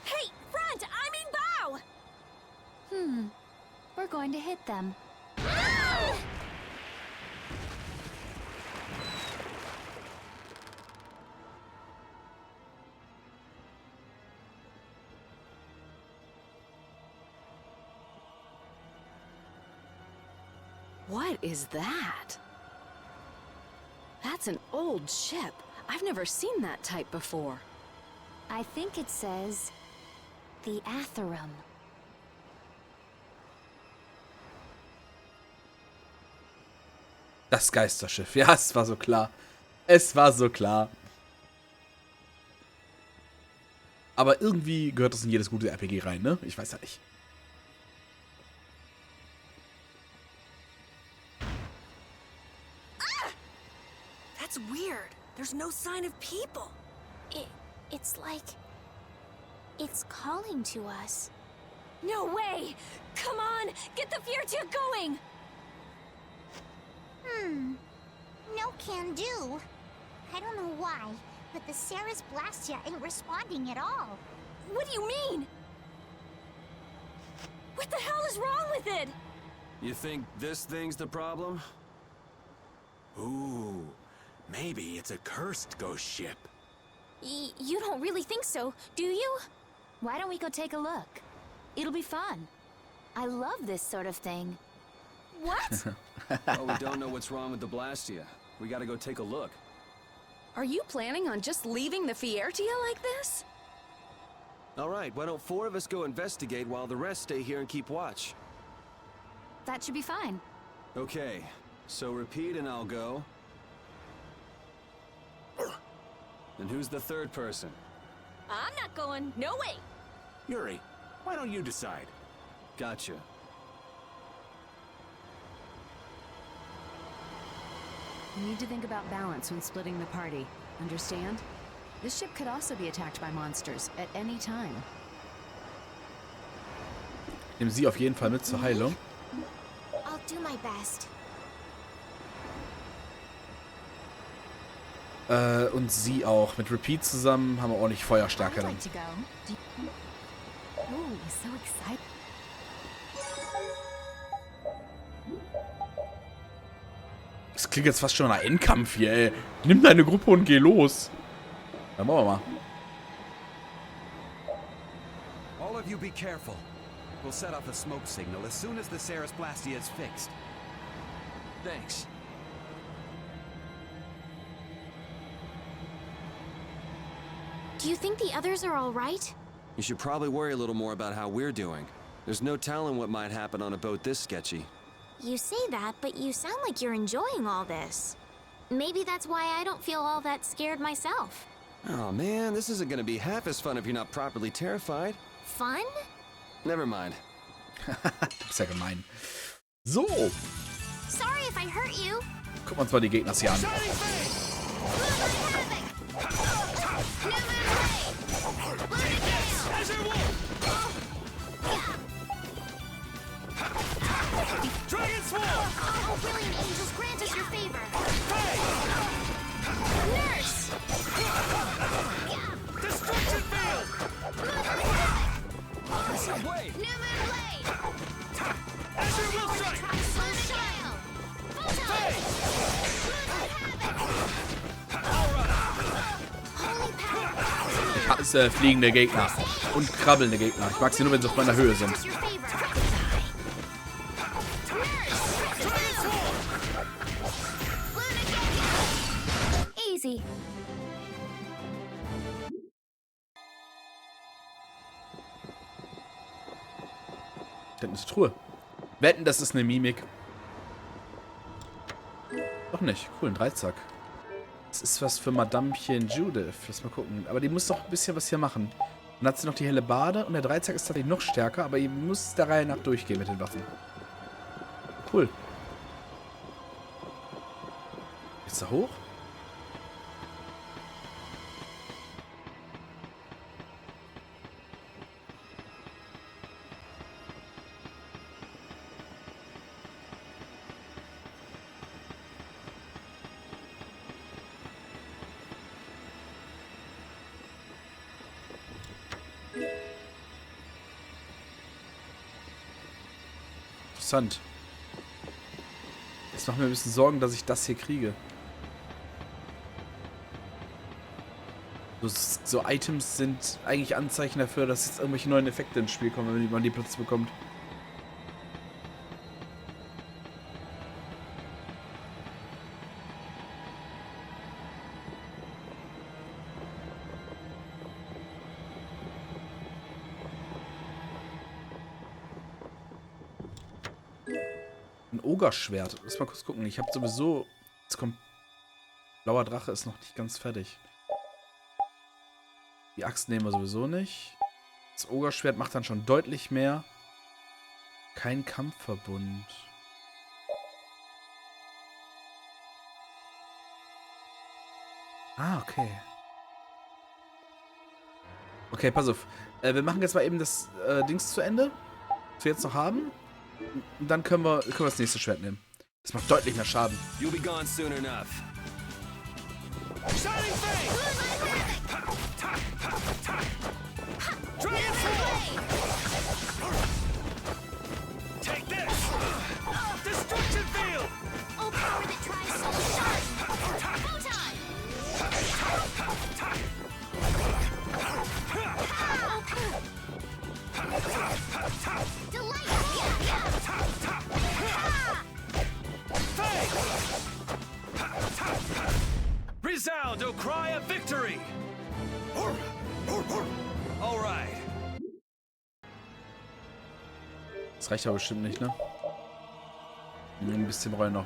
Hey, front! I mean bow! We're going to hit them. What is that? That's an old ship. I've never seen that type before. I think it says the Atherum. Das Geisterschiff. Ja, es war so klar. Es war so klar. Aber irgendwie gehört das in jedes gute RPG rein, ne? Ich weiß ja nicht. That's weird. There's no sign of people. It's like... it's calling to us. No way! Come on! Get the Fiertu going! No can do. I don't know why, but the Ceres Blastia ain't responding at all. What do you mean? What the hell is wrong with it? You think this thing's the problem? Ooh, maybe it's a cursed ghost ship. You don't really think so, do you? Why don't we go take a look? It'll be fun. I love this sort of thing. What? Oh, we don't know what's wrong with the Blastia. We gotta go take a look. Are you planning on just leaving the Fiertia like this? All right, why don't 4 of us go investigate while the rest stay here and keep watch? That should be fine. Okay, so repeat and I'll go. And who's the third person? I'm not going. No way. Yuri, why don't you decide? Gotcha. You need to think about balance when splitting the party. Understand? This ship could also be attacked by monsters at any time. Nehmen Sie auf jeden Fall mit zur Heilung. I'll do my best. Und sie auch. Mit Repeat zusammen haben wir ordentlich Feuerstärke dann. So excited. Das klingt jetzt fast schon nach Endkampf hier, ey. Nimm deine Gruppe und geh los. Dann machen wir mal. All of you be careful. We'll set off a smoke signal as soon as the Ceres Blastia is fixed. Thanks. Do you think the others are all right? You should probably worry a little more about how we're doing. There's no telling what might happen on a boat this sketchy. You say that, but you sound like you're enjoying all this. Maybe that's why I don't feel all that scared myself. Oh man, this isn't gonna be half as fun if you're not properly terrified. Fun? Never mind. Ist ja gemein. So. Sorry if I hurt you. Gucken wir uns mal die Gegner hier an. Dragon Sword! Oh, brilliant angels, grant us your favor. Nurse! Destruction Field! Listen, wait! New Moon Blade! Azure Will Strike! Slow Shadow! Ich hasse fliegende Gegner und krabbelnde Gegner. Ich mag sie nur, wenn sie auf meiner Höhe sind. Easy. Das ist eine Truhe. Wetten, das ist eine Mimik. Doch nicht. Cool, ein Dreizack. Das ist was für Madamchen Judith. Lass mal gucken. Aber die muss doch ein bisschen was hier machen. Dann hat sie noch die helle Bade und der Dreizack ist tatsächlich noch stärker, aber ihr müsst der Reihe nach durchgehen mit den Waffen. Cool. Ist da hoch? Interessant. Jetzt macht mir ein bisschen Sorgen, dass ich das hier kriege. So Items sind eigentlich Anzeichen dafür, dass jetzt irgendwelche neuen Effekte ins Spiel kommen, wenn man die plötzlich bekommt. Ein Ogerschwert. Lass mal kurz gucken. Ich habe sowieso... Jetzt kommt... Blauer Drache ist noch nicht ganz fertig. Die Axt nehmen wir sowieso nicht. Das Ogerschwert macht dann schon deutlich mehr. Kein Kampfverbund. Ah, okay. Okay, pass auf. Wir machen jetzt mal eben das Dings zu Ende. Was wir jetzt noch haben. Und dann können wir das nächste Schwert nehmen. Das macht deutlich mehr Schaden. You'll be gone soon enough. Shining Fang! Dragon Sword! Take this! Destruction Field! Oh, power that tries so sharp! Photon! Delight! Resound, O cry of victory! All right. Das reicht aber bestimmt nicht, ne? Ein bisschen brauche ich noch.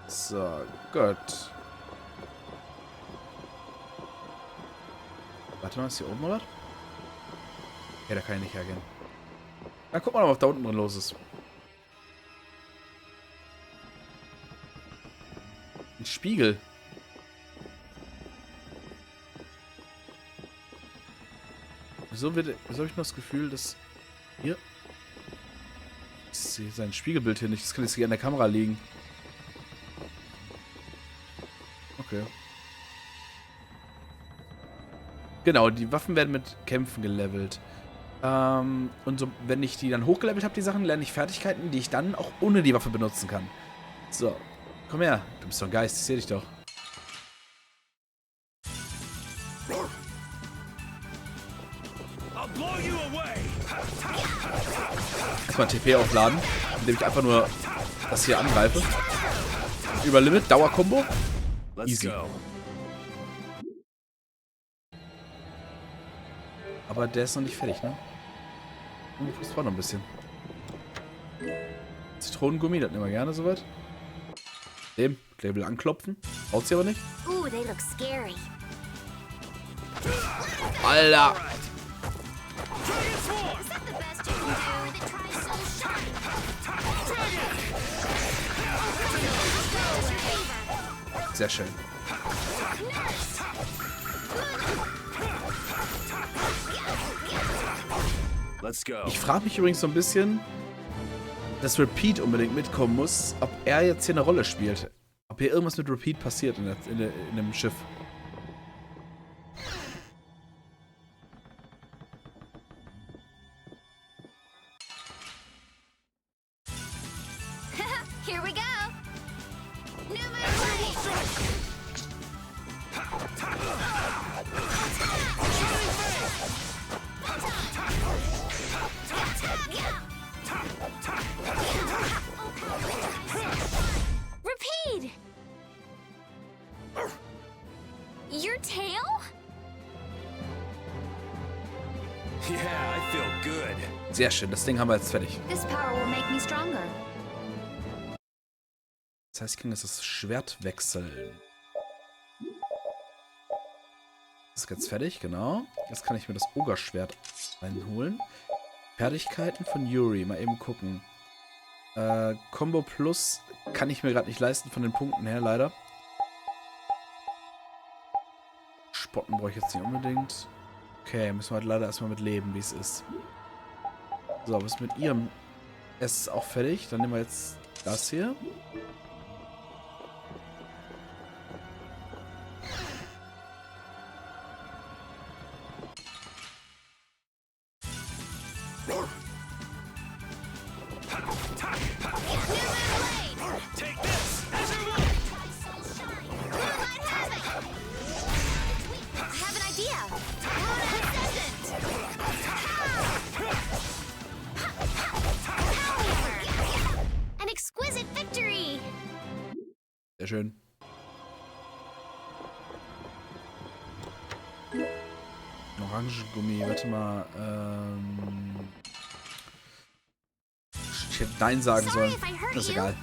So, gut. Warte mal, ist hier oben oder? Ja, da kann ich nicht hergehen. Na, guck mal, was da unten drin los ist. Ein Spiegel. Wieso habe ich noch das Gefühl, dass... Hier... Ich sehe sein Spiegelbild hier nicht. Das kann jetzt hier an der Kamera liegen. Okay. Genau, die Waffen werden mit Kämpfen gelevelt. Und so, wenn ich die dann hochgelevelt habe, die Sachen, lerne ich Fertigkeiten, die ich dann auch ohne die Waffe benutzen kann. So, komm her. Du bist doch ein Geist, ich sehe dich doch. Erstmal TP aufladen, indem ich einfach nur das hier angreife. Über Limit, Dauerkombo. Easy. Aber der ist noch nicht fertig, ne? Das braucht noch ein bisschen. Zitronengummi, das nehmen wir gerne soweit. Dem Label anklopfen. Haut sie aber nicht. Ooh, they look scary. Alter! Sehr schön. Let's go. Ich frage mich übrigens so ein bisschen, dass Repeat unbedingt mitkommen muss, ob er jetzt hier eine Rolle spielt. Ob hier irgendwas mit Repeat passiert in dem Schiff. Here we go. Repeat. Your tail? Yeah, I feel good. Sehr schön, das Ding haben wir jetzt fertig. This power will make me stronger. Das heißt, ich kann jetzt das Schwert wechseln. Das ist jetzt fertig, genau. Jetzt kann ich mir das Ogre-Schwert reinholen. Fertigkeiten von Yuri, mal eben gucken. Combo Plus kann ich mir gerade nicht leisten von den Punkten her, leider. Spotten brauche ich jetzt nicht unbedingt. Okay, müssen wir halt leider erstmal mit leben, wie es ist. So, was mit ihrem S ist auch fertig. Dann nehmen wir jetzt das hier. Sehr schön. Orangengummi, warte mal. Ich hätte Nein sagen sollen. Das ist egal.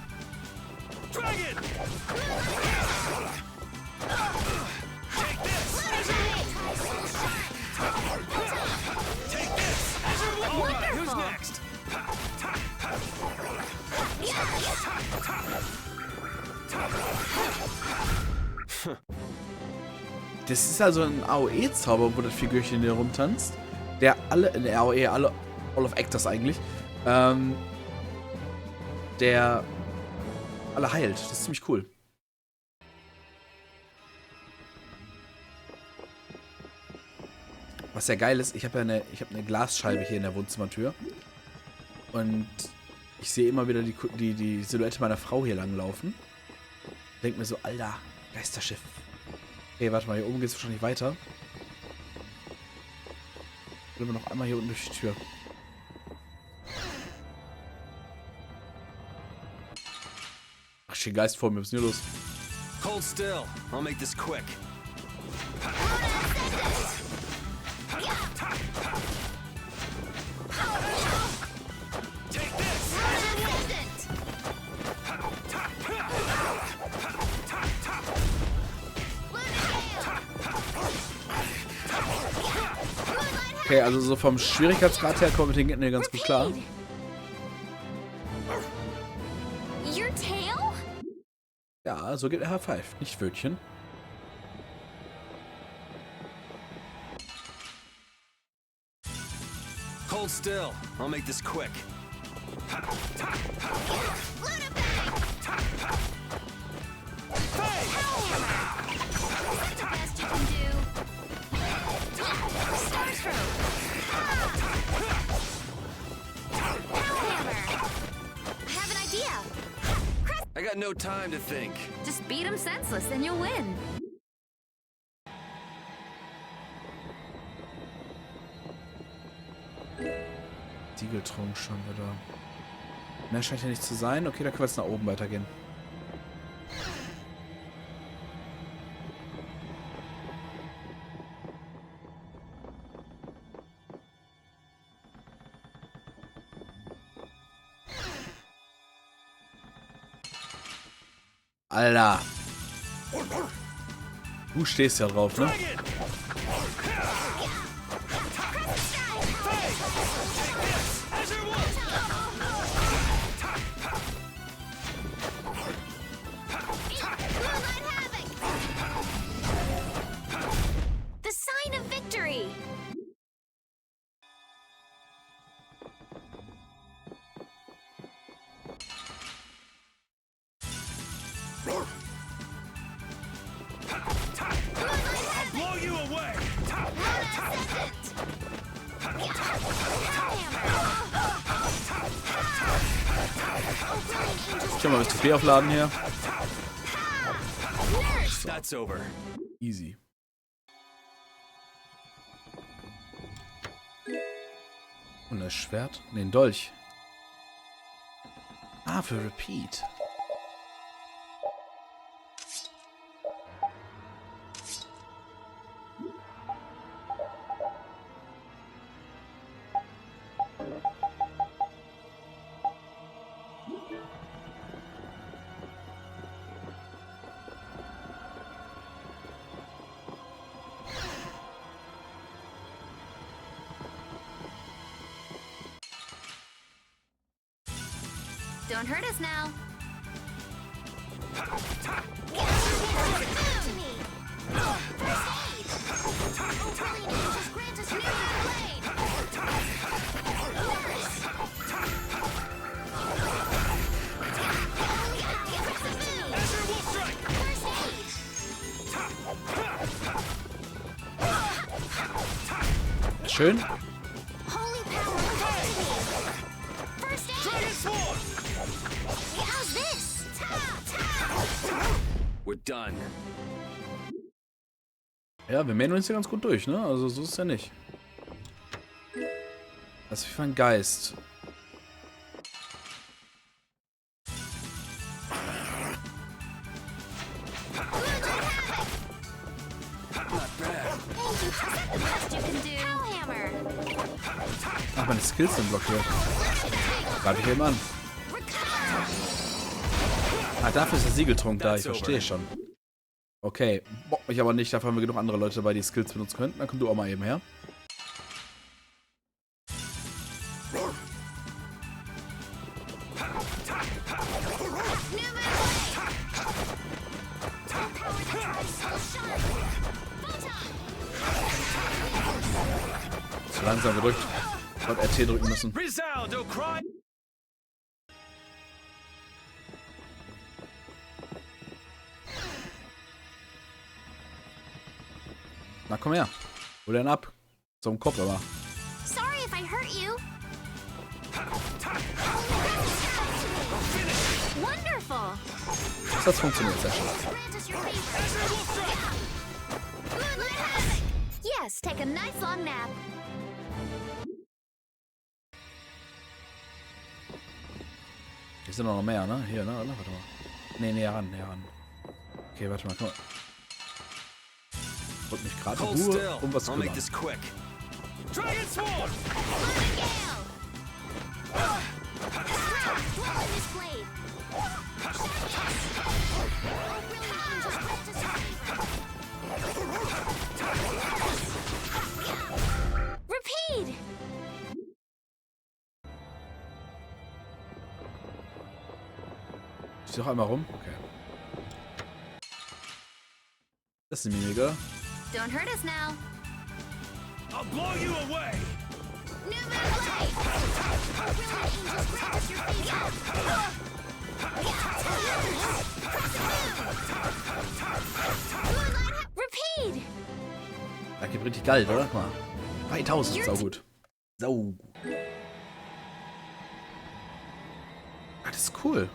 Das ist also ein AOE-Zauber, wo das Figürchen hier rumtanzt. Der alle, in der AOE, alle All of Actors eigentlich, der alle heilt. Das ist ziemlich cool. Was ja geil ist, ich habe eine Glasscheibe hier in der Wohnzimmertür. Und ich sehe immer wieder die Silhouette meiner Frau hier langlaufen. Denk mir so, Alter, Geisterschiff. Okay, warte mal, hier oben geht es wahrscheinlich weiter. Gehen wir noch einmal hier unten durch die Tür. Ach, steht Geist vor mir, was ist denn hier los? Hold still. I'll make this quick. Okay, also so vom Schwierigkeitsgrad her kommen wir mit den Gegnern ganz gut klar. Your tail? Ja, so geht er H5, nicht Wötchen. Hold still. I'll make this quick. I got no time to think. Just beat him senseless and you'll win. Siegeltrunk schon wieder. Mehr scheint hier nicht zu sein. Okay, da können wir jetzt nach oben weitergehen. Alter. Du stehst ja drauf, ne? The sign of victory! I'll blow you away! Ich kann mal das TP aufladen hier. That's over. Easy. Und das Schwert? Ne, ein Dolch. Ah, für Repeat. Don't hurt us now. Schön. We're done. Ja, wir mähen uns hier ganz gut durch, ne? Also so ist es ja nicht. Das ist wie ein Geist. Ach, meine Skills sind blockiert. Greife ich eben an. Ah, dafür ist der Siegeltrunk da, ich verstehe schon. Okay, boah, ich aber nicht, dafür haben wir genug andere Leute dabei, die Skills benutzen könnten. Dann komm du auch mal eben her. Zu langsam gedrückt. Ich wollte RT drücken müssen. Na komm her. Hol den ab. Zum Kopf aber. Sorry if I hurt you. Wonderful. Das funktioniert sehr schön. Yes, take a nice long nap. Hier sind noch mehr, ne? Hier, ne? Warte mal. Ne, näher ran, näher ran. Okay, warte mal, komm mal. Ich wollte mich gerade in Ruhe um was kümmern. Repeat! Ich doch einmal rum. Okay. Das ist eine Mimik, Don't hurt us now. I'll blow you away! Repeat! Da gibt richtig Geld, oder? Guck mal. 3000, sau gut. Sau gut. Ah, das ist cool.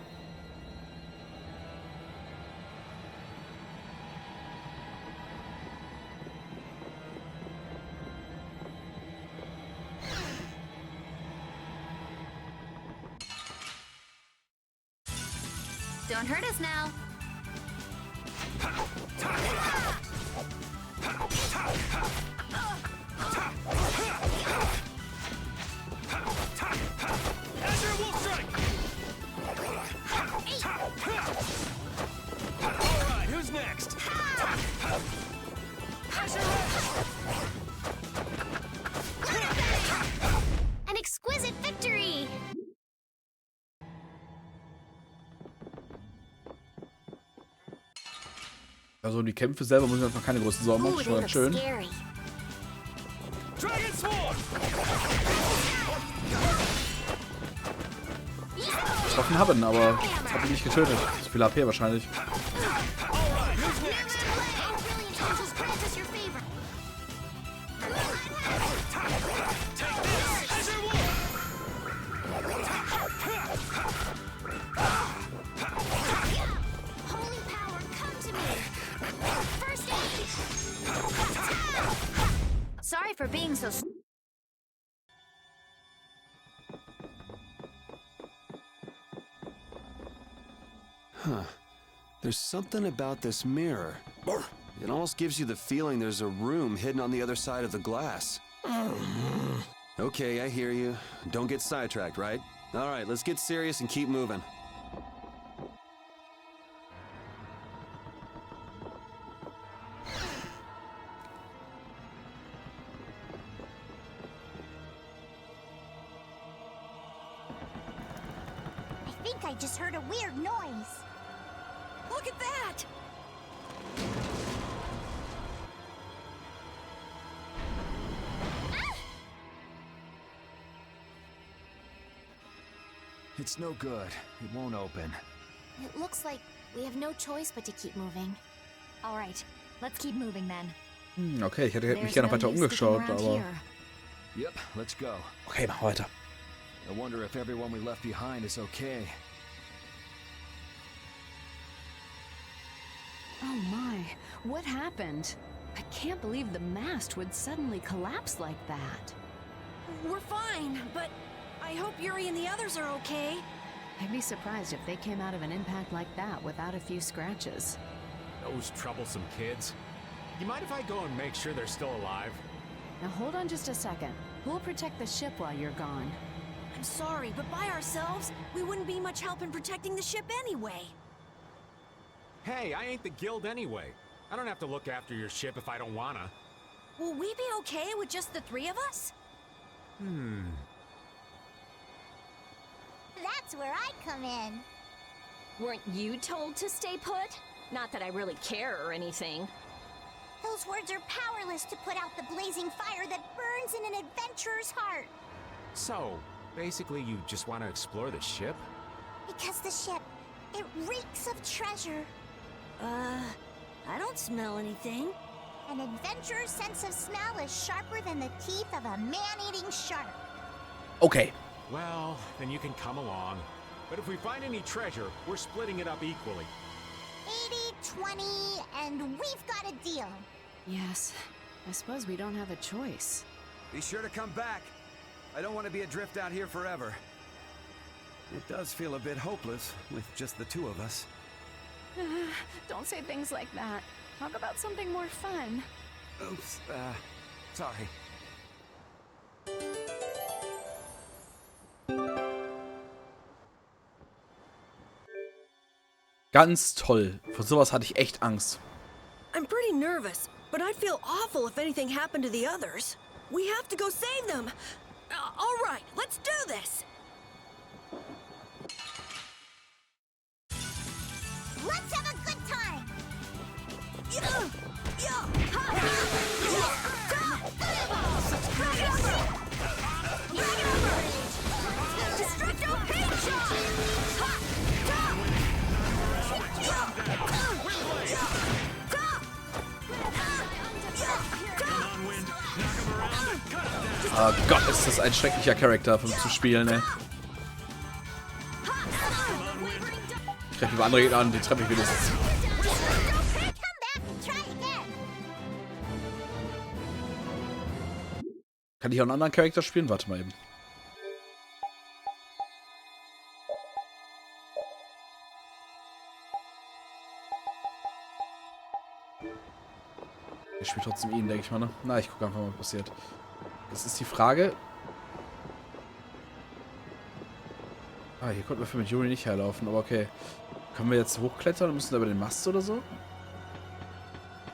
Don't hurt us now. Azure Wolf Strike! Alright, who's next? An exquisite victory! Also um die Kämpfe selber muss ich uns noch keine großen Sorgen machen. Schon ganz schön. Dragon Sword! Getroffen haben, aber das hat mich nicht getötet. Zu viel AP wahrscheinlich. Sorry for being so... Huh. There's something about this mirror. It almost gives you the feeling there's a room hidden on the other side of the glass. Okay, I hear you. Don't get sidetracked, right? All right, let's get serious and keep moving. I think I just heard a weird noise. Look at that! It's no good. It won't open. It looks like we have no choice but to keep moving. All right, let's keep moving then. Okay, ich hätte mich gerne weiter umgeschaut, aber... Yep, let's go. Okay, mach weiter. I wonder if everyone we left behind is okay. Oh my, what happened? I can't believe the mast would suddenly collapse like that. We're fine, but I hope Yuri and the others are okay. I'd be surprised if they came out of an impact like that without a few scratches. Those troublesome kids. You mind if I go and make sure they're still alive? Now hold on just a second. Who'll protect the ship while you're gone? I'm sorry, but by ourselves, we wouldn't be much help in protecting the ship anyway. Hey, I ain't the guild anyway. I don't have to look after your ship if I don't wanna. Will we be okay with just the three of us? That's where I come in. Weren't you told to stay put? Not that I really care or anything. Those words are powerless to put out the blazing fire that burns in an adventurer's heart. So, basically you just want to explore the ship? Because the ship, it reeks of treasure. I don't smell anything. An adventurer's sense of smell is sharper than the teeth of a man-eating shark. Okay. Well, then you can come along. But if we find any treasure, we're splitting it up equally. 80-20, and we've got a deal. Yes, I suppose we don't have a choice. Be sure to come back. I don't want to be adrift out here forever. It does feel a bit hopeless with just the two of us. Don't say things like that. Talk about something more fun. Oops, sorry. Ganz toll. Vor sowas hatte ich echt Angst. I'm pretty nervous, but I'd feel awful if anything happened to the others. We have to go save them. All right, let's do this. Let's have a good time. Oh Gott, ist das ein schrecklicher Charakter zu spielen, ey. Ich treffe über andere Gegner an, die treffe ich wenigstens. Kann ich auch einen anderen Charakter spielen? Warte mal eben. Ich spiele trotzdem ihn, denke ich mal, ne? Na, ich gucke einfach mal, was passiert. Das ist die Frage. Ah, hier konnten wir mit Yuri nicht herlaufen, aber okay. Können wir jetzt hochklettern und müssen da über den Mast oder so?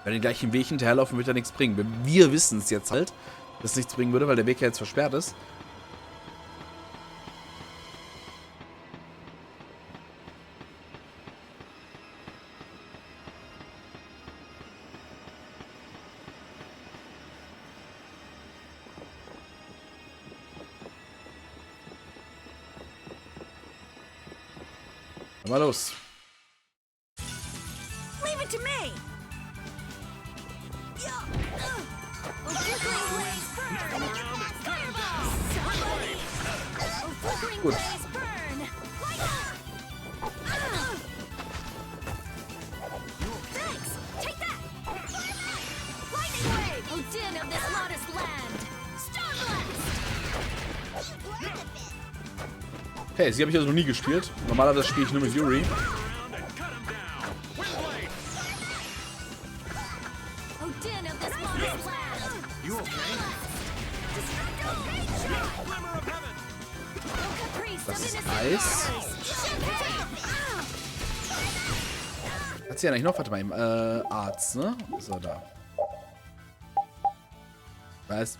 Wenn den gleichen Weg hinterherlaufen, wird ja nichts bringen. Wir wissen es jetzt halt, dass es nichts bringen würde, weil der Weg ja jetzt versperrt ist. Mal los. Leave it to me. Gut. Okay, sie habe ich also noch nie gespielt. Normalerweise spiele ich nur mit Yuri. Das ist Eis. Hat sie ja nicht noch? Warte mal eben. Arzt, ne? So, da. Weiß.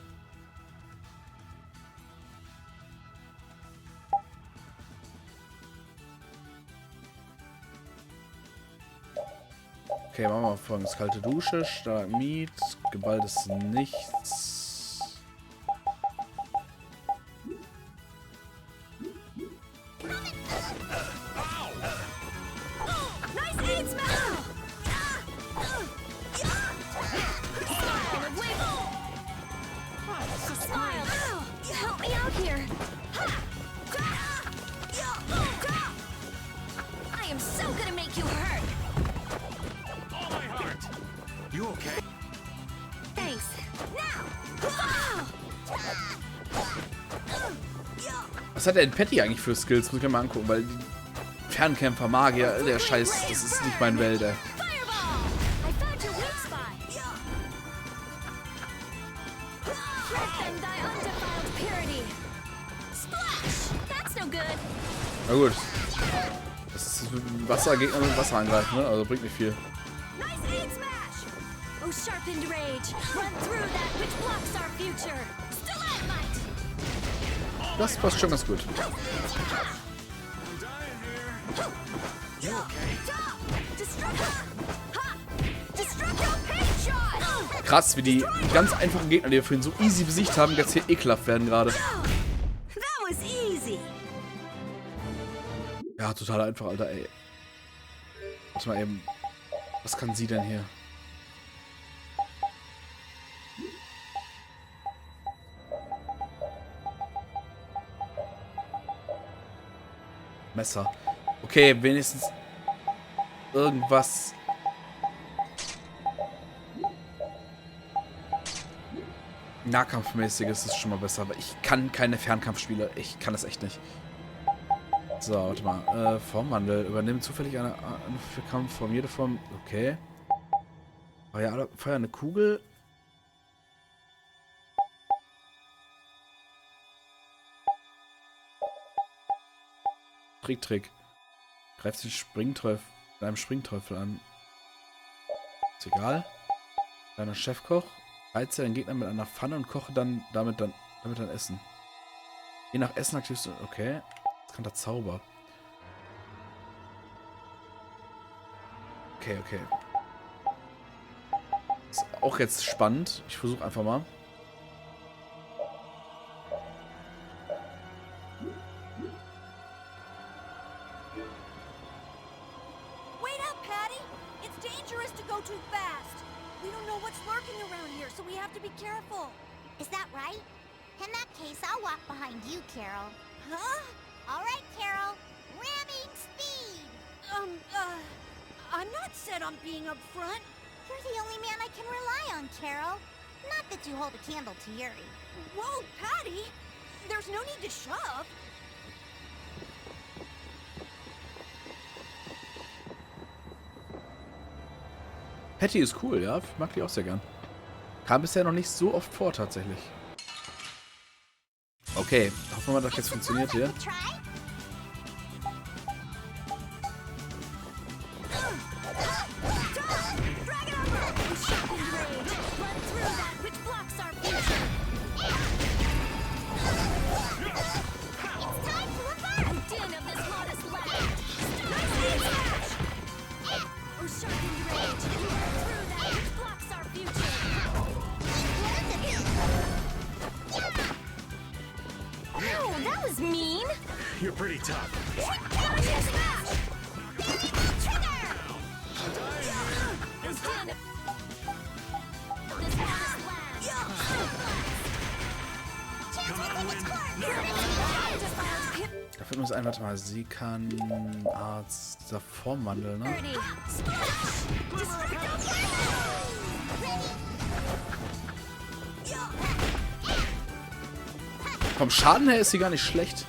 Okay, machen wir mal folgendes. Kalte Dusche, Stalagmit, geballtes Nichts. Was hat der in Patty eigentlich für Skills? Muss ich mir mal angucken, weil die Fernkämpfer, Magier, der Scheiß, das ist nicht mein Welt, ey. Na gut. Das ist Wassergegner mit Wasser angreifen, ne? Also bringt nicht viel. Das passt schon ganz gut. Krass, wie die ganz einfachen Gegner, die wir vorhin so easy besiegt haben, jetzt hier ekelhaft werden gerade. Ja, total einfach, Alter, ey. Warte mal eben. Was kann sie denn hier? Messer. Okay, wenigstens irgendwas. Nahkampfmäßiges ist schon mal besser, aber ich kann keine Fernkampfspiele. Ich kann das echt nicht. So, warte mal. Formwandel. Übernehmen zufällig eine Kampfform. Jede Form. Okay. Feuer eine Kugel. Trick. Greift den Springteufel mit einem Springteufel an. Ist egal. Kleiner Chefkoch. Reize den Gegner mit einer Pfanne und koche dann damit Essen. Je nach Essen aktivierst du. Okay. Jetzt kann der Zauber. Okay. Ist auch jetzt spannend. Ich versuche einfach mal. Is that right? In that case, I'll walk behind you, Carol. Huh? All right, Carol. Ramming speed! I'm not set on being up front. You're the only man I can rely on, Carol. Not that you hold a candle to Yuri. Whoa, Patty! There's no need to shove. Patty ist cool, ja. Ich mag die auch sehr gern. Kam bisher noch nicht so oft vor, tatsächlich. Okay, hoffen wir mal, dass das jetzt funktioniert hier. You're pretty tough. Da fällt mir das ein, warte mal, sie kann Arzt der Formwandel, ne? Vom Schaden her ist sie gar nicht schlecht.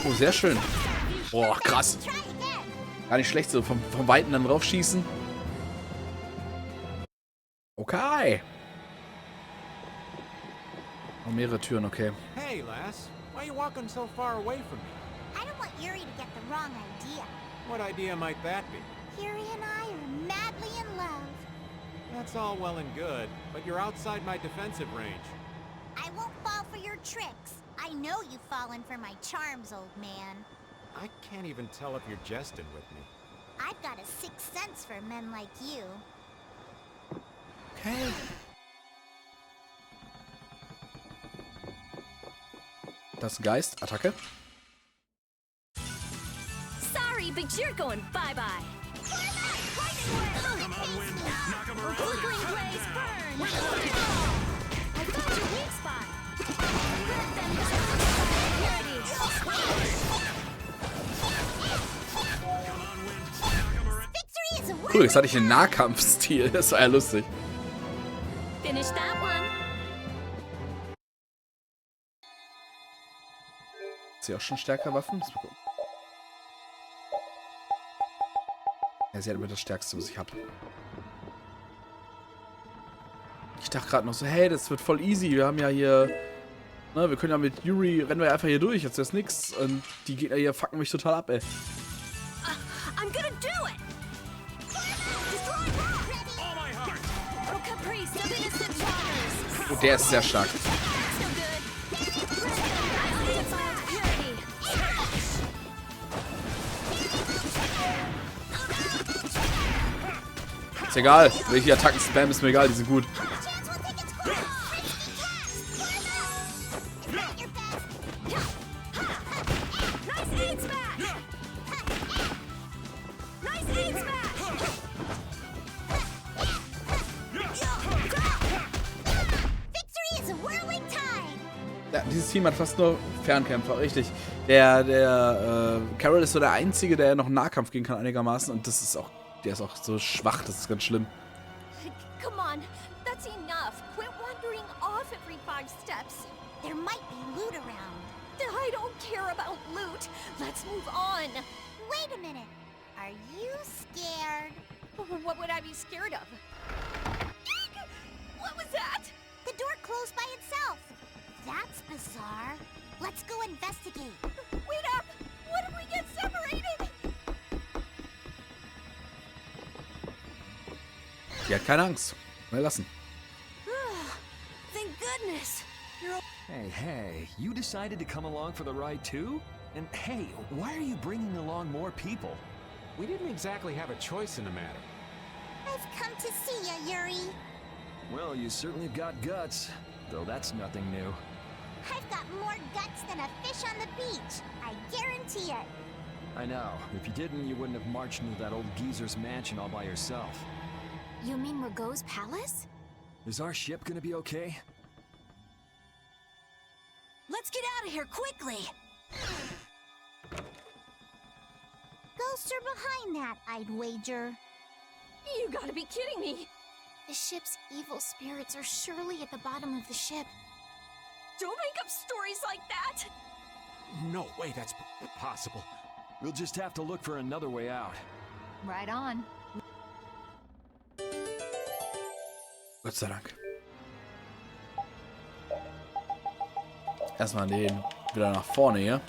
Oh, sehr schön. Boah, krass. Gar nicht schlecht, so vom Weiten dann drauf schießen. Okay. Oh, mehrere Türen, okay. Hey, lass. Why are you walking so far away from me? I don't want Yuri to get the wrong idea. What idea might that be? Yuri and I are madly in love. That's all well and good, but you're outside my defensive range. I won't fall for your tricks. I know you've fallen for my charms, old man. I can't even tell if you're jesting with me. I've got a sixth sense for men like you. Okay. Das ist ein Geist. Attacke. Sorry, but you're going bye-bye. Come on, Wind. Knock him around. Flickering blaze burn. I found your weak spot. Grab them Cool, jetzt hatte ich einen Nahkampfstil. Das war ja lustig. Finish that one. Ist sie auch schon stärkere Waffen? Lass mal gucken. Ja, sie hat immer das Stärkste, was ich habe. Ich dachte gerade noch so, hey, das wird voll easy. Wir haben ja hier... Ne, wir können ja mit Yuri... Rennen wir einfach hier durch. Jetzt ist nix. Und die Gegner hier fucken mich total ab, ey. I'm gonna do it! Oh, der ist sehr stark. Ist egal. Welche Attacken spam ist mir egal. Die sind gut. Ja, dieses Team hat fast nur Fernkämpfer, richtig. Der Carol ist so der Einzige, der noch Nahkampf gehen kann einigermaßen und das ist auch, der ist auch so schwach, das ist ganz schlimm. Come on, that's enough. Quit wandering off every 5 steps. There might be loot around. I don't care about loot. Let's move on. Wait a minute. Are you scared? What would I be scared of? What was that? The door closed by itself. That's bizarre. Let's go investigate. Wait up! What if we get separated? Die hat keine Angst. Mal lassen. Thank goodness. Hey, you decided to come along for the ride too? And hey, why are you bringing along more people? We didn't exactly have a choice in the matter. I've come to see ya, Yuri. Well, you certainly have got guts, though that's nothing new. I've got more guts than a fish on the beach. I guarantee it. I know. If you didn't, you wouldn't have marched into that old geezer's mansion all by yourself. You mean Rago's palace? Is our ship gonna be okay? Let's get out of here quickly! Ghosts are behind that, I'd wager. You gotta be kidding me! The ship's evil spirits are surely at the bottom of the ship. Don't make up stories like that! No way that's possible. We'll just have to look for another way out. Right on. Gott sei Dank. Erstmal den wieder nach vorne hier.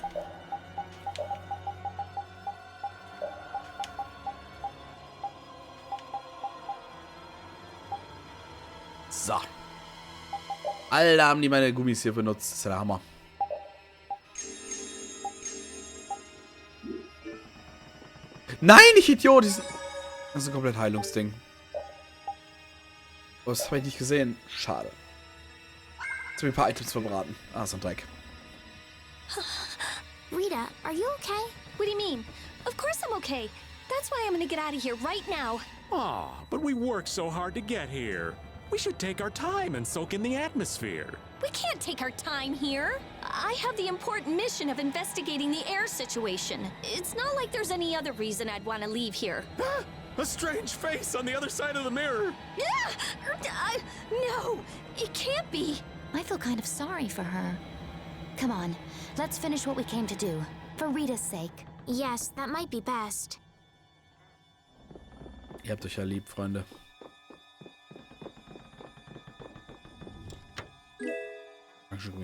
So. Alter, haben die meine Gummis hier benutzt. Das ist ja der Hammer. Nein, ich Idiot! Das ist ein komplett Heilungsding. Oh, das habe ich nicht gesehen. Schade. Jetzt habe ich ein paar Items verbraten. Ah, so ein Dreck. Rita, are you okay? What do you mean? Of course I'm okay. That's why I'm gonna get out of here right now. Aw, but we worked so hard to get here. We should take our time and soak in the atmosphere. We can't take our time here. I have the important mission of investigating the air situation. It's not like there's any other reason I'd want to leave here. A strange face on the other side of the mirror. No, it can't be. I feel kind of sorry for her. Come on, let's finish what we came to do. For Rita's sake. Yes, that might be best. Ihr habt euch ja lieb, Freunde.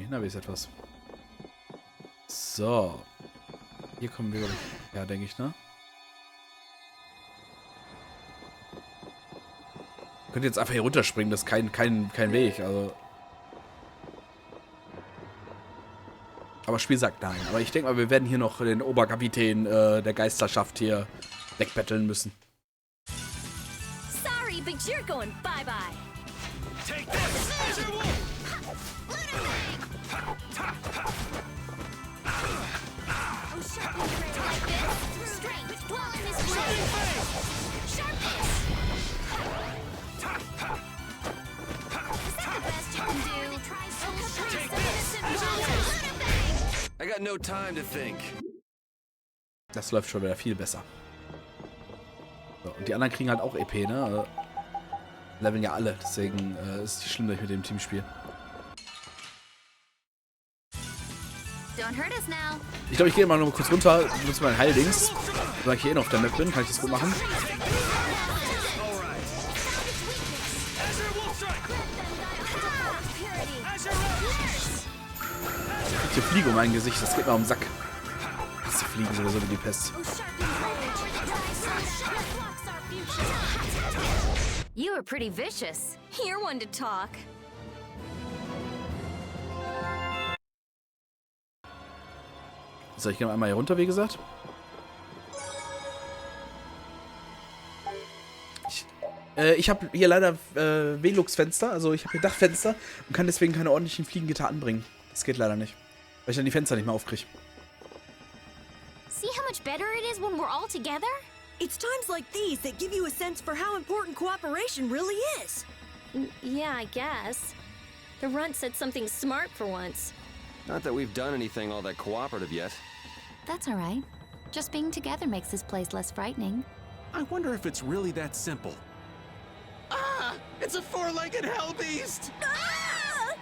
Na, wie ist etwas? So. Hier kommen wir, ja, denke ich, ne? Könnt ihr jetzt einfach hier runterspringen, das ist kein Weg, also. Aber das Spiel sagt nein. Aber ich denke mal, wir werden hier noch den Oberkapitän der Geisterschaft hier wegbetteln müssen. Sorry, but you're going bye-bye. Take this! I got no time to think. Das läuft schon wieder viel besser. So, und die anderen kriegen halt auch EP, ne? Leveln ja alle, deswegen ist es nicht schlimm, dass ich mit dem Team spiele. Ich glaube, ich gehe mal noch kurz runter, benutze meinen Heildings. Weil ich hier eh noch auf der Map bin, kann ich das gut machen. Ich krieg hier Fliege um mein Gesicht, das geht mir um den Sack. Diese Fliegen sowieso wie die Pest. You were pretty vicious. You're one to talk. So, ich gehe einmal hier runter, wie gesagt. Ich habe hier leider Velux-Fenster, also ich habe hier Dachfenster und kann deswegen keine ordentlichen Fliegengitter anbringen. Das geht leider nicht, weil ich dann die Fenster nicht mehr aufkriege. See how much better it is when we're all together? It's times like these that give you a sense for how important cooperation really is. Yeah, I guess. The runt said something smart for once. Not that we've done anything all that cooperative yet. That's all right. Just being together makes this place less frightening. I wonder if it's really that simple. Ah! It's a four-legged hell beast! Ah!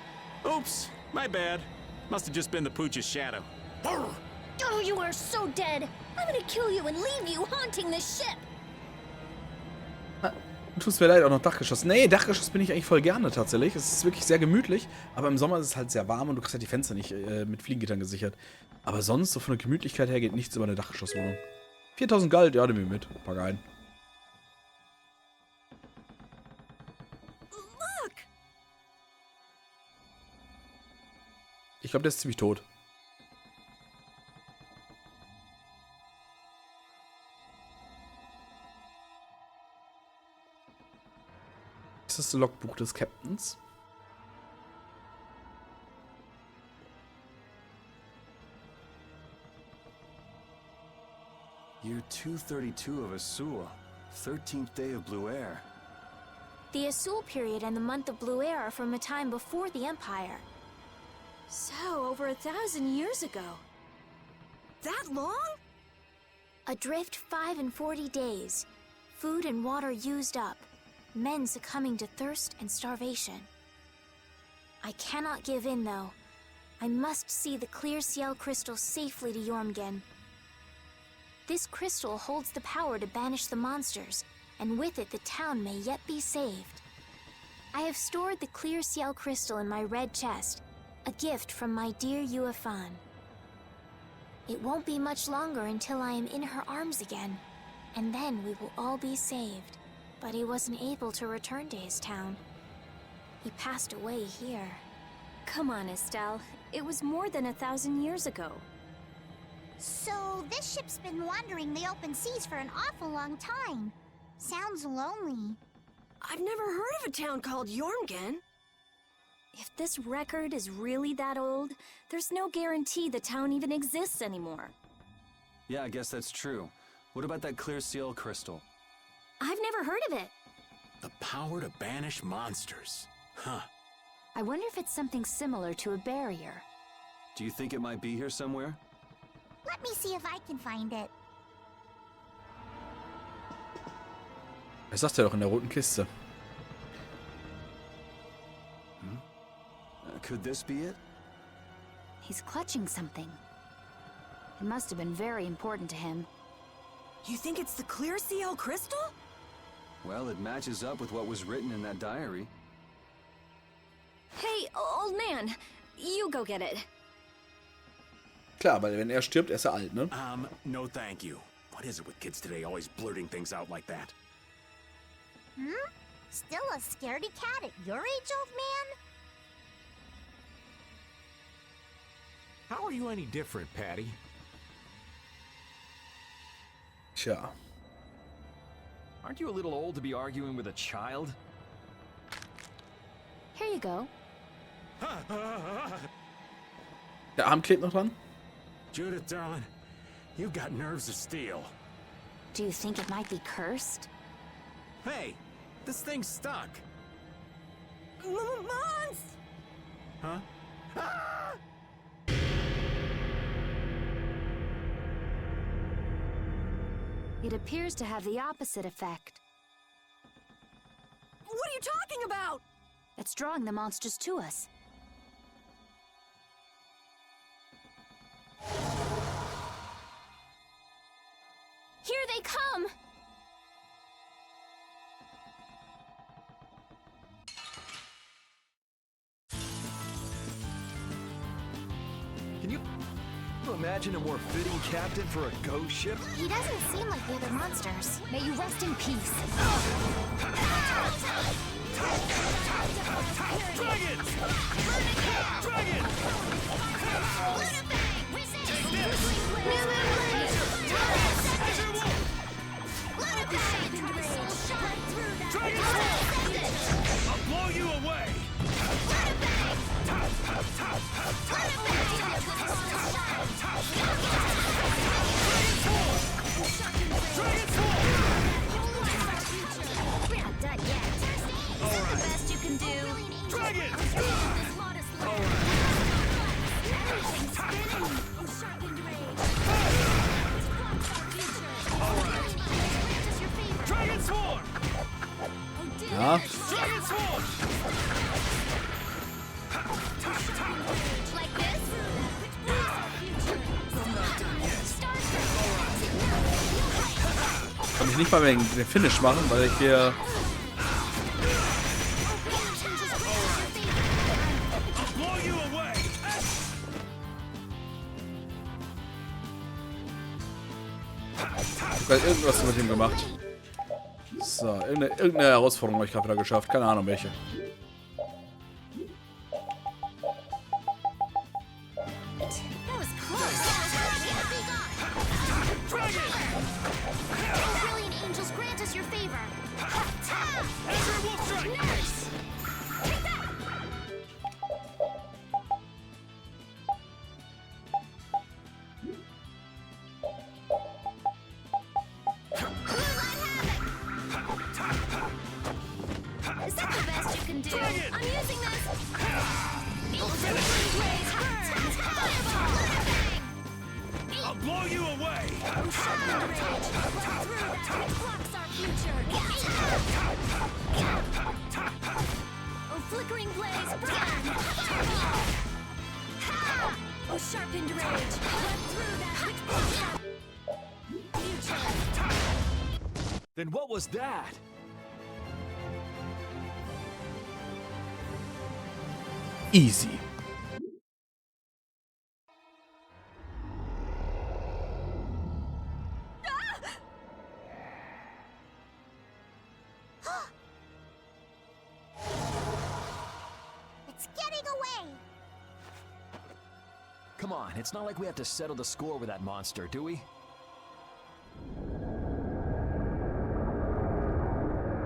Oops, my bad. Must have just been the pooch's shadow. Oh, you are so dead. I'm gonna kill you and leave you haunting this ship. Tut mir leid, auch noch Dachgeschoss. Nee, Dachgeschoss bin ich eigentlich voll gerne tatsächlich. Es ist wirklich sehr gemütlich, aber im Sommer ist es halt sehr warm und du kriegst halt die Fenster nicht mit Fliegengittern gesichert. Aber sonst, so von der Gemütlichkeit her, geht nichts über eine Dachgeschosswohnung. 4000 Gold, ja, nehmen wir mit. Pack ein. Ich glaube, der ist ziemlich tot. Ist das Logbuch des Captains? Year 232 of Asul, 13th day of Blue Air. The Asul period and the month of Blue Air are from a time before the Empire. So, over 1,000 years ago. That long? Adrift 5 and 40 days. Food and water used up. Men succumbing to thirst and starvation. I cannot give in, though. I must see the clear ciel crystal safely to Jormungand. This crystal holds the power to banish the monsters, and with it the town may yet be saved. I have stored the clear ciel crystal in my red chest, a gift from my dear Yuefan. It won't be much longer until I am in her arms again, and then we will all be saved. But he wasn't able to return to his town. He passed away here. Come on, Estelle. It was more than 1,000 years ago. So this ship's been wandering the open seas for an awful long time. Sounds lonely. I've never heard of a town called Jormungand. If this record is really that old, there's no guarantee the town even exists anymore. Yeah, I guess that's true. What about that clear seal crystal? I've never heard of it. The power to banish monsters. Huh. I wonder if it's something similar to a barrier. Do you think it might be here somewhere? Let me see if I can find it. Was sagt er doch in der roten Kiste? Could this be it? He's clutching something. It must have been very important to him. You think it's the clear ciel crystal? Well, it matches up with what was written in that diary. Hey, old man, you go get it. Klar, weil wenn er stirbt, ist er alt, ne? No thank you. What is it with kids today always blurting things out like that? Still a scaredy cat at your age, old man? How are you any different, Patty? Tja. Aren't you a little old to be arguing with a child? Here you go. Der Arm klebt noch dran? Judith, darling, you've got nerves of steel. Do you think it might be cursed? Hey, this thing's stuck. Mons! Huh? Ah! It appears to have the opposite effect. What are you talking about? It's drawing the monsters to us. Here they come! Can you imagine a more fitting captain for a ghost ship? He doesn't seem like the other monsters. May you rest in peace. Dragons! Dragons! Take this! I'll blow you away! We're not done yet. Is that the best you can do? Dragons! Everything's spinning. Dragon Swarm! Ja. Dragon Swarm! Like this? Kann ich nicht mal den Finish machen, weil ich hier... Ich habe irgendwas mit ihm gemacht. So, irgendeine Herausforderung habe ich gerade wieder geschafft. Keine Ahnung welche. Is that the best you can do? I'm using this! I'll blow you away! Oh, flickering blaze, burn! Oh, sharpened rage! Run through that witch. Then what was that? Easy. It's getting away! Come on, it's not like we have to settle the score with that monster, do we?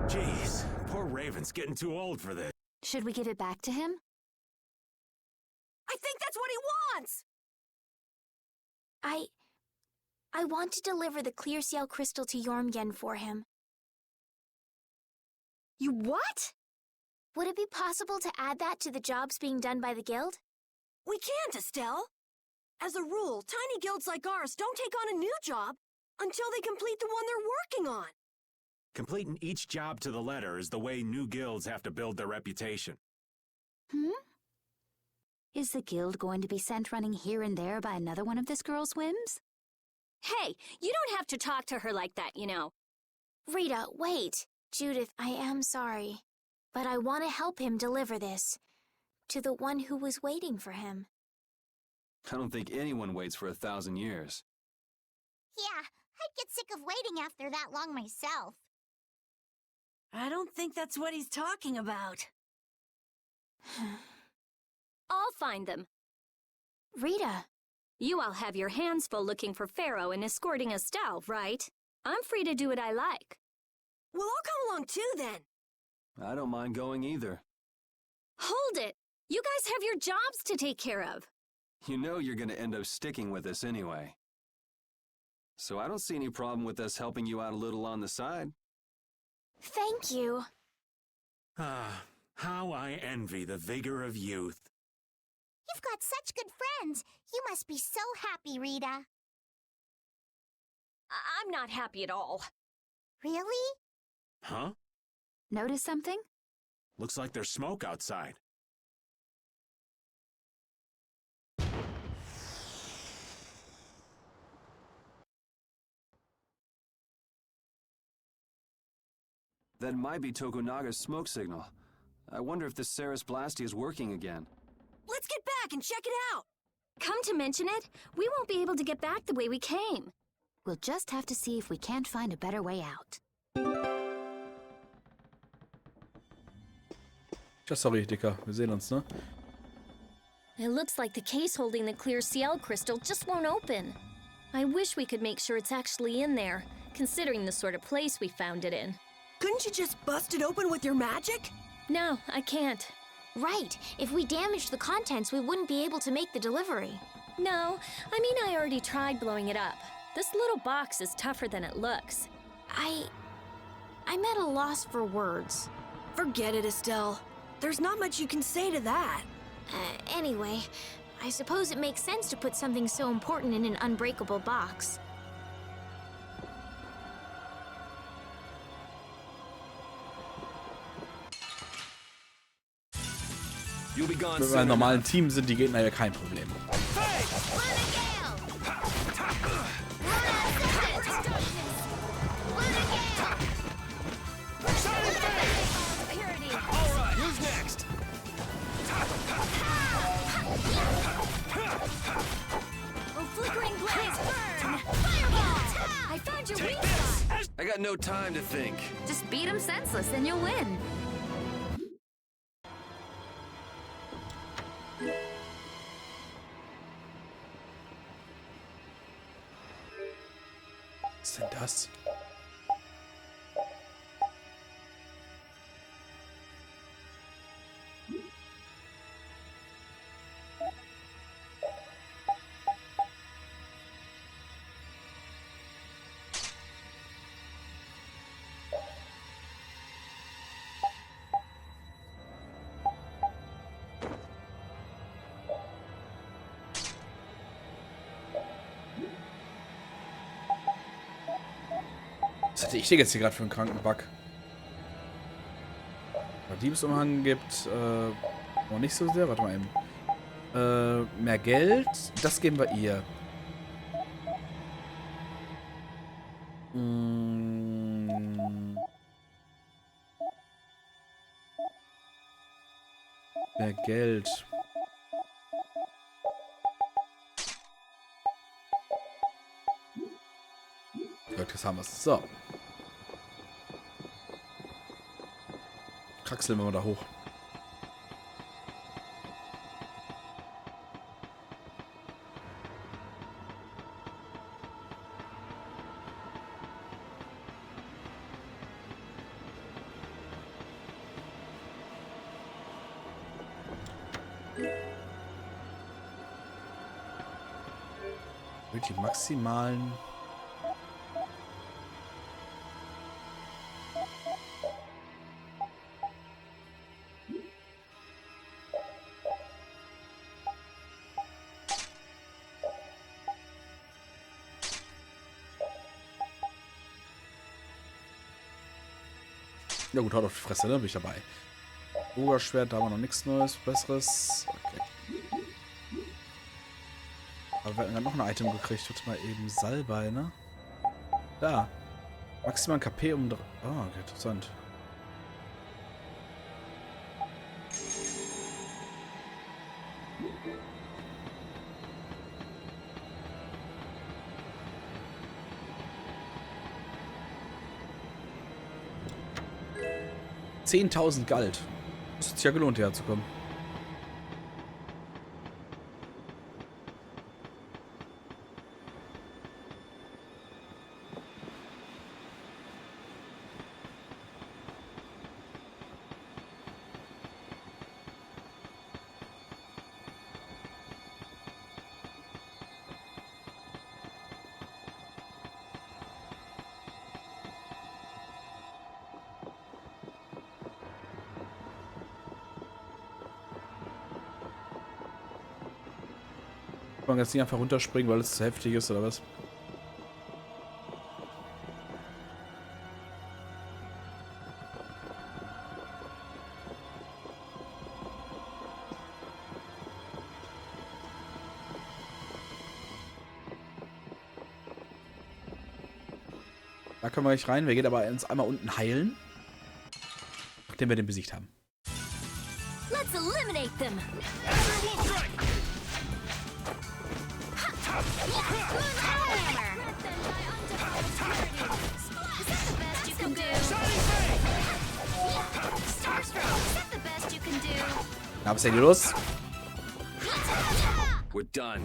Jeez, poor Raven's getting too old for this. Should we give it back to him? I think that's what he wants! I want to deliver the clear seal crystal to Jormgen for him. You what? Would it be possible to add that to the jobs being done by the guild? We can't, Estelle. As a rule, tiny guilds like ours don't take on a new job until they complete the one they're working on. Completing each job to the letter is the way new guilds have to build their reputation. Is the guild going to be sent running here and there by another one of this girl's whims? Hey, you don't have to talk to her like that, you know. Rita, wait. Judith, I am sorry. But I want to help him deliver this. To the one who was waiting for him. I don't think anyone waits for 1,000 years. Yeah, I'd get sick of waiting after that long myself. I don't think that's what he's talking about. I'll find them. Rita. You all have your hands full looking for Pharaoh and escorting Estelle, right? I'm free to do what I like. Well, I'll come along too, then. I don't mind going either. Hold it! You guys have your jobs to take care of. You know you're gonna end up sticking with us anyway. So I don't see any problem with us helping you out a little on the side. Thank you. Ah, how I envy the vigor of youth. You've got such good friends. You must be so happy, Rita. I'm not happy at all. Really? Huh? Notice something? Looks like there's smoke outside. That might be Tokunaga's smoke signal. I wonder if the Ceres Blasty is working again. Let's get back and check it out! Come to mention it, we won't be able to get back the way we came. We'll just have to see if we can't find a better way out. Ja, sorry, Dicker. Wir sehen uns, ne? It looks like the case holding the clear CL crystal just won't open. I wish we could make sure it's actually in there, considering the sort of place we found it in. Couldn't you just bust it open with your magic? No, I can't. Right. If we damaged the contents, we wouldn't be able to make the delivery. No, I mean I already tried blowing it up. This little box is tougher than it looks. I'm at a loss for words. Forget it, Estelle. There's not much you can say to that. Anyway, I suppose it makes sense to put something so important in an unbreakable box. You'll be gone Mit einem normalen Team sind die Gegner ja kein Problem. I got no time to think. Just beat him senseless and you'll win. Was ist denn das? Was hatte ich denn jetzt hier gerade für einen kranken Bug? Diebesumhang gibt noch nicht so sehr. Warte mal eben. Mehr Geld. Das geben wir ihr. Mehr Geld. Gut, jetzt haben wir es. So. Kraxeln wir mal da hoch. Mit die maximalen. Ja gut, haut auf die Fresse, ne? Bin ich dabei. Oberschwert, da haben wir noch nichts Neues, Besseres. Okay. Aber wir hatten dann noch ein Item gekriegt. Warte mal eben. Salbei, ne? Da. Maximal KP um 3. Oh, okay, interessant. $10.000 Geld. Das hat sich ja gelohnt, hierher zu kommen. Man kann jetzt nicht einfach runterspringen, weil es zu heftig ist, oder was? Da können wir gleich rein. Wir gehen aber uns einmal unten heilen, nachdem wir den besiegt haben. Let's eliminate them. Na, was ist denn los? We're done.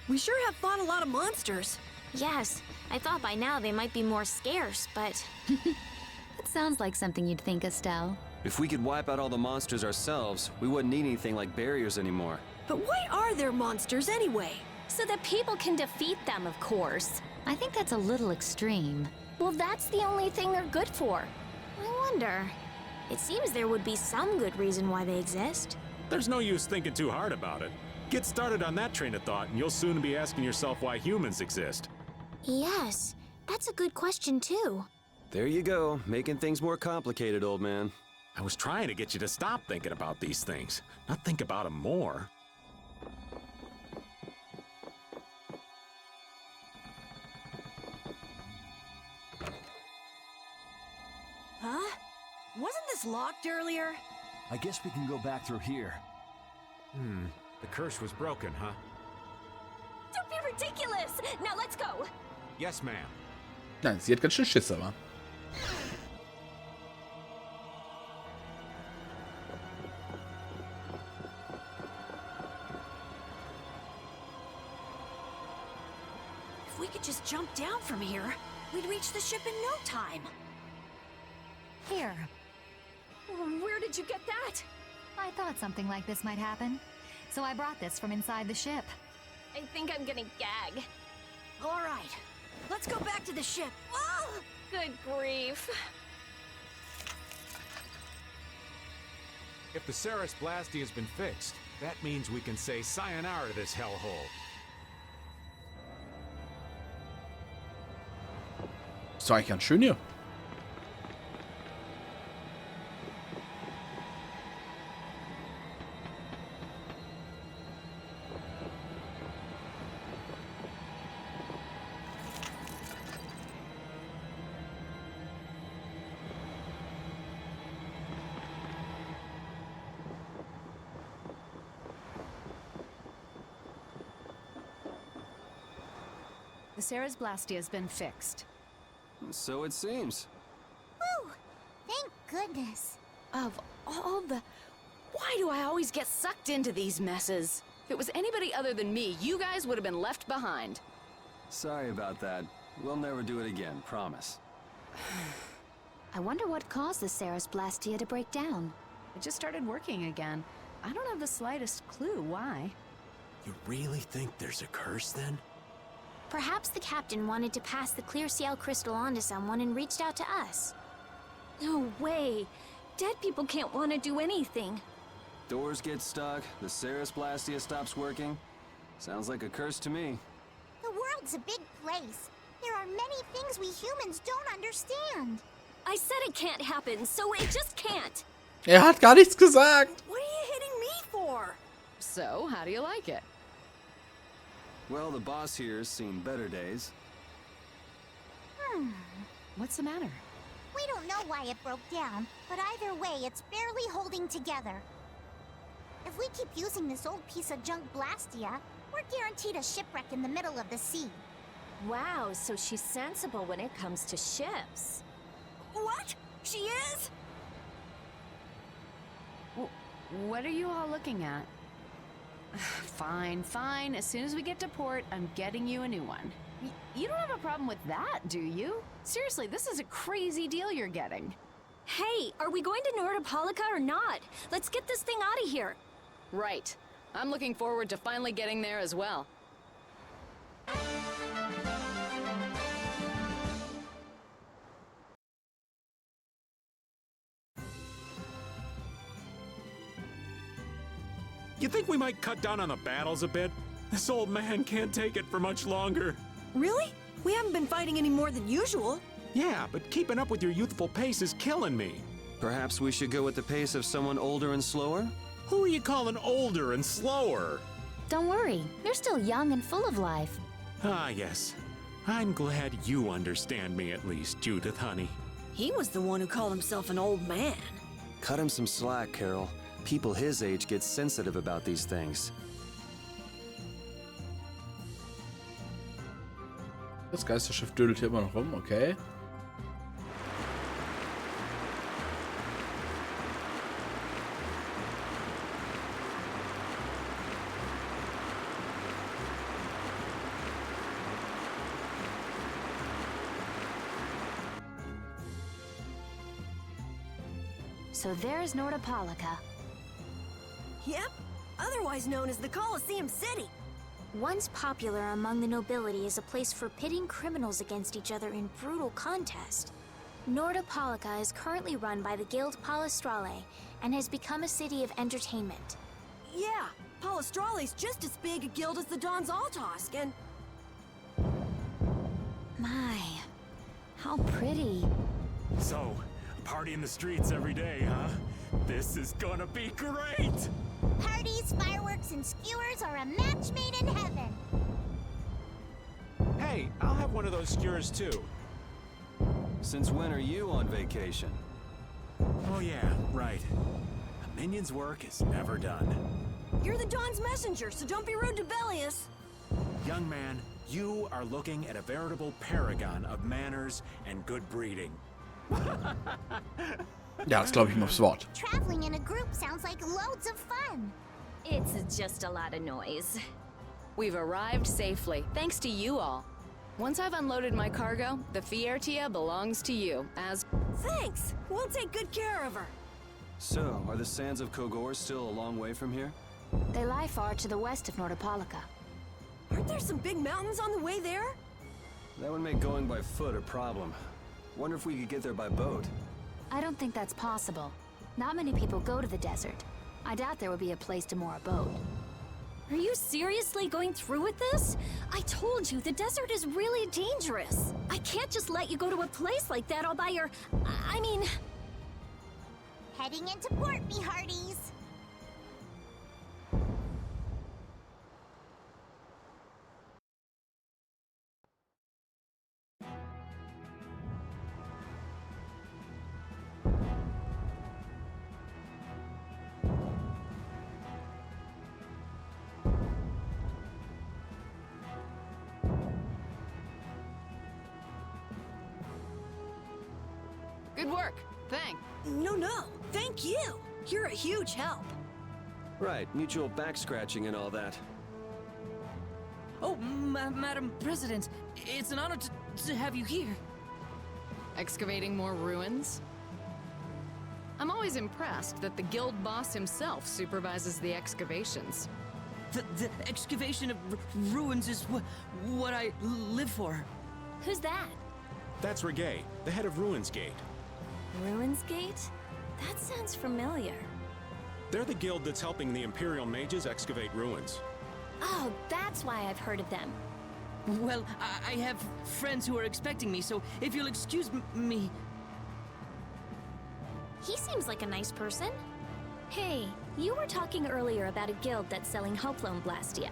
We sure have fought a lot of monsters. Yes, I thought by now they might be more scarce, but... It sounds like something you'd think, Estelle. If we could wipe out all the monsters ourselves, we wouldn't need anything like barriers anymore. But why are there monsters anyway? So that people can defeat them, of course. I think that's a little extreme. Well, that's the only thing they're good for. I wonder. It seems there would be some good reason why they exist. There's no use thinking too hard about it. Get started on that train of thought, and you'll soon be asking yourself why humans exist. Yes, that's a good question too. There you go, making things more complicated, old man. I was trying to get you to stop thinking about these things, not think about them more. Huh? Wasn't this locked earlier? I guess we can go back through here. The curse was broken, huh? Don't be ridiculous! Now let's go! Yes, ma'am. Nein, sie hat ganz schön Schiss, aber. If we could just jump down from here, we'd reach the ship in no time. Here. Where did you get that? I thought something like this might happen. So I brought this from inside the ship. I think I'm gonna gag. All right, let's go back to the ship. Ah! Good grief. If the Ceres Blasty has been fixed, that means we can say sayonara to this hellhole. Ist doch eigentlich ganz schön hier. The Sarah's Blastia's been fixed. So it seems. Whew! Thank goodness. Of all the... Why do I always get sucked into these messes? If it was anybody other than me, you guys would have been left behind. Sorry about that. We'll never do it again, promise. I wonder what caused the Sarah's Blastia to break down. It just started working again. I don't have the slightest clue why. You really think there's a curse then? Perhaps the captain wanted to pass the clear Ciel crystal on to someone and reached out to us. No way. Dead people can't want to do anything. Doors get stuck, the Sarah's Blastia stops working. Sounds like a curse to me. The world's a big place. There are many things we humans don't understand. I said it can't happen, so it just can't. Hat gar nichts gesagt. What are you hitting me for? So, how do you like it? Well, the boss here's seen better days. What's the matter? We don't know why it broke down, but either way, it's barely holding together. If we keep using this old piece of junk Blastia, we're guaranteed a shipwreck in the middle of the sea. Wow, so she's sensible when it comes to ships. What? She is? What are you all looking at? Fine, fine. As soon as we get to port, I'm getting you a new one. You don't have a problem with that, do you? Seriously, this is a crazy deal you're getting. Hey, are we going to Nordopolica or not? Let's get this thing out of here. Right. I'm looking forward to finally getting there as well. You think we might cut down on the battles a bit? This old man can't take it for much longer. Really? We haven't been fighting any more than usual. Yeah, but keeping up with your youthful pace is killing me. Perhaps we should go with the pace of someone older and slower? Who are you calling older and slower? Don't worry, you're still young and full of life. Ah, yes. I'm glad you understand me at least, Judith, honey. He was the one who called himself an old man. Cut him some slack, Carol. People his age get sensitive about these things. Das Geisterschiff dödelt hier immer noch rum, okay. So there's Nordopolica. Yep, otherwise known as the Colosseum City. Once popular among the nobility as a place for pitting criminals against each other in brutal contest, Nordopolica is currently run by the Guild Palestrale and has become a city of entertainment. Yeah, Palestrale's just as big a guild as the Don's Altosk, and... My, how pretty. So, a party in the streets every day, huh? This is gonna be great! Parties, fireworks, and skewers are a match made in heaven. Hey, I'll have one of those skewers too. Since when are you on vacation? Oh yeah, right. A minion's work is never done. You're the Don's messenger, so don't be rude to Bellius. Young man, you are looking at a veritable paragon of manners and good breeding. Ja, das glaube ich ihm aufs Wort. Traveling in a group sounds like loads of fun. It's just a lot of noise. We've arrived safely, thanks to you all. Once I've unloaded my cargo, the Fiertia belongs to you, as... Thanks! We'll take good care of her. So, are the sands of Kogor still a long way from here? They lie far to the west of Nordopolica. Aren't there some big mountains on the way there? That would make going by foot a problem. Wonder if we could get there by boat. I don't think that's possible. Not many people go to the desert. I doubt there would be a place to moor a boat. Are you seriously going through with this? I told you, the desert is really dangerous. I can't just let you go to a place like that all by I mean... Heading into port, me hearties. Good work. Thanks. No. Thank you. You're a huge help. Right, mutual back scratching and all that. Oh, Madam President, it's an honor to have you here. Excavating more ruins? I'm always impressed that the guild boss himself supervises the excavations. The excavation of ruins is what I live for. Who's that? That's Regay, the head of Ruins Gate. Ruins Gate? That sounds familiar. They're the guild that's helping the Imperial mages excavate ruins. Oh, that's why I've heard of them. Well, I have friends who are expecting me, so if you'll excuse me... He seems like a nice person. Hey, you were talking earlier about a guild that's selling Hoploan Blastia.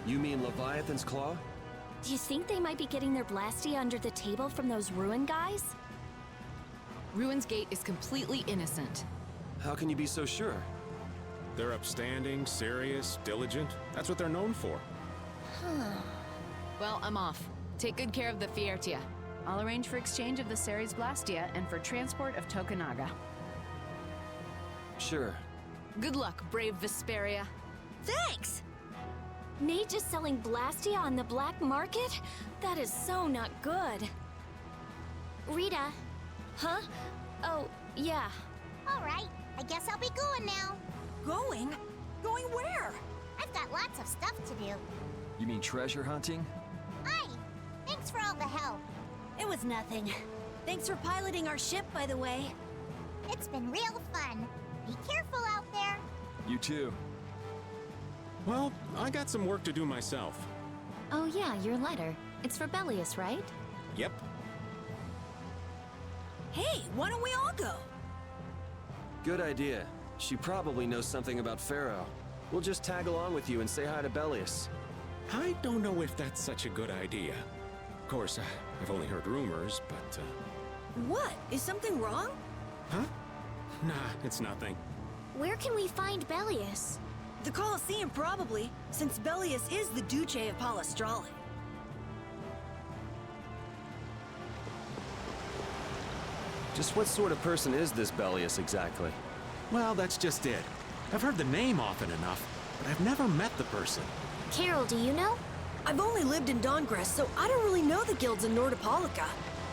You mean Leviathan's Claw? Do you think they might be getting their Blastia under the table from those ruin guys? Ruins Gate is completely innocent. How can you be so sure? They're upstanding, serious, diligent. That's what they're known for. Well, I'm off. Take good care of the Fiertia. I'll arrange for exchange of the Ceres Blastia and for transport of Tokunaga. Sure. Good luck, brave Vesperia. Thanks! Mages selling Blastia on the black market? That is so not good. Rita. Huh? Oh, yeah. All right, I guess I'll be going now. Going? Going where? I've got lots of stuff to do. You mean treasure hunting? Hi, thanks for all the help. It was nothing. Thanks for piloting our ship, by the way. It's been real fun. Be careful out there. You too. Well, I got some work to do myself. Oh yeah, your letter. It's for Bellius, right? Yep. Hey, why don't we all go? Good idea. She probably knows something about Pharaoh. We'll just tag along with you and say hi to Bellius. I don't know if that's such a good idea. Of course, I've only heard rumors, but... What? Is something wrong? Huh? Nah, it's nothing. Where can we find Bellius? The Colosseum, probably, since Bellius is the Duce of Palestrale. Just what sort of person is this Bellius exactly? Well, that's just it. I've heard the name often enough, but I've never met the person. Carol, do you know? I've only lived in Dawngrest, so I don't really know the guilds in Nordopolica.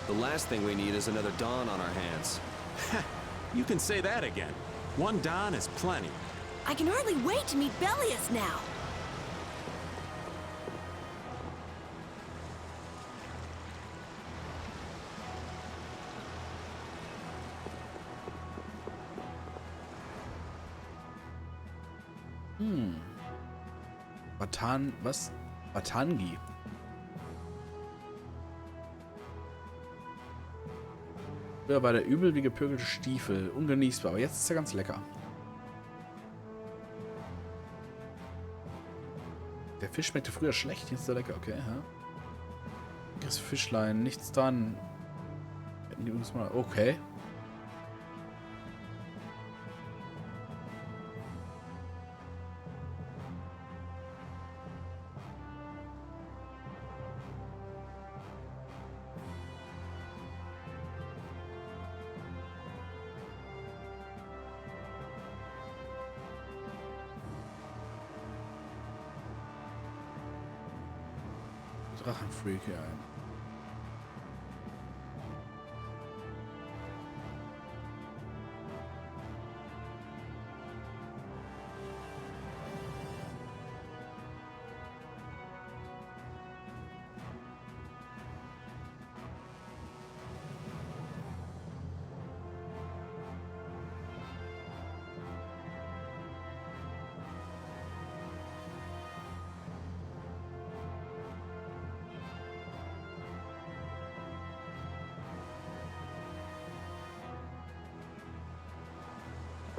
The last thing we need is another Dawn on our hands. You can say that again. One Dawn is plenty. I can hardly wait to meet Bellius now. Was? Batangi. Früher war der übel wie gepökelte Stiefel. Ungenießbar, aber jetzt ist er ganz lecker. Der Fisch schmeckte früher schlecht, jetzt ist er lecker, okay, ja. Das Fischlein, nichts dran. Okay. Drachenfreak hier ein.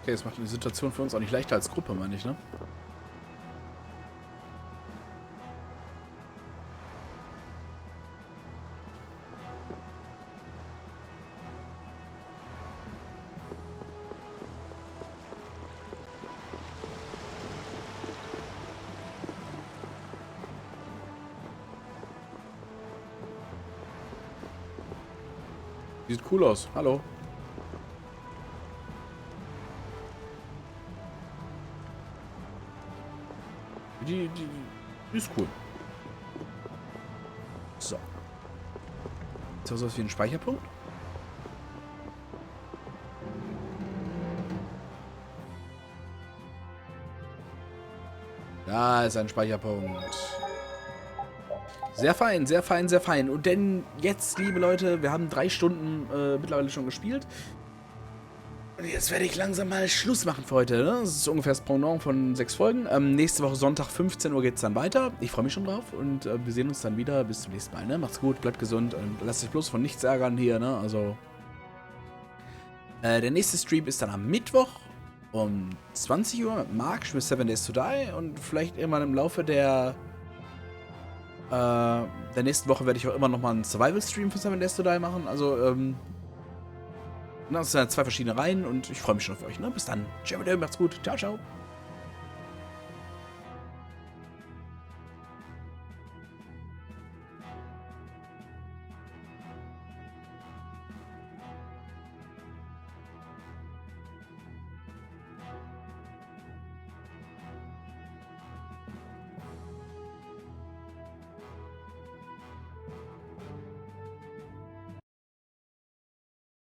Okay, das macht die Situation für uns auch nicht leichter als Gruppe, meine ich, ne? Sieht cool aus. Hallo. Die ist cool. So. Ist das sowas wie ein Speicherpunkt? Da ist ein Speicherpunkt. Sehr fein, sehr fein, sehr fein. Und denn jetzt, liebe Leute, wir haben 3 Stunden mittlerweile schon gespielt. Und jetzt werde ich langsam mal Schluss machen für heute. Ne? Das ist ungefähr das Pendant von 6 Folgen. Nächste Woche Sonntag, 15 Uhr geht es dann weiter. Ich freue mich schon drauf und wir sehen uns dann wieder. Bis zum nächsten Mal. Ne? Macht's gut, bleibt gesund und lasst euch bloß von nichts ärgern hier. Ne? Also der nächste Stream ist dann am Mittwoch um 20 Uhr mit Mark für 7 Days to Die. Und vielleicht irgendwann im Laufe der nächsten Woche werde ich auch immer noch mal einen Survival-Stream für 7 Days to Die machen. Also, das sind 2 verschiedene Reihen und ich freue mich schon auf euch. Ne? Bis dann. Ciao, macht's gut. Ciao, ciao.